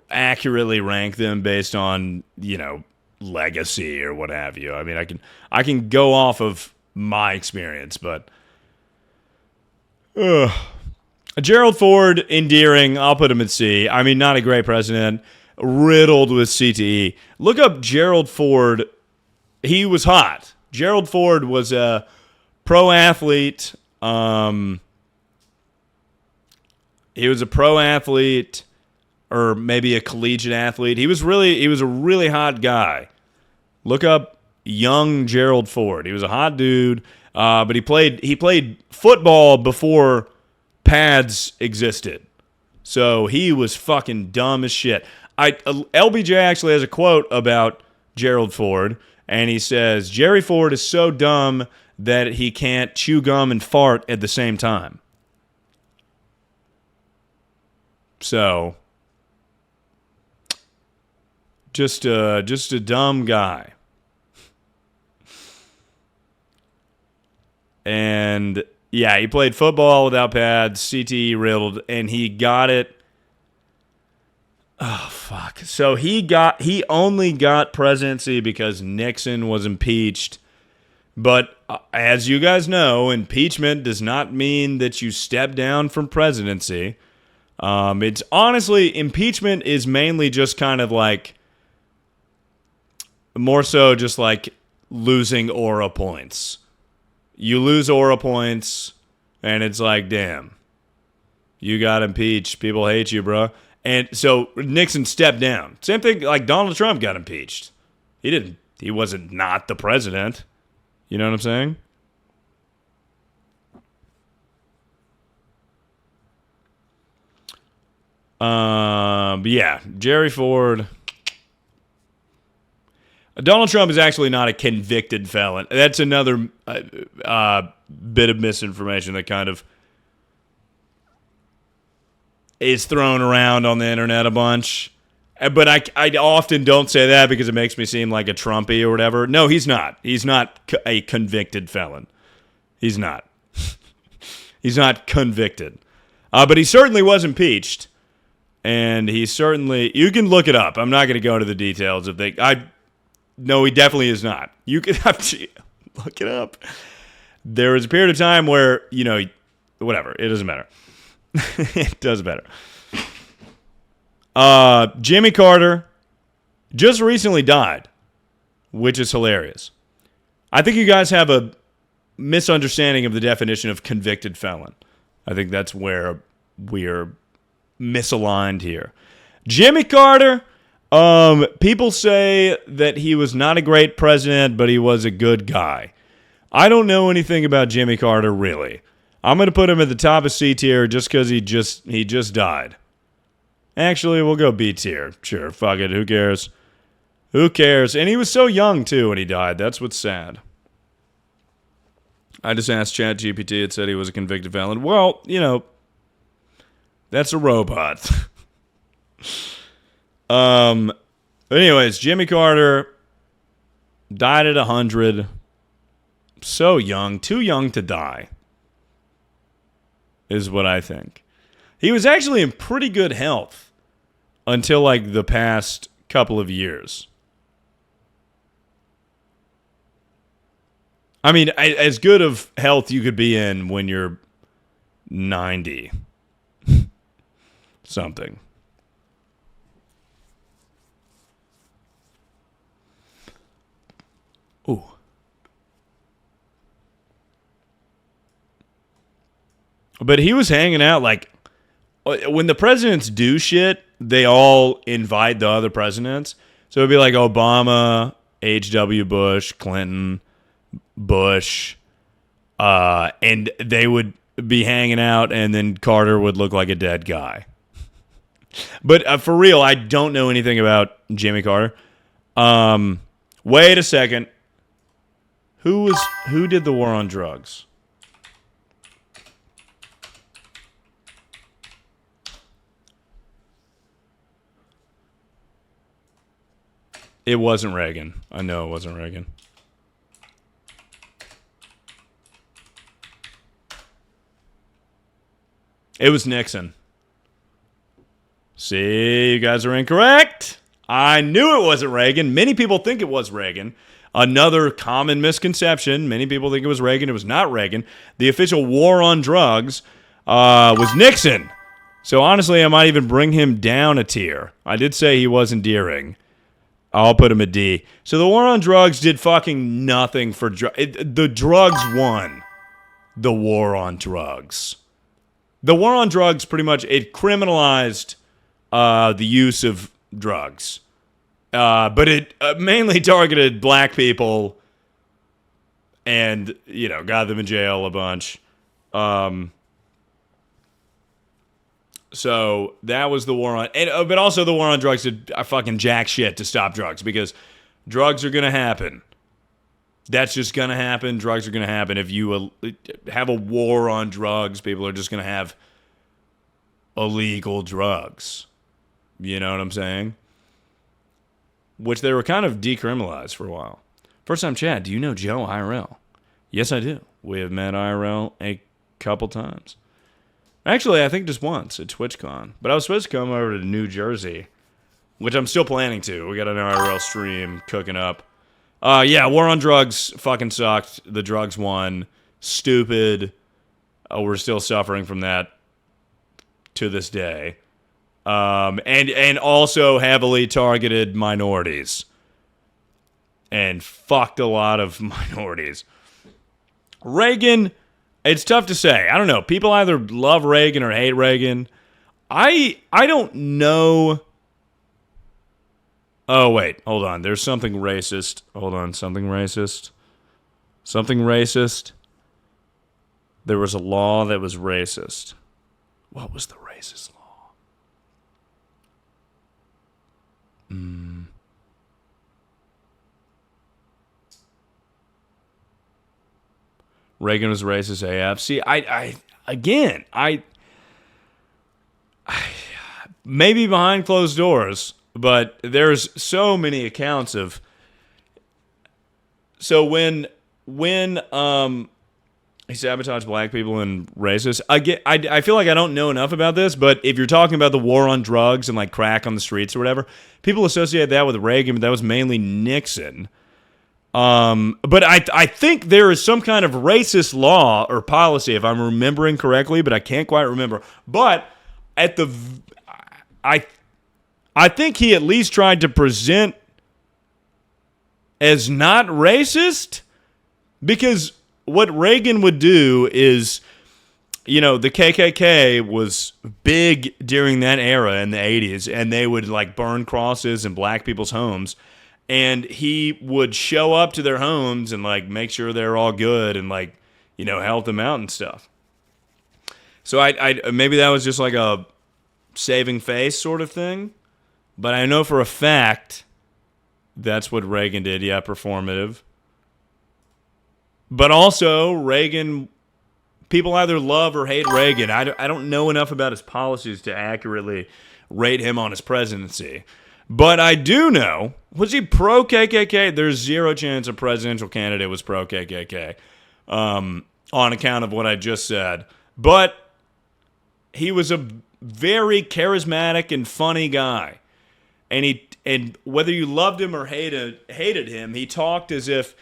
accurately rank them based on, you know, legacy or what have you. I mean, I can go off of my experience, but Gerald Ford, endearing. I'll put him at C. I mean, not a great president, riddled with CTE. Look up Gerald Ford. He was hot. Gerald Ford was a pro athlete. He was a pro athlete, or maybe a collegiate athlete. He was a really hot guy. Look up young Gerald Ford. He was a hot dude, but he played football before pads existed. So he was fucking dumb as shit. LBJ actually has a quote about Gerald Ford, and he says, Jerry Ford is so dumb that he can't chew gum and fart at the same time. So, just a dumb guy. And yeah, he played football without pads, CTE riddled, and he got it. Oh fuck. So he only got presidency because Nixon was impeached. But as you guys know, impeachment does not mean that you step down from presidency. It's honestly, impeachment is mainly just kind of like, more so just like losing aura points. You lose aura points, and it's like, damn, you got impeached. People hate you, bro. And so Nixon stepped down. Same thing, like Donald Trump got impeached. He wasn't not the president. You know what I'm saying? But yeah, Jerry Ford. Donald Trump is actually not a convicted felon. That's another bit of misinformation that kind of is thrown around on the internet a bunch. But I often don't say that because it makes me seem like a Trumpy or whatever. No, he's not. He's not a convicted felon. He's not. He's not convicted. But he certainly was impeached. And he certainly... You can look it up. I'm not going to go into the details of No, he definitely is not. You can have to look it up. There was a period of time where, you know, whatever. It doesn't matter. It does matter. Jimmy Carter just recently died, which is hilarious. I think you guys have a misunderstanding of the definition of convicted felon. I think that's where we're misaligned here. Jimmy Carter, people say that he was not a great president, but he was a good guy. I don't know anything about Jimmy Carter, really. I'm going to put him at the top of C tier just because he just died. Actually, we'll go B tier. Sure, fuck it. Who cares? Who cares? And he was so young, too, when he died. That's what's sad. I just asked ChatGPT. It said he was a convicted felon. Well, you know, that's a robot. Anyways, Jimmy Carter died at 100. So young. Too young to die, is what I think. He was actually in pretty good health until like the past couple of years. I mean, as good of health you could be in when you're 90 something. Ooh. But he was hanging out like when the presidents do shit, they all invite the other presidents. So it'd be like Obama, H.W. Bush, Clinton, Bush, and they would be hanging out, and then Carter would look like a dead guy. But for real, I don't know anything about Jimmy Carter. Wait a second. Who did the war on drugs? It wasn't Reagan. I know it wasn't Reagan. It was Nixon. See, you guys are incorrect. I knew it wasn't Reagan. Many people think it was Reagan. Another common misconception. Many people think it was Reagan. It was not Reagan. The official war on drugs was Nixon. So honestly, I might even bring him down a tier. I did say he was endearing. I'll put him a D. So the war on drugs did fucking nothing for the drugs won the war on drugs. The war on drugs pretty much, it criminalized the use of drugs. But it mainly targeted black people and, you know, got them in jail a bunch. So that was the war on, and but also the war on drugs did fucking jack shit to stop drugs, because drugs are gonna happen. That's just gonna happen. Drugs are gonna happen. If you have a war on drugs, people are just gonna have illegal drugs. You know what I'm saying? Which they were kind of decriminalized for a while. First time chat, do you know Joe IRL? Yes, I do. We have met IRL a couple times. Actually, I think just once at TwitchCon. But I was supposed to come over to New Jersey, which I'm still planning to. We got an IRL stream cooking up. Yeah, war on drugs fucking sucked. The drugs won. Stupid. We're still suffering from that to this day. And also heavily targeted minorities. And fucked a lot of minorities. Reagan... It's tough to say. I don't know. People either love Reagan or hate Reagan. I don't know. Oh, wait. Hold on. There's something racist. Hold on. Something racist. Something racist. There was a law that was racist. What was the racist law? Reagan was racist AF. See, I maybe behind closed doors, but there's so many accounts of. So when he sabotaged black people and racist, I feel like I don't know enough about this, but if you're talking about the war on drugs and like crack on the streets or whatever, people associate that with Reagan, but that was mainly Nixon. But I think there is some kind of racist law or policy, if I'm remembering correctly, but I can't quite remember. But I think he at least tried to present as not racist, because what Reagan would do is, you know, the KKK was big during that era in the 80s, and they would like burn crosses in black people's homes. And he would show up to their homes and, like, make sure they're all good and, like, you know, help them out and stuff. So I maybe that was just like a saving face sort of thing. But I know for a fact that's what Reagan did. Yeah, performative. But also, Reagan, people either love or hate Reagan. I don't know enough about his policies to accurately rate him on his presidency. But I do know, was he pro-KKK? There's zero chance a presidential candidate was pro-KKK on account of what I just said. But he was a very charismatic and funny guy. And whether you loved him or hated him, he talked as if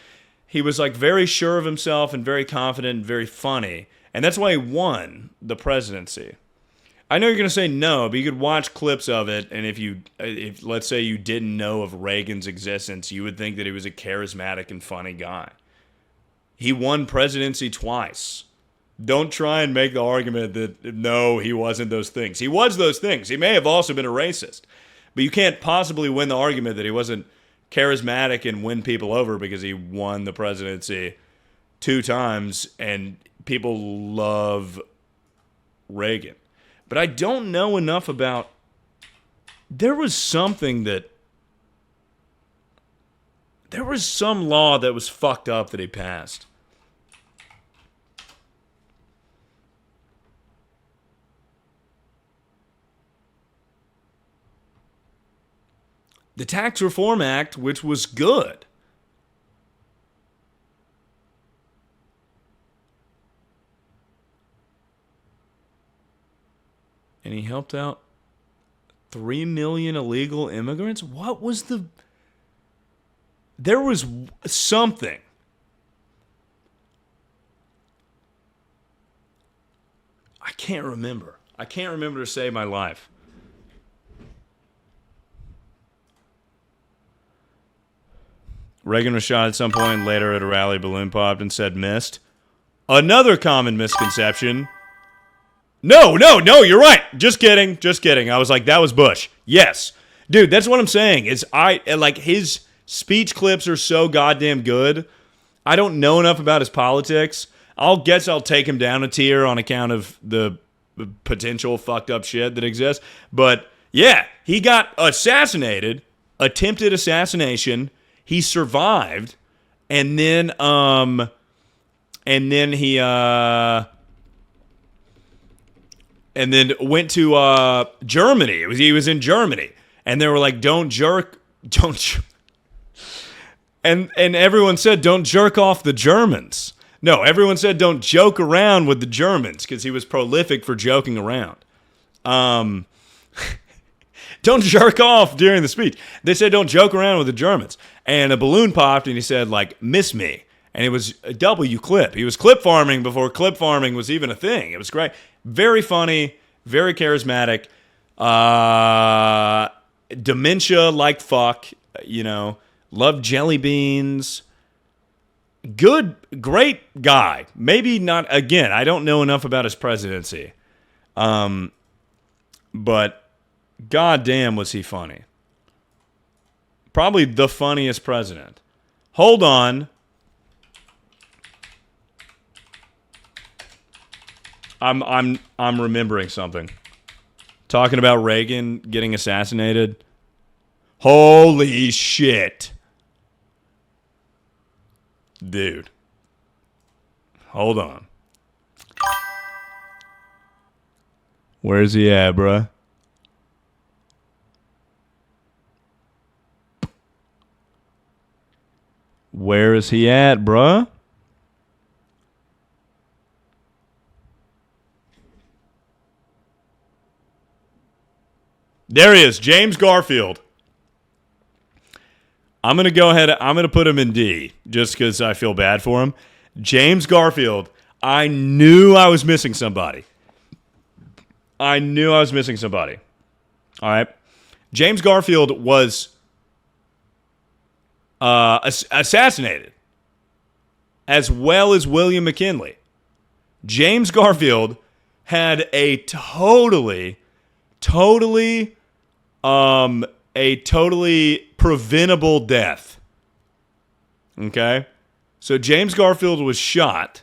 he was like very sure of himself and very confident and very funny. And that's why he won the presidency. I know you're going to say no, but you could watch clips of it, and if let's say you didn't know of Reagan's existence, you would think that he was a charismatic and funny guy. He won presidency twice. Don't try and make the argument that, no, he wasn't those things. He was those things. He may have also been a racist. But you can't possibly win the argument that he wasn't charismatic and win people over because he won the presidency 2 times, and people love Reagan. But I don't know enough about... There was something that... There was some law that was fucked up that he passed. The Tax Reform Act, which was good. And he helped out 3 million illegal immigrants? What was the... There was something. I can't remember. I can't remember to save my life. Reagan was shot at some point. Later at a rally, balloon popped and said missed. Another common misconception. No, you're right. Just kidding. I was like, that was Bush. Yes. Dude, that's what I'm saying. Is his speech clips are so goddamn good. I don't know enough about his politics. I'll take him down a tier on account of the potential fucked up shit that exists. But yeah, he got assassinated, attempted assassination. He survived, and then he went to Germany. He was in Germany, and they were like, don't jerk. And everyone said, don't jerk off the Germans. No, everyone said, don't joke around with the Germans, because he was prolific for joking around. Don't jerk off during the speech. They said, don't joke around with the Germans. And a balloon popped, and he said, like, miss me. And it was a W clip. He was clip farming before clip farming was even a thing. It was great. Very funny, very charismatic. Dementia like fuck, Loved jelly beans. Good, great guy. Maybe not, again, I don't know enough about his presidency. But goddamn was he funny. Probably the funniest president. Hold on. I'm remembering something. Talking about Reagan getting assassinated. Holy shit. Dude. Hold on. Where's he at, bruh? Where is he at, bruh? There he is, James Garfield. I'm going to go ahead, I'm going to put him in D, just because I feel bad for him. James Garfield, I knew I was missing somebody. All right? James Garfield was assassinated, as well as William McKinley. James Garfield had a totally preventable death. Okay? So James Garfield was shot,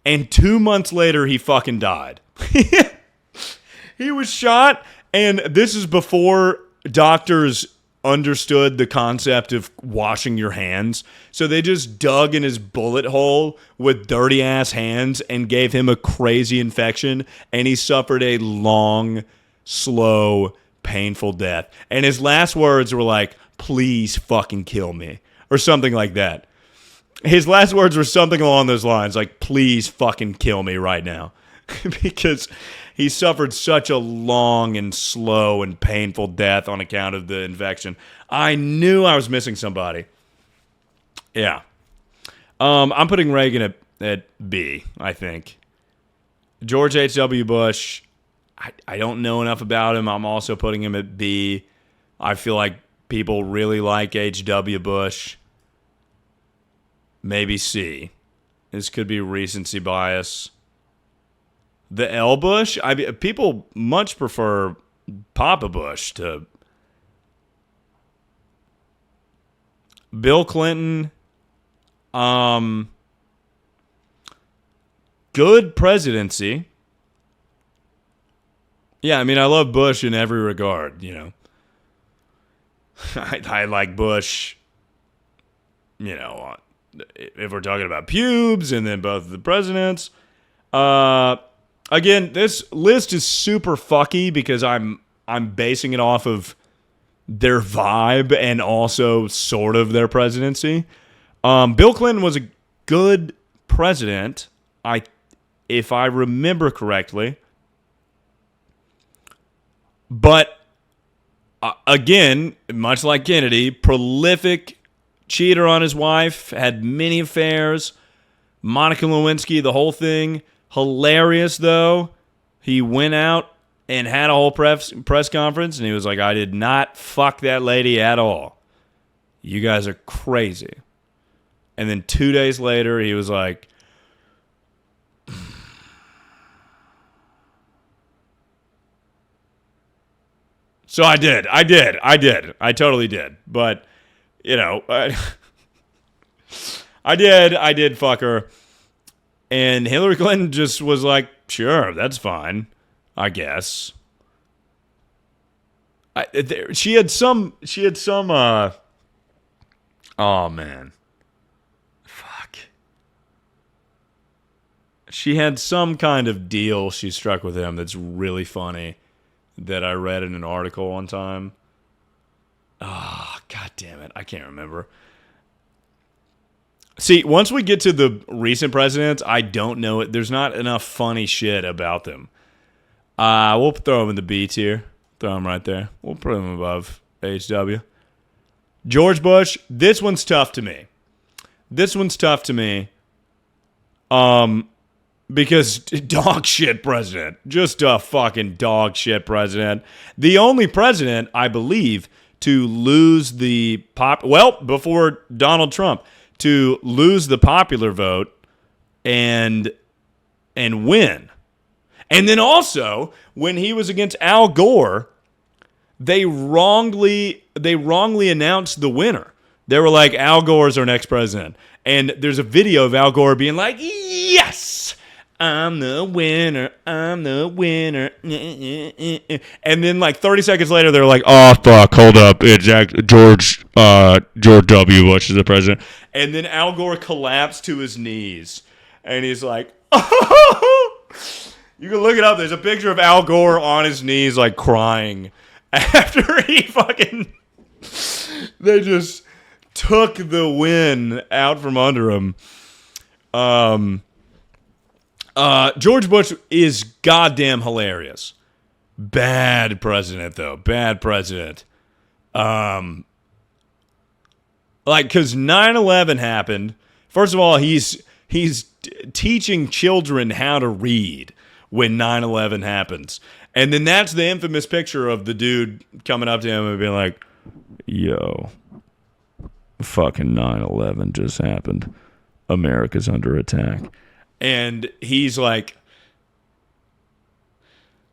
and 2 months later he fucking died. He was shot, and this is before doctors understood the concept of washing your hands. So they just dug in his bullet hole with dirty ass hands and gave him a crazy infection, and he suffered a long, slow, painful death. And his last words were like, please fucking kill me, or something like that. His last words were something along those lines, like, please fucking kill me right now. Because he suffered such a long and slow and painful death on account of the infection. I knew I was missing somebody. Yeah. I'm putting Reagan at B, I think. George H.W. Bush, I don't know enough about him. I'm also putting him at B. I feel like people really like H.W. Bush. Maybe C. This could be recency bias. The L. Bush, people much prefer Papa Bush to Bill Clinton. Good presidency. Yeah, I mean, I love Bush in every regard, you know. I like Bush, you know, if we're talking about pubes and then both of the presidents. Again, this list is super fucky because I'm basing it off of their vibe and also sort of their presidency. Bill Clinton was a good president, if I remember correctly. But again, much like Kennedy, prolific cheater on his wife, had many affairs. Monica Lewinsky, the whole thing. Hilarious, though. He went out and had a whole press conference, and he was like, I did not fuck that lady at all. You guys are crazy. And then 2 days later, he was like, so I did. I totally did. But, you know, I did fuck her. And Hillary Clinton just was like, sure, that's fine, I guess. She had some, oh man. Fuck. She had some kind of deal she struck with him that's really funny that I read in an article one time. Ah, god damn it. I can't remember. See, once we get to the recent presidents, I don't know it. There's not enough funny shit about them. We'll throw them in the B tier. Throw them right there. We'll put them above HW. George Bush, this one's tough to me. Because dog shit president. Just a fucking dog shit president. The only president, I believe, to lose the before Donald Trump, to lose the popular vote and win. And then also, when he was against Al Gore, they wrongly announced the winner. They were like, Al Gore's our next president. And there's a video of Al Gore being like, yes, I'm the winner. And then like 30 seconds later, they're like, oh, fuck, hold up. It's George W. Bush is the president. And then Al Gore collapsed to his knees. And he's like, oh. You can look it up. There's a picture of Al Gore on his knees, like crying after he fucking, they just took the win out from under him. George Bush is goddamn hilarious. Bad president, though. Bad president. Like, because 9/11 happened. First of all, he's teaching children how to read when 9/11 happens. And then that's the infamous picture of the dude coming up to him and being like, yo, fucking 9/11 just happened. America's under attack. And he's like,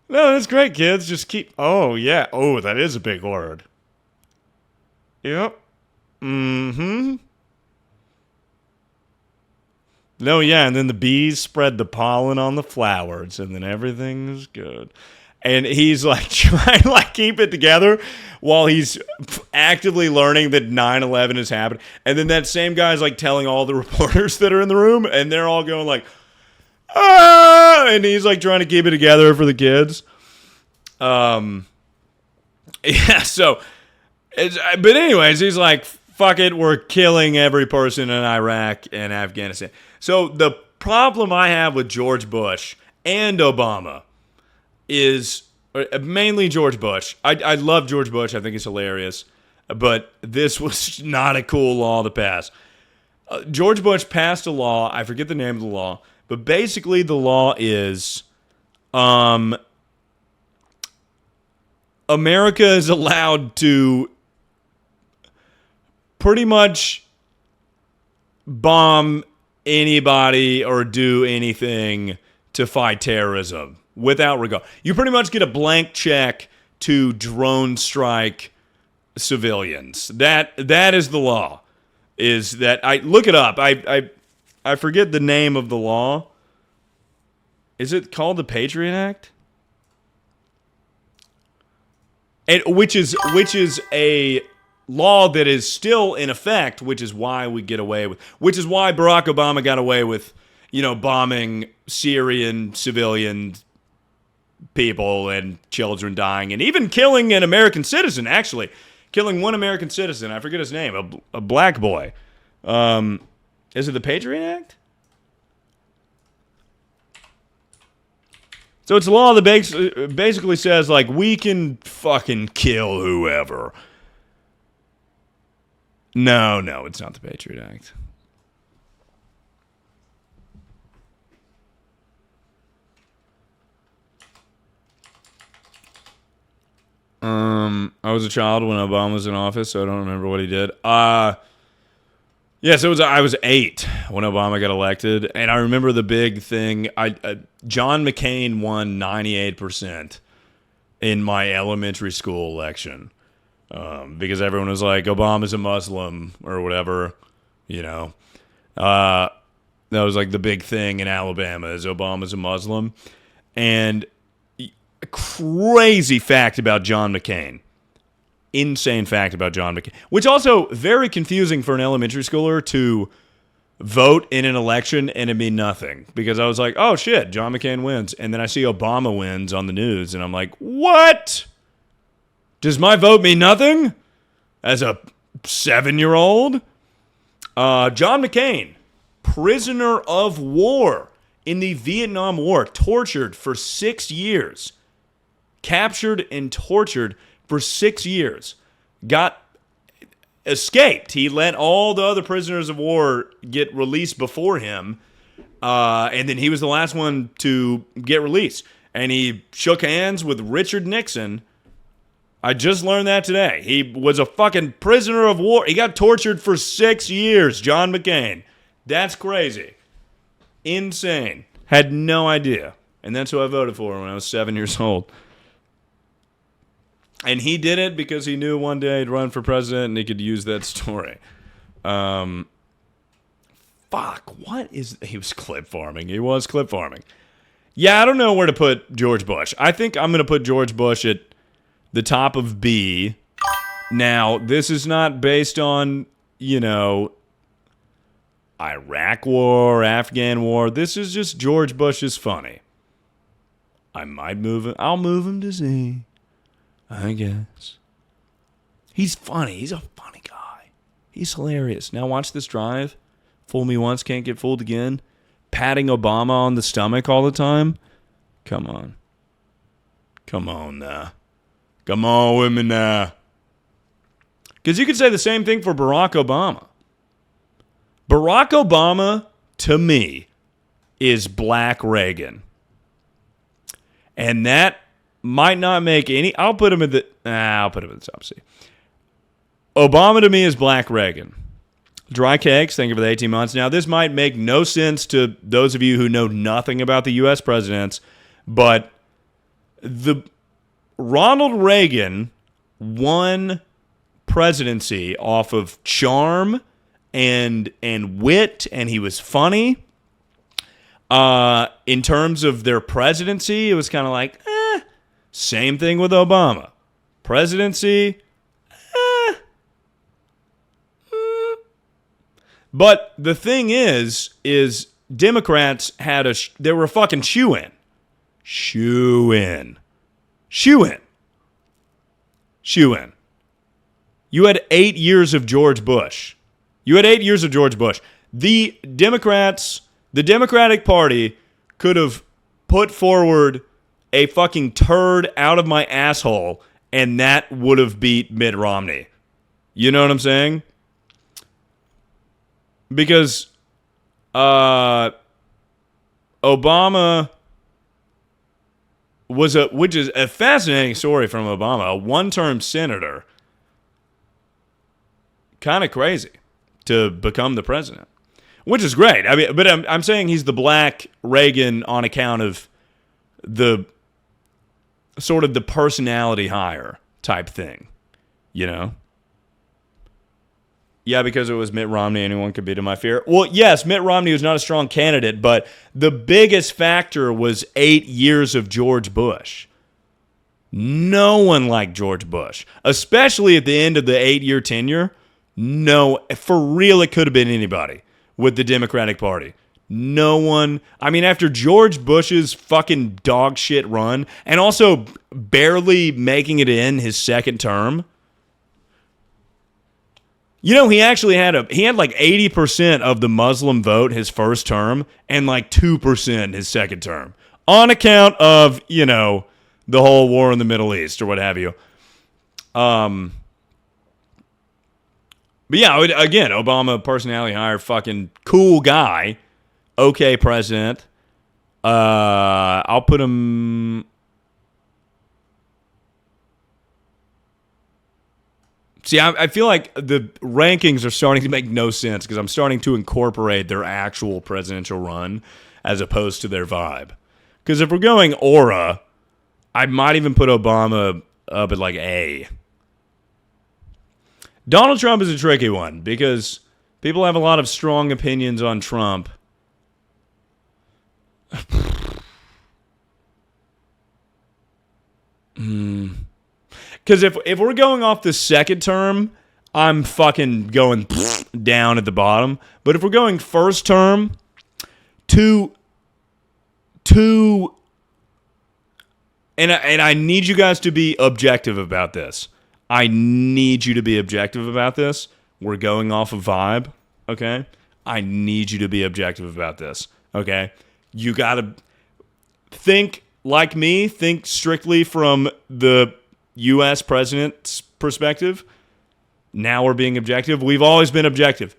no, that's great, kids. Just keep, oh, yeah. Oh, that is a big word. Yep. Mm-hmm. No, yeah, and then the bees spread the pollen on the flowers, and then everything is good. And he's like trying to like keep it together while he's actively learning that 9/11 has happened. And then that same guy's like telling all the reporters that are in the room, and they're all going like, ah! And he's like trying to keep it together for the kids. Yeah, so, but anyways, he's like, fuck it, we're killing every person in Iraq and Afghanistan. So the problem I have with George Bush and Obama is mainly George Bush. I love George Bush. I think he's hilarious. But this was not a cool law to pass. George Bush passed a law. I forget the name of the law, but basically the law is, America is allowed to pretty much bomb anybody or do anything to fight terrorism without regard. You pretty much get a blank check to drone strike civilians. That is the law. Is that I look it up. I forget the name of the law. Is it called the Patriot Act? And which is a law that is still in effect, which is why we get away with, which is why Barack Obama got away with, bombing Syrian civilian people and children dying, and even killing an American citizen, actually. Killing one American citizen. I forget his name, a black boy. Is it the Patriot Act? So it's a law that basically says, like, we can fucking kill whoever. No, it's not the Patriot Act. I was a child when Obama was in office, so I don't remember what he did. I was 8 when Obama got elected, and I remember the big thing. John McCain won 98% in my elementary school election because everyone was like, Obama's a Muslim or whatever, That was like the big thing in Alabama is Obama's a Muslim. And a crazy fact about John McCain. Insane fact about John McCain. Which also very confusing for an elementary schooler to vote in an election and it mean nothing. Because I was like, oh shit, John McCain wins. And then I see Obama wins on the news and I'm like, what? Does my vote mean nothing? As a 7-year-old? John McCain, prisoner of war in the Vietnam War, tortured for 6 years. Captured and tortured for 6 years. Escaped. He let all the other prisoners of war get released before him. And then he was the last one to get released. And he shook hands with Richard Nixon. I just learned that today. He was a fucking prisoner of war. He got tortured for 6 years. John McCain. That's crazy. Insane. Had no idea. And that's who I voted for when I was 7 years old. And he did it because he knew one day he'd run for president and he could use that story. He was clip farming. He was clip farming. Yeah, I don't know where to put George Bush. I think I'm going to put George Bush at the top of B. Now, this is not based on, Iraq war, Afghan war. This is just George Bush is funny. I might move him. I'll move him to C, I guess. He's funny. He's a funny guy. He's hilarious. Now watch this drive. Fool me once, can't get fooled again. Patting Obama on the stomach all the time. Come on. Come on now. Come on with me now. Because you could say the same thing for Barack Obama. Barack Obama, to me, is Black Reagan. And that might not make any... I'll put him at the top C. Obama, to me, is Black Reagan. Dry cakes, thank you for the 18 months. Now, this might make no sense to those of you who know nothing about the U.S. presidents, but Ronald Reagan won presidency off of charm and wit, and he was funny. In terms of their presidency, it was kind of like, same thing with Obama. Presidency, But the thing is Democrats had they were a fucking shoe-in. Shoe-in. You had 8 years of George Bush. The Democratic Party could have put forward a fucking turd out of my asshole, and that would have beat Mitt Romney. You know what I'm saying? because Obama which is a fascinating story from Obama, a one-term senator. Kind of crazy to become the president, which is great. I mean, but I'm saying he's the black Reagan on account of the sort of the personality hire type thing, you know? Yeah, because it was Mitt Romney, anyone could beat him, I fear. Well, yes, Mitt Romney was not a strong candidate, but the biggest factor was 8 years of George Bush. No one liked George Bush, especially at the end of the 8-year tenure. No, for real, it could have been anybody with the Democratic Party. No one. I mean, after George Bush's fucking dog shit run, and also barely making it in his second term, you know, he actually had like 80% of the Muslim vote his first term and like 2% his second term on account of, you know, the whole war in the Middle East or what have you. But yeah, again, Obama, personality hire, fucking cool guy, okay president. I'll put him. See, I feel like the rankings are starting to make no sense because I'm starting to incorporate their actual presidential run as opposed to their vibe. Because if we're going aura, I might even put Obama up at like A. Donald Trump is a tricky one because people have a lot of strong opinions on Trump. Because if we're going off the second term, I'm fucking going down at the bottom. But if we're going first term, and I need you guys to be objective about this. I need you to be objective about this. We're going off of vibe, okay? I need you to be objective about this, okay? You got to think like me, think strictly from the U.S. president's perspective. Now we're being objective. We've always been objective.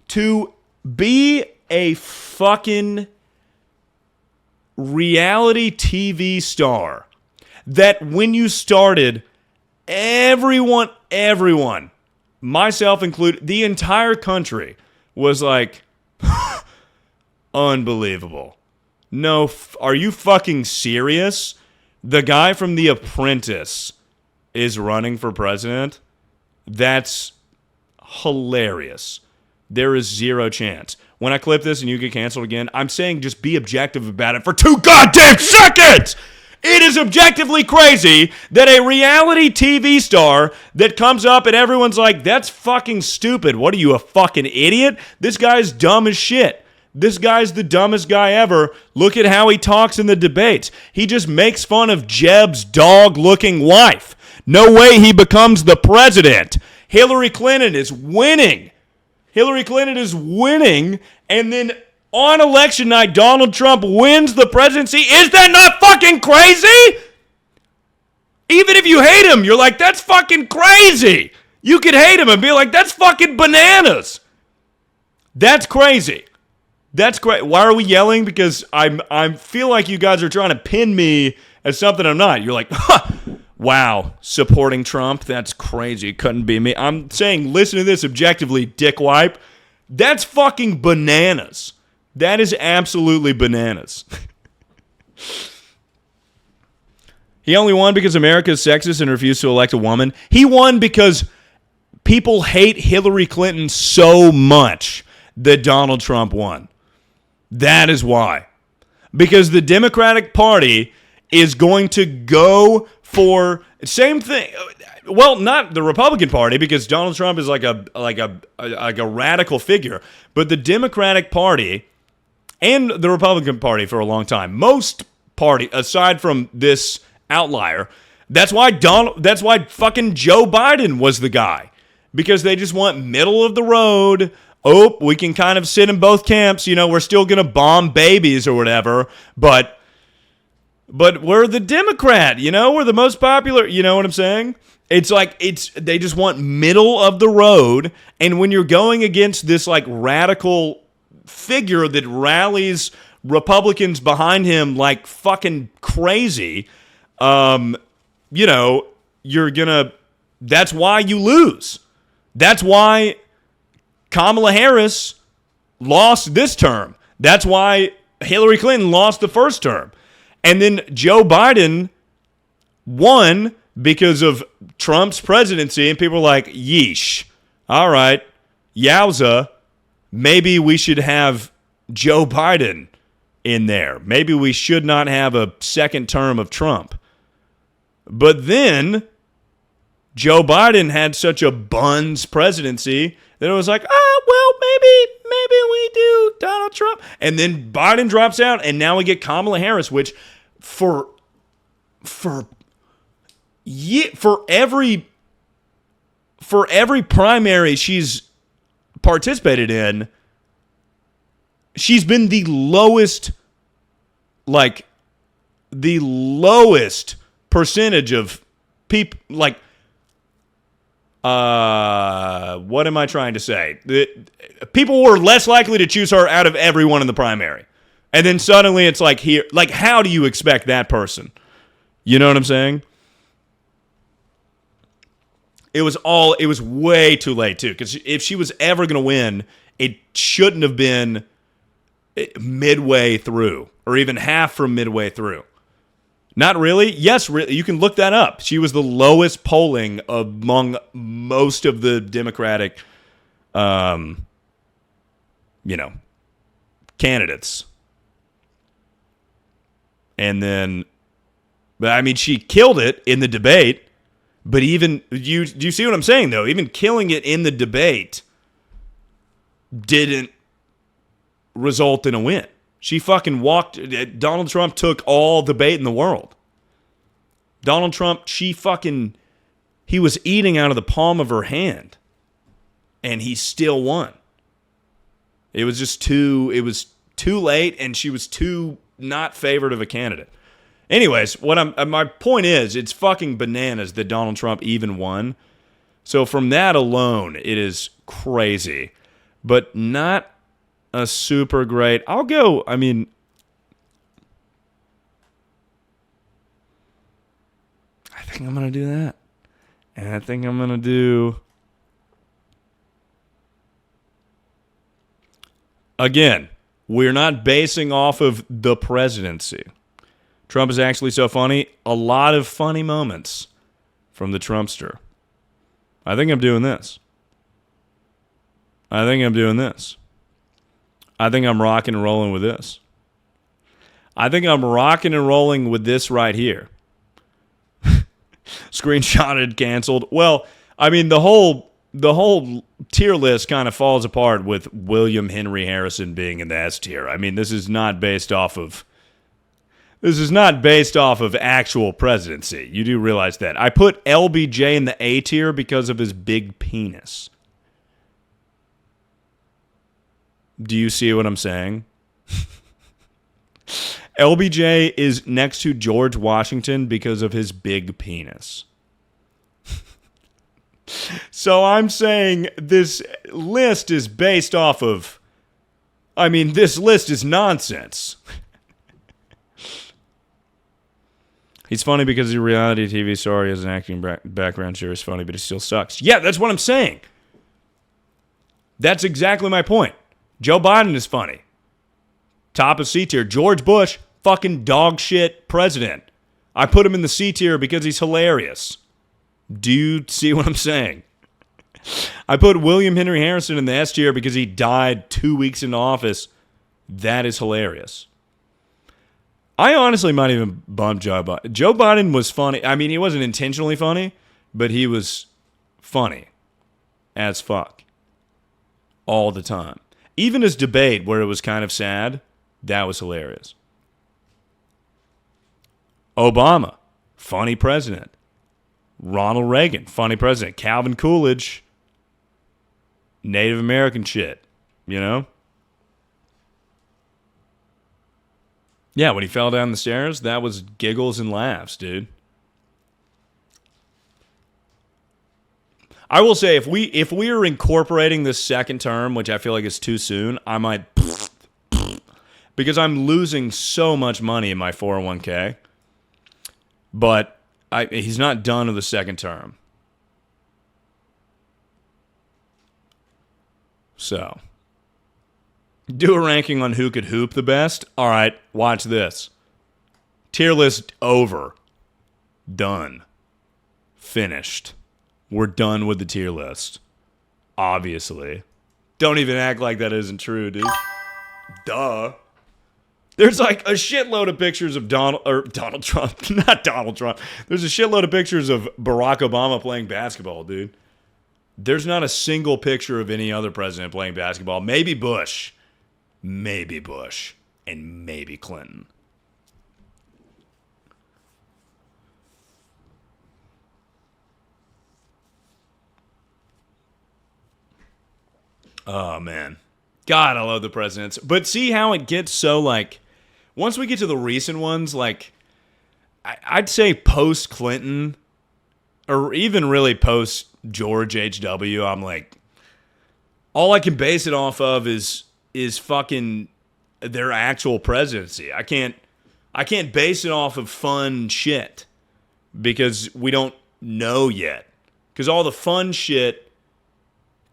To be a fucking reality TV star that when you started, everyone, myself included, the entire country was like, unbelievable. No, are you fucking serious? The guy from The Apprentice is running for president? That's hilarious. There is zero chance. When I clip this and you get canceled again, I'm saying just be objective about it for 2 goddamn seconds! It is objectively crazy that a reality TV star that comes up and everyone's like, that's fucking stupid. What are you, a fucking idiot? This guy's dumb as shit. This guy's the dumbest guy ever. Look at how he talks in the debates. He just makes fun of Jeb's dog-looking wife. No way he becomes the president. Hillary Clinton is winning. And then on election night, Donald Trump wins the presidency. Is that not fucking crazy? Even if you hate him, you're like, that's fucking crazy. You could hate him and be like, that's fucking bananas. That's crazy. That's great. Why are we yelling? Because I feel like you guys are trying to pin me as something I'm not. You're like, wow, supporting Trump? That's crazy. It couldn't be me. I'm saying, listen to this objectively, dickwipe. That's fucking bananas. That is absolutely bananas. He only won because America is sexist and refused to elect a woman. He won because people hate Hillary Clinton so much that Donald Trump won. That is why. Because the Democratic Party is going to go for same thing. Well, not the Republican Party, because Donald Trump is like a radical figure, but the Democratic Party and the Republican Party for a long time. Most party, aside from this outlier, that's why fucking Joe Biden was the guy, because they just want middle of the road. Oh, we can kind of sit in both camps. You know, we're still going to bomb babies or whatever, but But we're the Democrat, you know? We're the most popular, you know what I'm saying? It's like, they just want middle of the road, and when you're going against this, like, radical figure that rallies Republicans behind him like fucking crazy, you know, that's why you lose. That's why Kamala Harris lost this term. That's why Hillary Clinton lost the first term. And then Joe Biden won because of Trump's presidency, and people were like, yeesh. All right, yowza. Maybe we should have Joe Biden in there. Maybe we should not have a second term of Trump. But then Joe Biden had such a buns presidency that it was like, well, maybe we do Donald Trump. And then Biden drops out, and now we get Kamala Harris, which for every primary she's participated in, she's been the lowest percentage of people, like, what am I trying to say? People were less likely to choose her out of everyone in the primary. And then suddenly it's like, here, like, how do you expect that person? You know what I'm saying? It was way too late, too. Because if she was ever going to win, it shouldn't have been midway through, or even half from midway through. Not really? Yes, really. You can look that up. She was the lowest polling among most of the Democratic, candidates. And then, but I mean, she killed it in the debate. But even, do you see what I'm saying, though? Even killing it in the debate didn't result in a win. She fucking walked. Donald Trump took all the bait in the world. Donald Trump, he was eating out of the palm of her hand. And he still won. It was just too late, and she was too not favored of a candidate. Anyways, my point is, it's fucking bananas that Donald Trump even won. So from that alone, it is crazy. But not a super great. I think I'm going to do that. And I think I'm going to do... Again, we're not basing off of the presidency. Trump is actually so funny. A lot of funny moments from the Trumpster. I think I'm doing this. I think I'm rocking and rolling with this. I think I'm rocking and rolling with this right here. Screenshotted, canceled. Well, I mean, the whole tier list kind of falls apart with William Henry Harrison being in the S tier. I mean, this is not based off of actual presidency. You do realize that. I put LBJ in the A tier because of his big penis. Do you see what I'm saying? LBJ is next to George Washington because of his big penis. So I'm saying this list is based off of... I mean, this list is nonsense. He's funny because he's a reality TV star. He has an acting background. Sure, he's funny, but he still sucks. Yeah, that's what I'm saying. That's exactly my point. Joe Biden is funny. Top of C tier. George Bush, fucking dog shit president. I put him in the C tier because he's hilarious. Do you see what I'm saying? I put William Henry Harrison in the S tier because he died 2 weeks into office. That is hilarious. I honestly might even bump Joe Biden. Joe Biden was funny. I mean, he wasn't intentionally funny, but he was funny as fuck all the time. Even his debate where it was kind of sad, that was hilarious. Obama, funny president. Ronald Reagan, funny president. Calvin Coolidge, Native American shit, you know? Yeah, when he fell down the stairs, that was giggles and laughs, dude. I will say, if we are incorporating this second term, which I feel like is too soon, I might, because I'm losing so much money in my 401k. But he's not done with the second term. So, do a ranking on who could hoop the best. All right, watch this. Tier list over. Done. Finished. We're done with the tier list. Obviously. Don't even act like that isn't true, dude. Duh. There's like a shitload of pictures of Donald Trump. Not Donald Trump. There's a shitload of pictures of Barack Obama playing basketball, dude. There's not a single picture of any other president playing basketball. Maybe Bush. Maybe Bush. And maybe Clinton. Oh, man. God, I love the presidents. But see how it gets so, like, once we get to the recent ones, like, I'd say post-Clinton, or even really post-George H.W., I'm like, all I can base it off of is fucking their actual presidency. I can't base it off of fun shit because we don't know yet. Because all the fun shit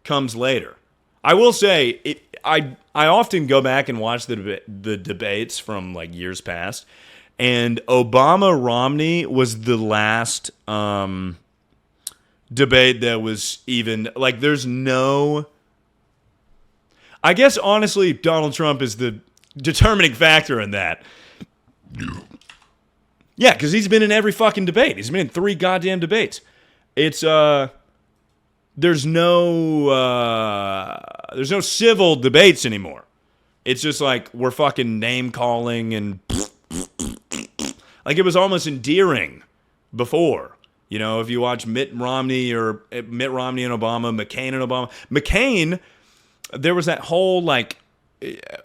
comes later. I will say, I often go back and watch the debates from like years past, and Obama-Romney was the last debate that was even, like, there's no... I guess, honestly, Donald Trump is the determining factor in that. Yeah, because he's been in every fucking debate. He's been in 3 goddamn debates. It's, there's no civil debates anymore. It's just like we're fucking name calling and like it was almost endearing before. You know, if you watch Mitt Romney and Obama, McCain and Obama. McCain, there was that whole like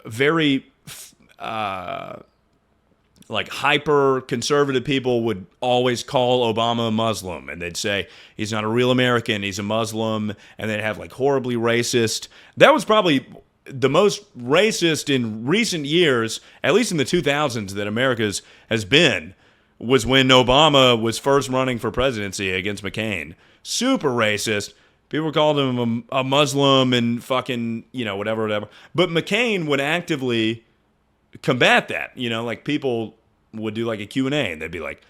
very like hyper conservative people would always call Obama a Muslim, and they'd say he's not a real American, he's a Muslim, and they'd have like horribly racist. That was probably the most racist in recent years, at least in the 2000s, that America's has been, was when Obama was first running for presidency against McCain. Super racist. People called him a Muslim and fucking, you know, whatever. But McCain would actively combat that. You know, like people would do like a Q&A and they'd be like,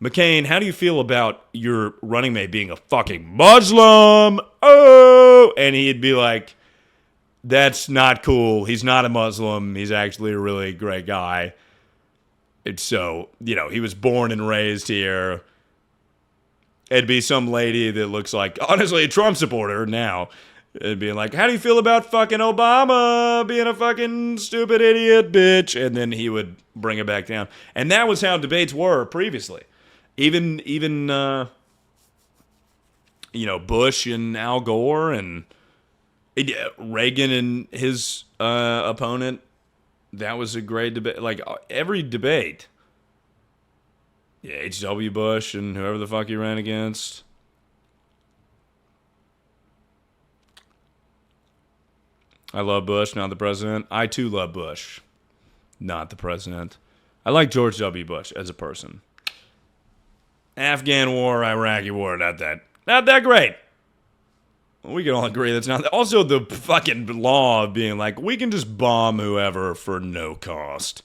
McCain, how do you feel about your running mate being a fucking Muslim? Oh! And he'd be like, that's not cool. He's not a Muslim. He's actually a really great guy. It's so, you know, he was born and raised here. It'd be some lady that looks like, honestly, a Trump supporter now. It'd be like, how do you feel about fucking Obama being a fucking stupid idiot bitch? And then he would bring it back down. And that was how debates were previously. Even you know, Bush and Al Gore and Reagan and his opponent. That was a great debate. Like, every debate. Yeah, H.W. Bush and whoever the fuck he ran against. I love Bush, not the president. I, too, love Bush, not the president. I like George W. Bush as a person. Afghan war, Iraqi war, not that great. We can all agree that's not. Also, the fucking law of being like, we can just bomb whoever for no cost.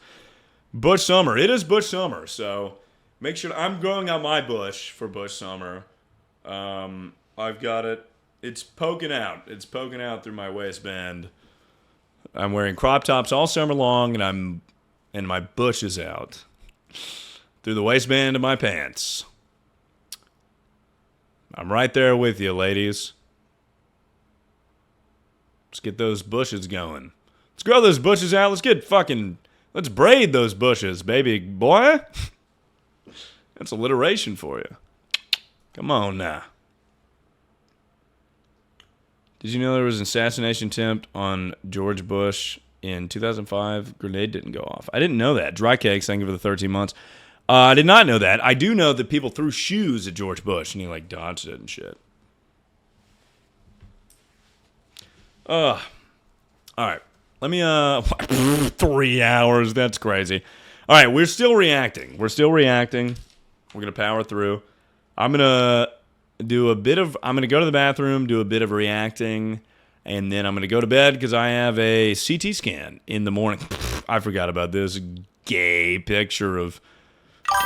Bush summer. It is Bush summer, so make sure. I'm growing out my bush for Bush summer. I've got it. It's poking out. It's poking out through my waistband. I'm wearing crop tops all summer long, and my bush is out through the waistband of my pants. I'm right there with you, ladies. Let's get those bushes going. Let's grow those bushes out. Let's braid those bushes, baby boy. That's alliteration for you. Come on now. Did you know there was an assassination attempt on George Bush in 2005, grenade didn't go off. I didn't know that. Dry cakes, thank you for the 13 months. I did not know that. I do know that people threw shoes at George Bush, and he, like, dodged it and shit. All right. Let me, 3 hours. That's crazy. All right, we're still reacting. We're going to power through. I'm going to go to the bathroom, do a bit of reacting, and then I'm going to go to bed because I have a CT scan in the morning. I forgot about this gay picture of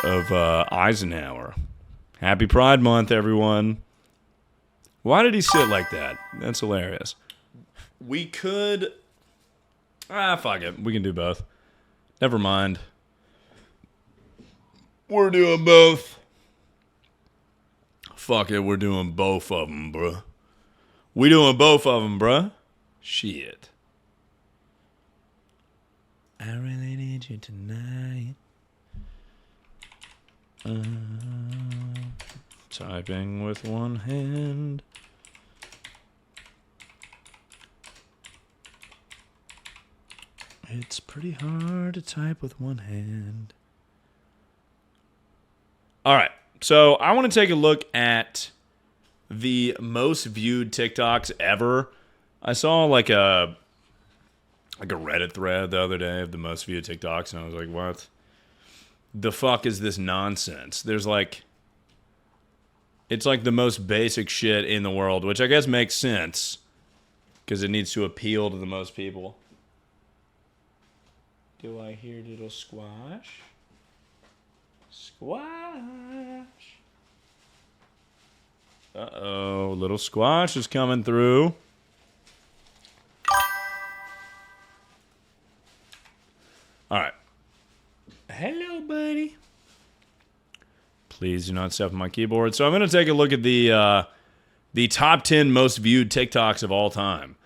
Eisenhower. Happy Pride Month, everyone. Why did he sit like that? That's hilarious. We could... fuck it. We can do both. Never mind. We're doing both. Fuck it, we're doing both of them, bruh. We doing both of them, bruh. Shit. I really need you tonight. Typing with one hand. It's pretty hard to type with one hand. All right, so I want to take a look at the most viewed TikToks ever. I saw like a Reddit thread the other day of the most viewed TikToks, and I was like, what the fuck is this nonsense? There's like, it's like the most basic shit in the world, which I guess makes sense because it needs to appeal to the most people. Do I hear little squash? Squash. Uh-oh, little squash is coming through. All right. Hello, buddy. Please do not step on my keyboard. So I'm going to take a look at the top 10 most viewed TikToks of all time.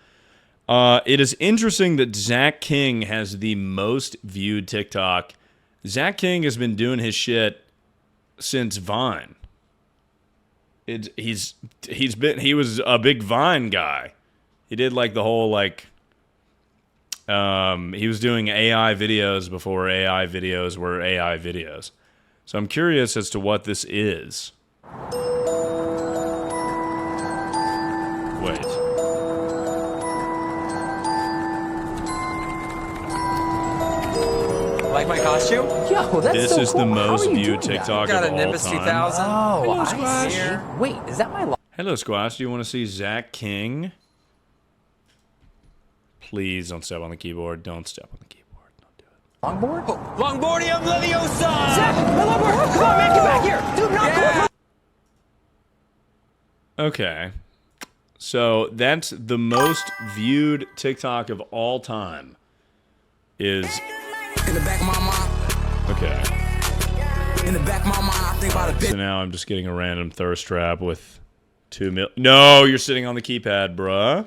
It is interesting that Zach King has the most viewed TikTok. Zach King has been doing his shit since Vine. He was a big Vine guy. He did like the whole like he was doing AI videos before AI videos were AI videos. So I'm curious as to what this is. Wait. Like my costume? Yo, that's this so is cool. the most How are you viewed doing TikTok that? of all Nimbus time. 2000. Oh, Hello, I Squash. see. Wait, is that my... Hello, Squash. Do you want to see Zach King? Please don't step on the keyboard. Don't step on the keyboard. Don't do it. Longboard? Oh, Longboardium Leviosa! Zach, my longboard! Come on, man, get back here! Dude, not cool! Okay. So that's the most viewed TikTok of all time. Is... In the back of my mind. Okay. In the back of my mind, I think about a bit. So now I'm just getting a random thirst trap with 2 mil... No, you're sitting on the keypad, bruh.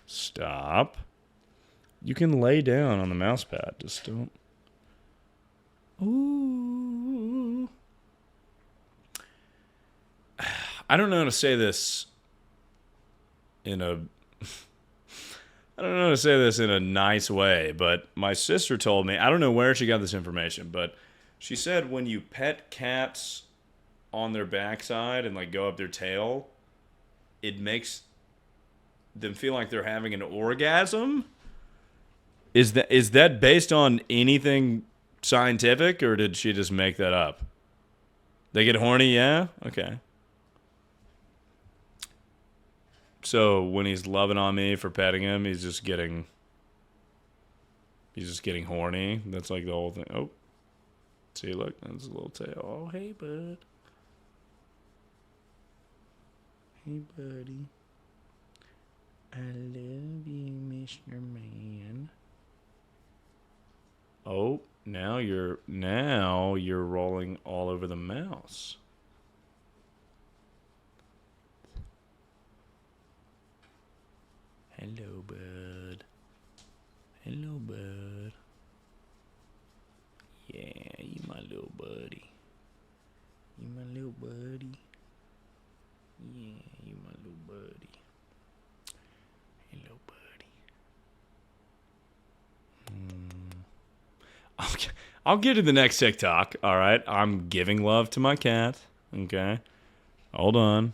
Stop. You can lay down on the mouse pad. Just don't... Ooh. I don't know how to say this in a... I don't know how to say this in a nice way, but my sister told me... I don't know where she got this information, but she said when you pet cats on their backside and like go up their tail, it makes them feel like they're having an orgasm. Is that based on anything scientific, or did she just make that up? They get horny, yeah? Okay. So when he's loving on me for petting him, he's just getting horny. That's like the whole thing. Oh. See, look, that's a little tail. Oh, hey, bud. Hey, buddy. I love you, Mr. Man. Oh, now you're rolling all over the mouse. Hello, bud. Hello, bud. Yeah, you my little buddy. You my little buddy. Yeah, you my little buddy. Hello, buddy. I'll get to the next TikTok. All right. I'm giving love to my cat. Okay. Hold on.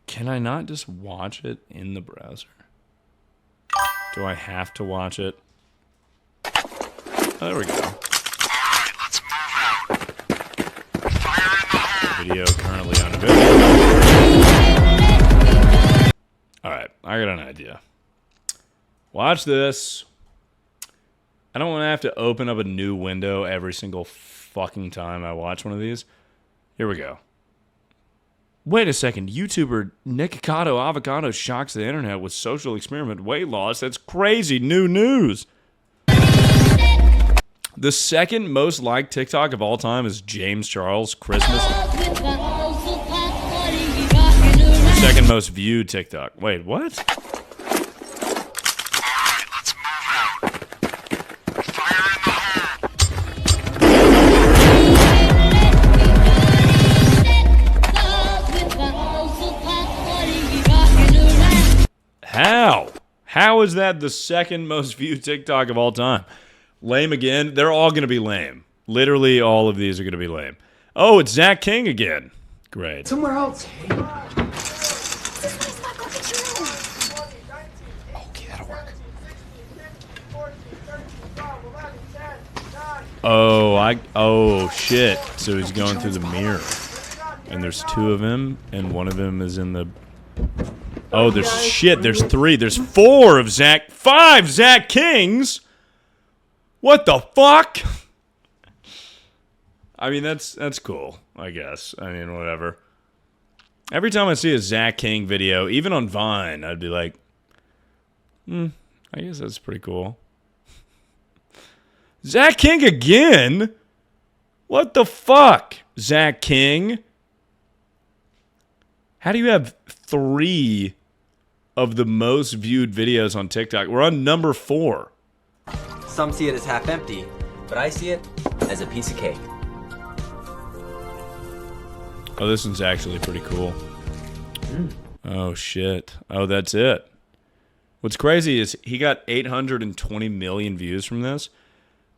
Can I not just watch it in the browser? Do I have to watch it? Oh, there we go. Alright, let's move out. Fire in the hole. Video currently unavailable. Alright, I got an idea. Watch this. I don't want to have to open up a new window every single fucking time I watch one of these. Here we go. Wait a second. YouTuber Nikocado Avocado shocks the internet with social experiment weight loss. That's crazy. New news. The second most liked TikTok of all time is James Charles Christmas. The second most viewed TikTok. Wait, what? Alright, let's move out. Fire in the hole. How? How is that the second most viewed TikTok of all time? Lame again? They're all going to be lame. Literally all of these are going to be lame. Oh, it's Zach King again. Great. Somewhere else. Okay, that'll work. Oh, shit. So he's going through the mirror. And there's two of him, and one of them is in the... Oh, there's shit. There's three. There's four of Zach... 5 Zach Kings? What the fuck? I mean, that's cool, I guess. I mean, whatever. Every time I see a Zach King video, even on Vine, I'd be like, I guess that's pretty cool. Zach King again? What the fuck, Zach King? How do you have 3 of the most viewed videos on TikTok? We're on number 4. Some see it as half empty, but I see it as a piece of cake. Oh, this one's actually pretty cool. Oh, shit. Oh, that's it. What's crazy is he got 820 million views from this.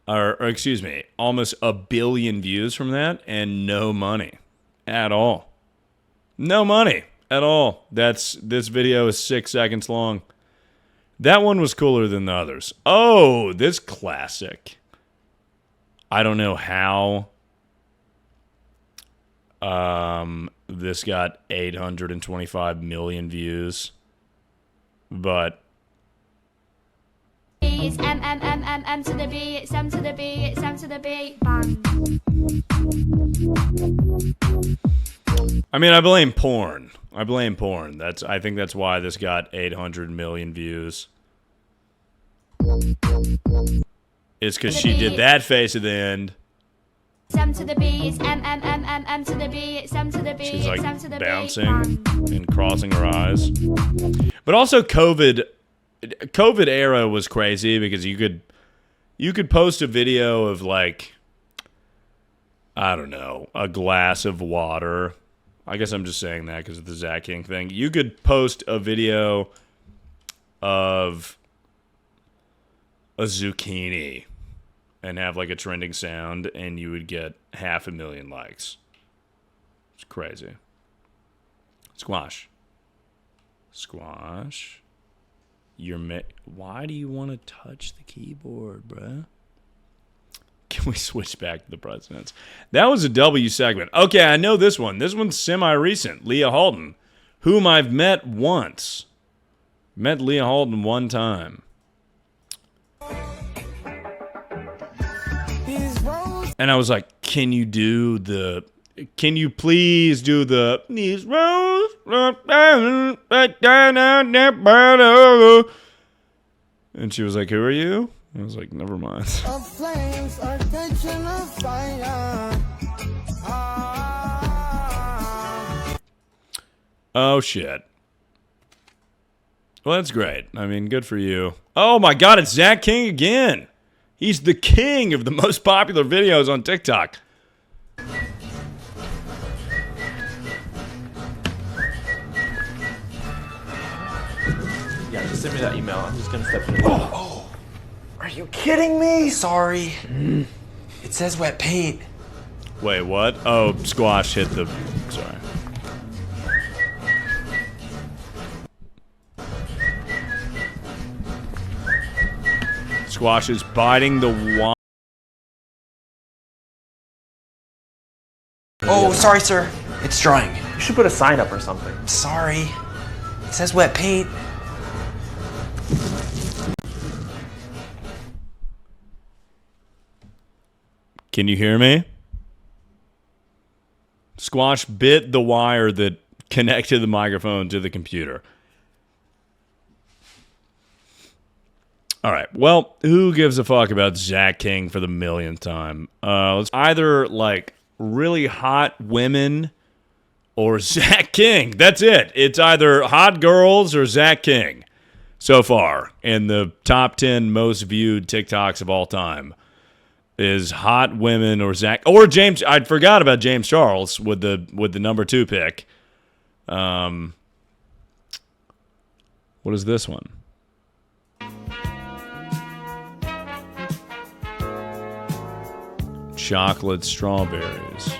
Or excuse me, almost 1 billion views from that, and no money at all. No money at all. This video is 6 seconds long. That one was cooler than the others. Oh, this classic. I don't know how this got 825 million views, but It's M to the B, it's M to the B, it's M to the B, bang. I mean, I blame porn. I think that's why this got 800 million views. It's because she did that face at the end. It's M to the B, it's M to the B, it's M to the B, She's like it's M to the bouncing B, and crossing her eyes. But also COVID era was crazy because you could post a video of like, I don't know, a glass of water. I guess I'm just saying that because of the Zach King thing. You could post a video of a zucchini and have like a trending sound, and you would get 500,000 likes. It's crazy. Squash. Why do you want to touch the keyboard, bruh? Can we switch back to the presidents? That was a W segment. Okay, I know this one. This one's semi-recent. Leah Halton, whom I've met once. Met Leah Halton one time. And I was like, can you please do the these roads right down there, and she was like, who are you? I was like, never mind. Flames are catching a fire. Oh shit. Well, that's great. I mean, good for you. Oh my god, it's Zach King again. He's the king of the most popular videos on TikTok. Yeah, just send me that email. I'm just gonna step in. Oh. Are you kidding me? Sorry. It says wet paint. Wait, what? Oh, Squash hit the... Sorry. Squash is biting the wine. Oh, sorry, sir. It's drying. You should put a sign up or something. Sorry. It says wet paint. Can you hear me? Squash bit the wire that connected the microphone to the computer. All right. Well, who gives a fuck about Zach King for the millionth time? It's either like really hot women or Zach King. That's it. It's either hot girls or Zach King so far in the top 10 most viewed TikToks of all time. Is hot women or Zach or James? I forgot about James Charles with the number 2 pick. What is this one? Chocolate strawberries.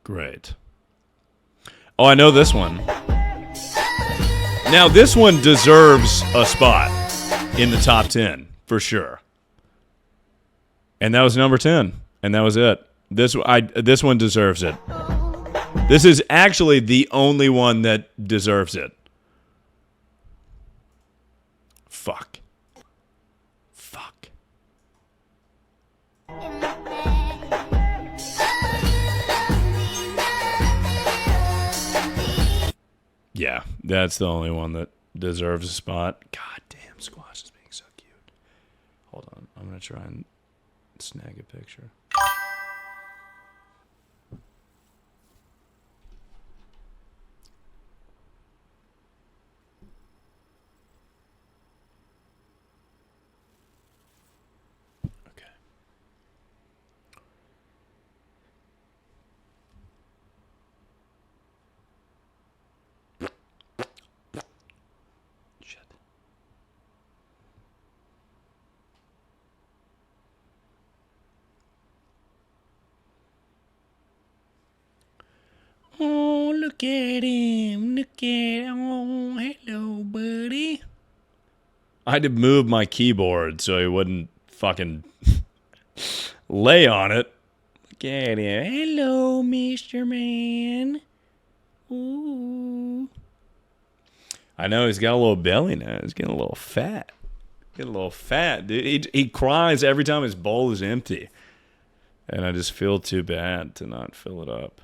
Great. Oh, I know this one. Now, this one deserves a spot in the top 10, for sure. And that was number 10, and that was it. This one deserves it. This is actually the only one that deserves it. Fuck. Fuck. Yeah, that's the only one that deserves a spot. God damn, Squash is being so cute. Hold on, I'm gonna try and snag a picture. Oh, look at him. Oh, hello, buddy. I had to move my keyboard so he wouldn't fucking lay on it. Look at him. Hello, Mr. Man. Ooh. I know he's got a little belly now. He's getting a little fat. Getting a little fat, dude. He cries every time his bowl is empty. And I just feel too bad to not fill it up.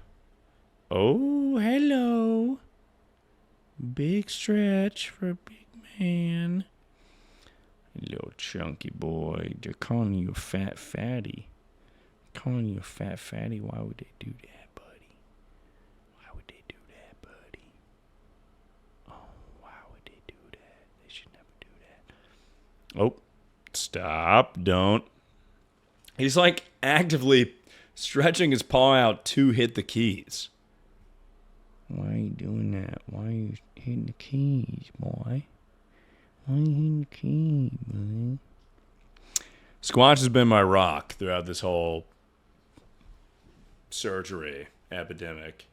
Oh, hello. Big stretch for a big man. Little chunky boy. They're calling you a fat fatty. Calling you a fat fatty. Why would they do that, buddy? Why would they do that, buddy? Oh, why would they do that? They should never do that. Oh, stop. Don't. He's like actively stretching his paw out to hit the keys. Why are you doing that? Why are you hitting the keys, boy? Why are you hitting the keys, boy? Squash has been my rock throughout this whole surgery epidemic.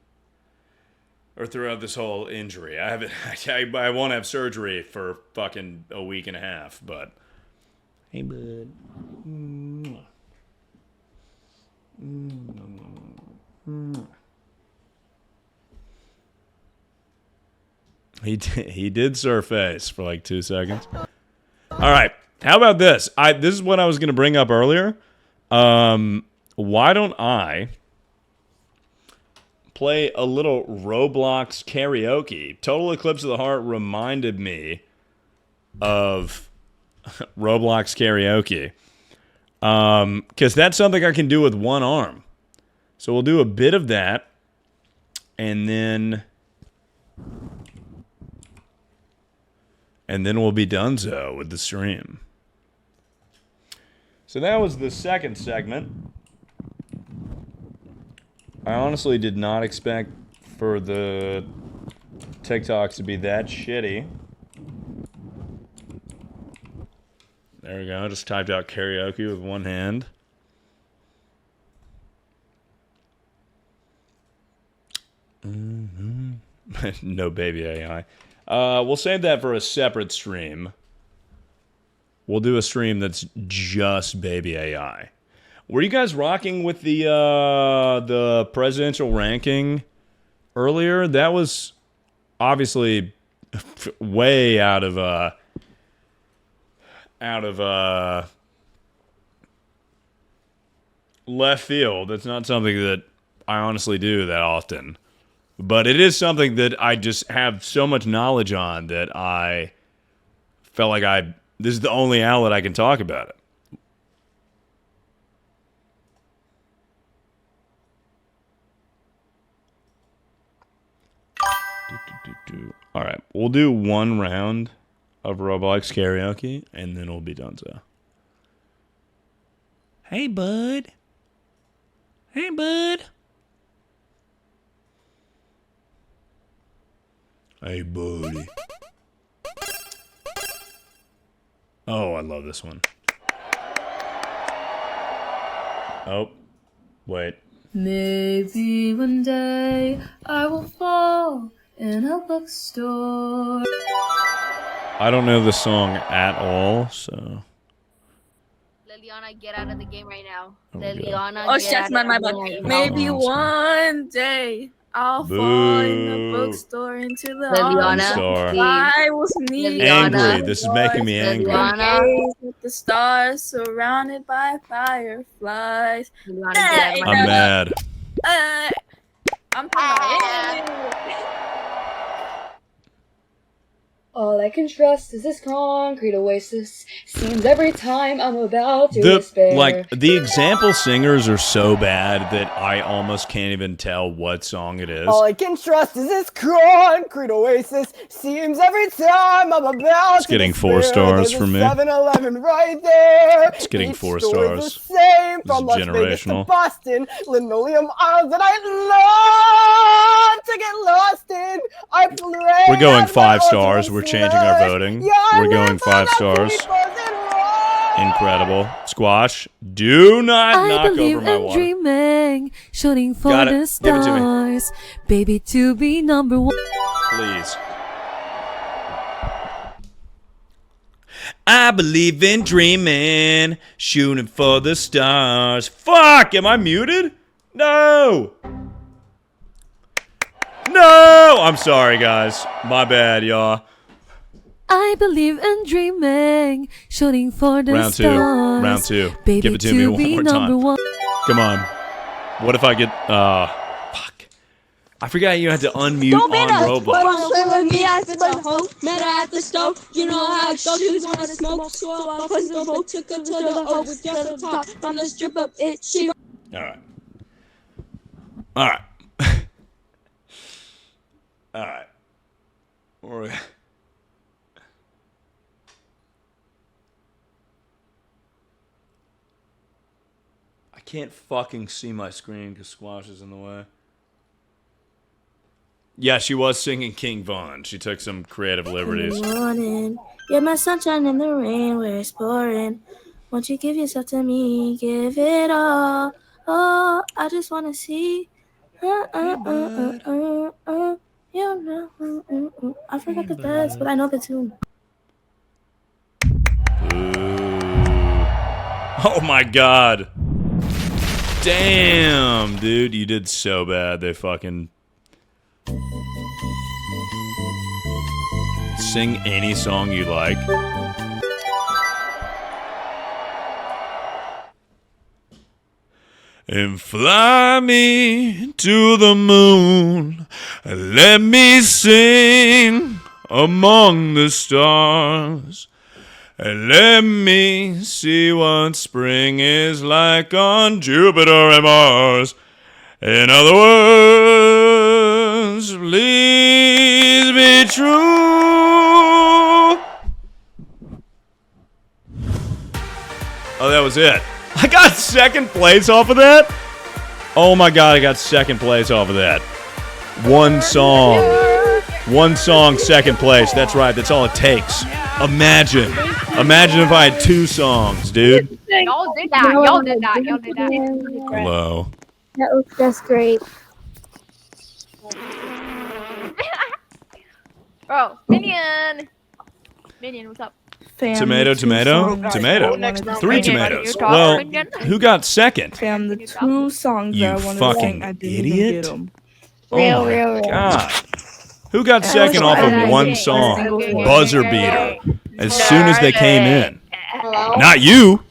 Or throughout this whole injury. I won't have surgery for fucking a week and a half, but... Hey, bud. He did surface for like 2 seconds. All right. How about this? This is what I was going to bring up earlier. Why don't I play a little Roblox Karaoke? Total Eclipse of the Heart reminded me of Roblox Karaoke. Because that's something I can do with one arm. So we'll do a bit of that. And then we'll be donezo with the stream. So that was the second segment. I honestly did not expect for the TikToks to be that shitty. There we go. I just typed out karaoke with one hand. No baby AI. We'll save that for a separate stream. We'll do a stream that's just baby AI. Were you guys rocking with the presidential ranking earlier? That was obviously way out of left field. That's not something that I honestly do that often. But it is something that I just have so much knowledge on that I felt like this is the only outlet I can talk about it. All right, we'll do one round of Roblox Karaoke, and then we'll be done. So, hey, bud. Hey, bud. Hey, buddy. Oh, I love this one. Oh, wait. Maybe one day I will fall in a bookstore. I don't know the song at all, so. Liliana, get out of the game right now. Oh, Liliana, Oh, get shucks, out my of the bad. game right now. Maybe one day I'll fall in the bookstore into the arms of I was me. Angry. This is making me angry. Gaze with the stars surrounded by fireflies. I'm mad. I'm tired. All I can trust is this concrete oasis. Seems every time I'm about to despair. Like, the example singers are so bad that I almost can't even tell what song it is. All I can trust is this concrete oasis. Seems every time I'm about It's getting 4 stars for me. 7-Eleven right there. It's getting 4 Each store is stars. the same This from is Las Vegas to generational. Boston. Linoleum aisles that I love to get lost in. I pray We're going that 5 my stars. We're changing our voting. We're going 5 stars. Incredible. Squash, do not knock over my water. Dreaming, shooting for Got it. the Give it to me. stars, baby, to be number one. Please. I believe in dreaming, shooting for the stars. Fuck, am I muted? No. No, I'm sorry, guys. My bad, y'all. I believe in dreaming, shooting for the Round 2. stars. Round 2. Baby, Give it to me one be more number time. one. Come on. What if I get... fuck. I forgot you had to unmute on Roblox. With me at the home, met her at the stove. You know how it goes. She was wanna smoke, so I pushed the boat, took her to the oak, with just the top from the strip of it. She. Alright. Alright. Alright. I can't fucking see my screen because Squash is in the way. Yeah, she was singing King Von. She took some creative liberties. Morning, you're my sunshine in the rain where it's pouring. Won't you give yourself to me? Give it all. Oh, I just wanna see. You know, I forgot the best, but I know the tune. Oh my god. Damn, dude, you did so bad. They fucking... Sing any song you like. And fly me to the moon. Let me sing among the stars. And let me see what spring is like on Jupiter and Mars. In other words, please be true. Oh, that was it. I got 2nd place off of that? Oh my god, I got 2nd place off of that. One song. One song, second place. That's right. That's all it takes. Imagine if I had 2 songs, dude. Y'all did that. Y'all did that. Y'all did that. Hello. That's great. Bro, Minion, what's up? Tomato. 3 tomatoes. Well, who got second? Fam, the 2 songs You that I wanted fucking to sing, I didn't idiot. even get them. Oh my god. Who got second off of one song? Buzzer beater. As soon as they came in. Not you.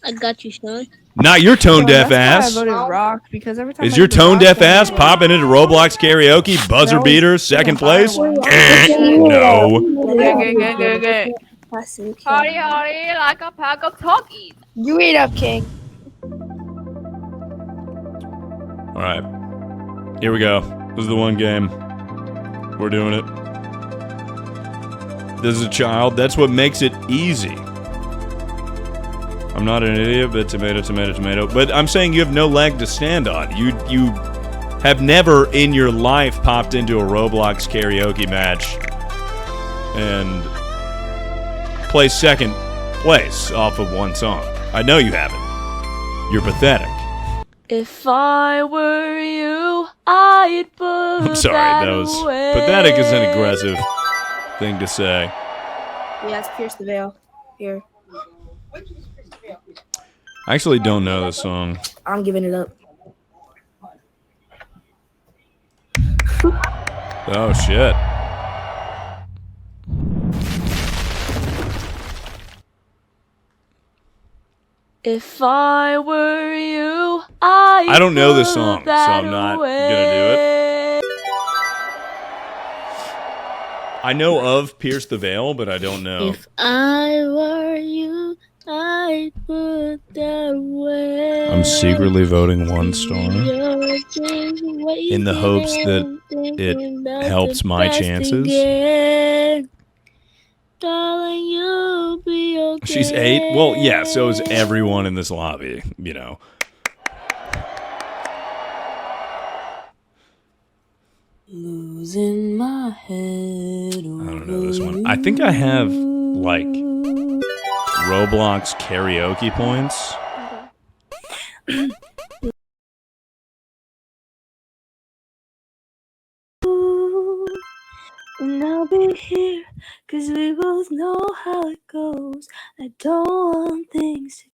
I got you, son. Not your tone deaf That's ass. why I voted rock, because every time Is I your do the tone rock deaf one, ass popping into Roblox Karaoke? Buzzer beater, second place? No. Party, like a pack of talkies. You eat up, King. Alright. Here we go. This is the one game. We're doing it. This is a child. That's what makes it easy. I'm not an idiot, but tomato. But I'm saying you have no leg to stand on. You have never in your life popped into a Roblox karaoke match and placed second place off of one song. I know you haven't. You're pathetic. If I were you, I'd put I'm sorry, that was pathetic is an aggressive thing to say. Yeah, it's Pierce the Veil. Here. I actually don't know this song. I'm giving it up. Oh shit. If I were you, I don't know this song, so I'm not gonna do it. I know of Pierce the Veil, but I don't know. If I were you, I'd put that away. I'm secretly voting 1 star in the hopes that it helps my chances. Darling, you'll be okay. She's 8? Well, yeah, so is everyone in this lobby, you know. Losing my head. I don't know this one. I think I have, like, Roblox karaoke points. And I'll be here, 'cause we both know how it goes. I don't want things to...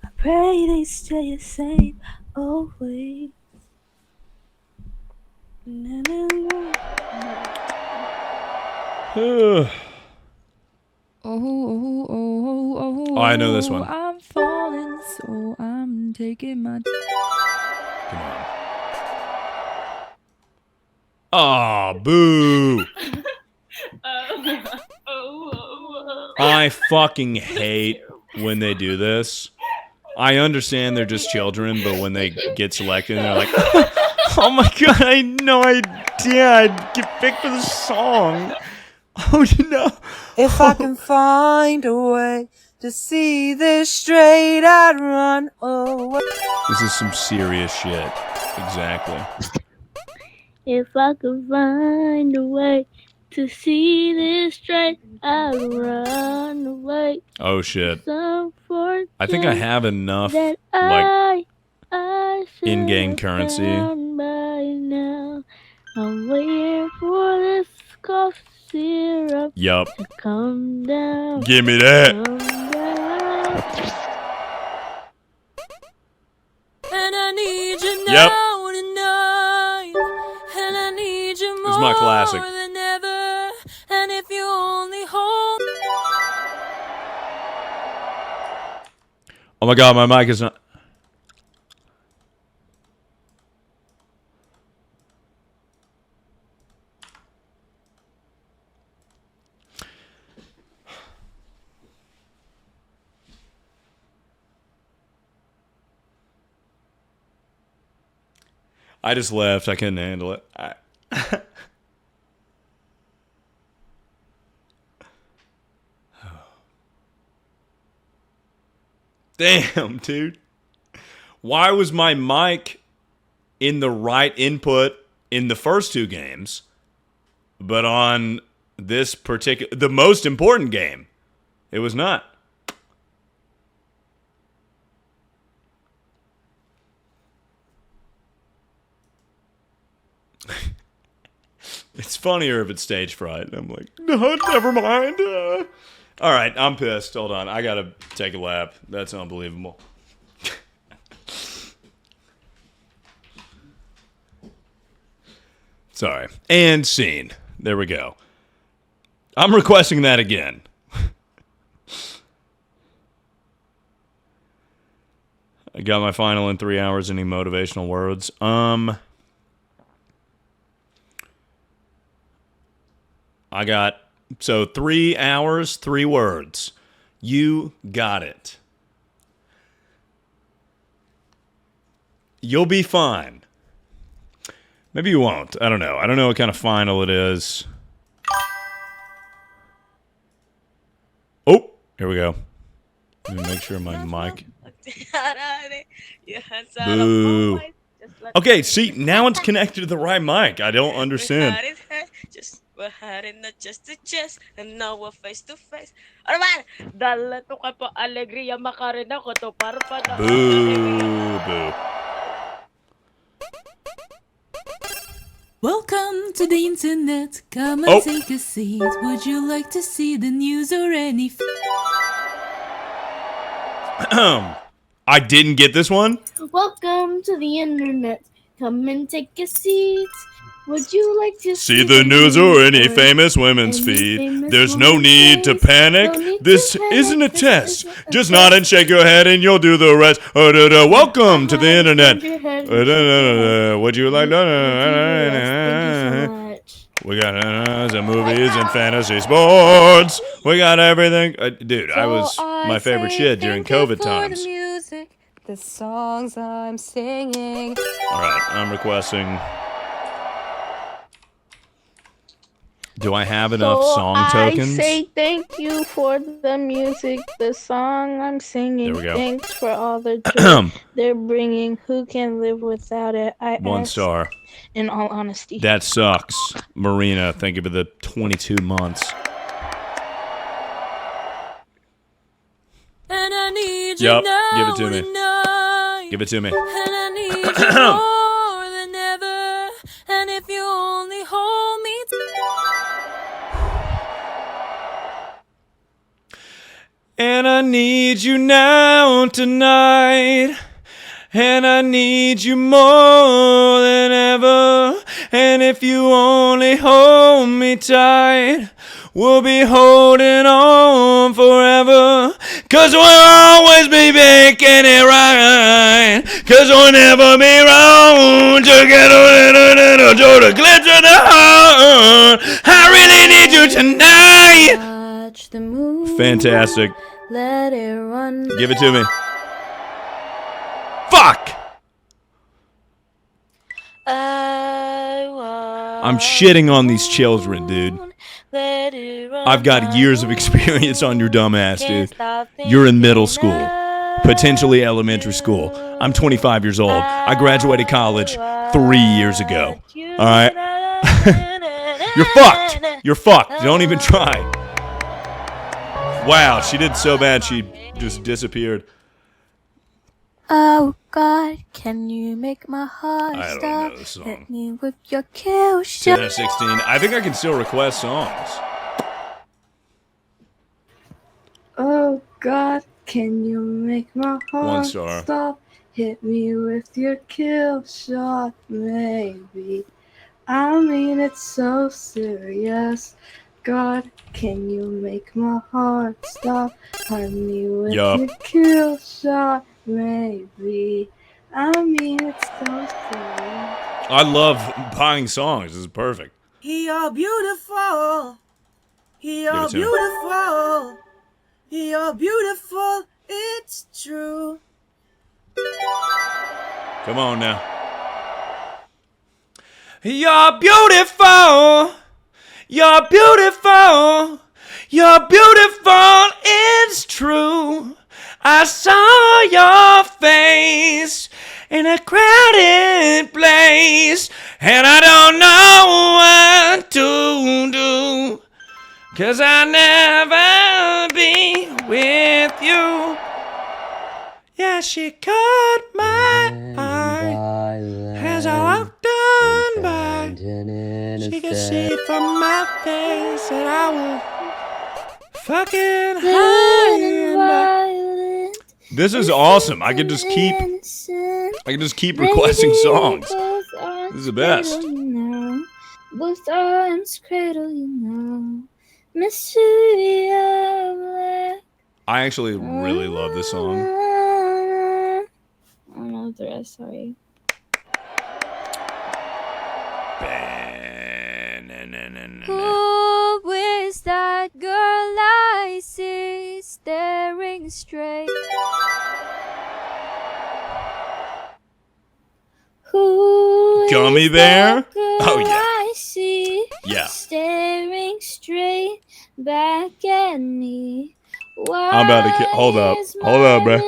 I pray they stay the same always. Oh, I know this one. I'm falling, so I'm taking my... Come on. Aw, boo. I fucking hate when they do this. I understand they're just children, but when they get selected, they're like, oh my god, I had no idea I'd get picked for the song. Oh, no. If I can find a way to see this straight, I'd run away. This is some serious shit. Exactly. If I could find a way to see this straight, I'd run away. Oh shit. I think I have enough, like, in-game currency. By now. I'm waiting for this cough syrup Yup. to come down. Give me that. And I need you Yep. now tonight. And I need you This is my classic. more than ever. And if you only hold... Oh my god, my mic is not... I just left. I couldn't handle it. Damn, dude. Why was my mic in the right input in the first 2 games, but on this particular, the most important game, it was not. It's funnier if it's stage fright. I'm like, no, never mind. All right, I'm pissed. Hold on. I got to take a lap. That's unbelievable. Sorry. And scene. There we go. I'm requesting that again. I got my final in 3 hours. Any motivational words? I got, so 3 hours, 3 words. You got it. You'll be fine. Maybe you won't. I don't know. I don't know what kind of final it is. Oh, here we go. Let me make sure my mic. Boo. Okay, see, now it's connected to the right mic. I don't understand. We're heading not just to chest, and now we're face to face. Alright, dala to ka po alegria makarena ko to para pa. Boo, boo. Welcome to the internet. Come and take a seat. Would you like to see the news or any? I didn't get this one. Welcome to the internet. Come and take a seat. Would you like to see the news or any famous women's feed? There's no need to panic. This isn't a test. Just nod and shake your head and you'll do the rest. Welcome to the internet. Would you like We got some movies and fantasy sports. We got everything. Dude, I was my favorite shit during COVID times. The songs I'm singing. All right, I'm requesting. Do I have enough song tokens? I say thank you for the music, the song I'm singing. There we go. Thanks for all the joy they're bringing. Who can live without it? I 1 star. In all honesty. That sucks. Marina, thank you for the 22 months. And I need you Yep, now give it to me. tonight. Give it to me. And I need you more than ever. And if you only hold me And I need you now tonight. And I need you more than ever. And if you only hold me tight, we'll be holding on forever. 'Cause we'll always be making it right. 'Cause we'll never be wrong. Together to glimpse of the heart. I really need you tonight. watch the moon. Fantastic. Let it run. Give it to me. Fuck! I'm shitting on these children, dude. I've got years of experience on your dumb ass, dude. You're in middle school, potentially elementary school. I'm 25 years old. I graduated college 3 years ago. All right? You're fucked. You're fucked. Don't even try. Wow, she did so bad she just disappeared. Oh God, can you make my heart I don't stop? know this song. Hit me with your kill 10 shot. out of 16. I think I can still request songs. Oh God, can you make my heart 1 star. stop? Hit me with your kill shot, maybe. I mean, it's so serious. God, can you make my heart stop? Hit me with your kill shot, maybe. I mean, it's so serious. I love buying songs. This is perfect. You're beautiful. You're Give it to me. beautiful. You're beautiful. It's true. Come on now. You're beautiful. You're beautiful. You're beautiful. It's true. I saw your face in a crowded place. And I don't know what to do, 'cause I'll never be with you. Yeah, she caught my eye as I walked on by. She could see from my face that I was fucking high. This is awesome. I can just keep requesting songs. This is the best. Both arms cradle you now. Mystery of black. I actually really love this song. I don't know the rest, sorry. Who is that girl I see staring straight? Who Gummy Bear? Oh yeah. I see Yeah. staring straight back at me. I'm about to hold up. Hold up, bro.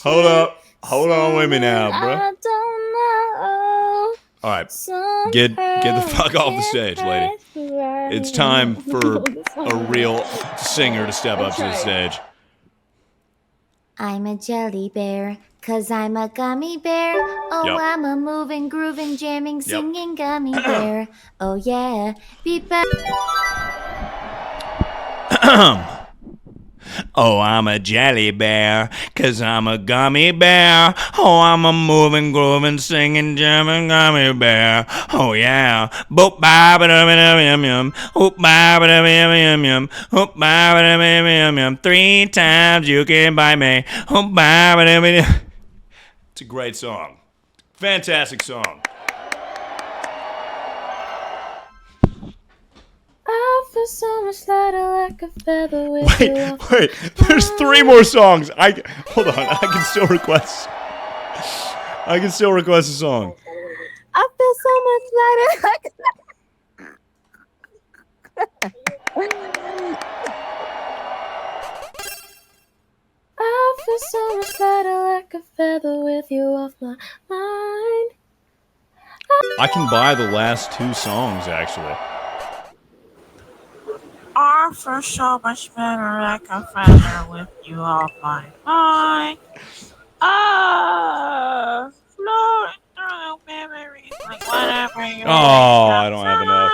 Hold up. Hold on with me now, bro. I don't know. All right. Get the fuck off the stage, lady. It's time for a real singer to step up to the stage. I'm a jelly bear, 'cause I'm a gummy bear. Oh, Yep. I'm a moving, grooving, jamming, singing gummy bear. Oh yeah, be back. Oh, I'm a jelly bear, 'cause I'm a gummy bear. Oh, I'm a moving, grooving, singing, jamming gummy bear. Oh, yeah. Boop, ba ba da ba da yum yum. Oop, ba ba da yum yum yum. Oop, ba ba da yum yum. 3 times you can buy me. Oop, ba ba da. It's a great song. Fantastic song. I feel so much lighter like a feather with you. Wait, there's 3 more songs. Hold on, I can still request a song. I feel so much lighter like I feel so much lighter like a feather with you off my mind. I can buy the last 2 songs, actually. I feel so much better like a feather with you off my mind. Floating through memories like whatever you Oh, I don't have enough.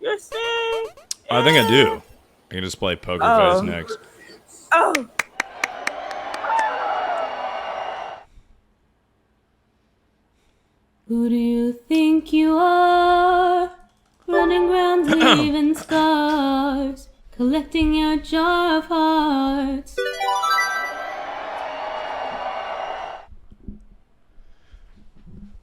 You see? I think I do. I can just play Poker Face next. Oh. Who do you think you are? Running round leaving scars, collecting your jar of hearts.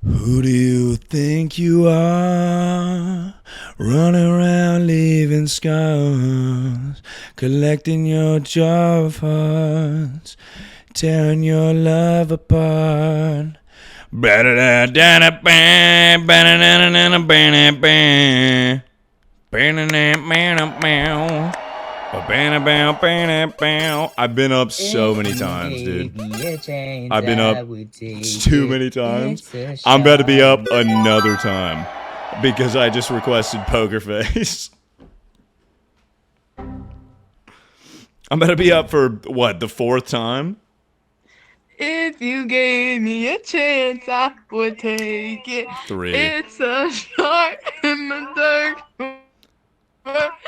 Who do you think you are? Running around leaving scars, collecting your jar of hearts, tearing your love apart. I've been up so many times, dude. I've been up too many times. I'm about to be up another time because I just requested Poker Face. I'm about to be up for what, the 4th time? If you gave me a chance, I would take it. 3. It's a shot in the dark.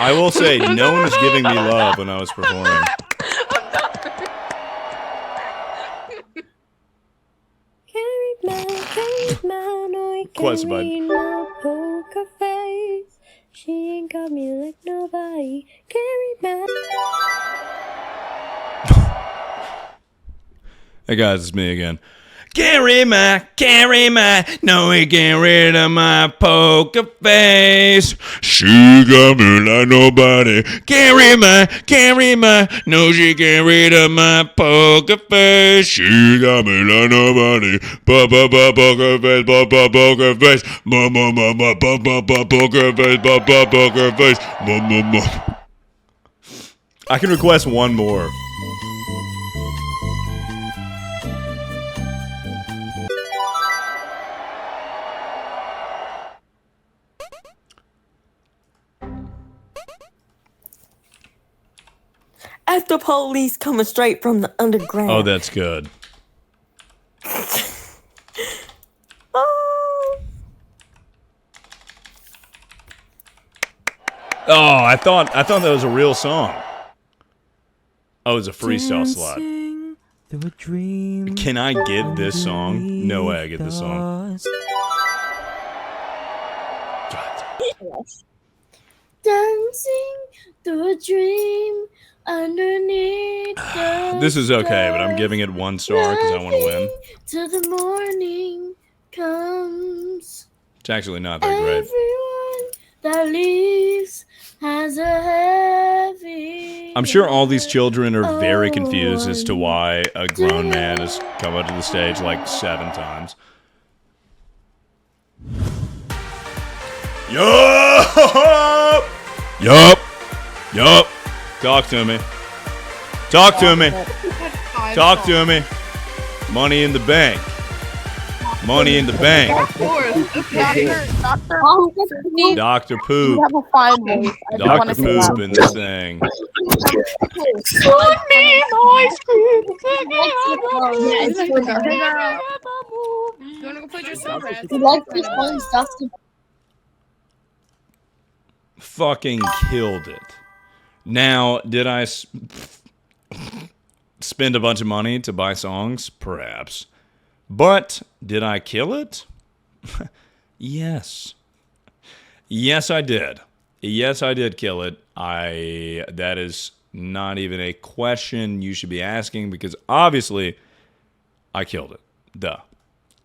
I will say, no one was giving me love when I was performing. Quest bud. Poker face. She ain't got me like nobody. Carry my. Hey guys, it's me again. Carry my, no he get rid of my poker face. She got me like nobody. Carry my, no she get rid of my poker face. She got me like nobody. Poker face, poker face. Poker face. I can request one more. the police coming straight from the underground. Oh, that's good. Oh, I thought that was a real song. Oh, it was a freestyle slot. Through a dream. Can I get this song? No way I get this song. Dancing through a dream underneath the This is okay, but I'm giving it 1 star because I want to win. till the morning comes. It's actually not that great. Everyone that leaves has a heavy. I'm sure all these children are very confused as to why a grown man has come up to the stage like 7 times. Yup! Yup! Yup! Talk to me. Talk to me. Talk to me. Money in the bank. Money in the bank. Dr. Poop. Dr. Poop in this thing. Fucking killed it. Now, did I spend a bunch of money to buy songs? Perhaps. But did I kill it? Yes. Yes, I did. Yes, I did kill it. That is not even a question you should be asking because obviously I killed it. Duh.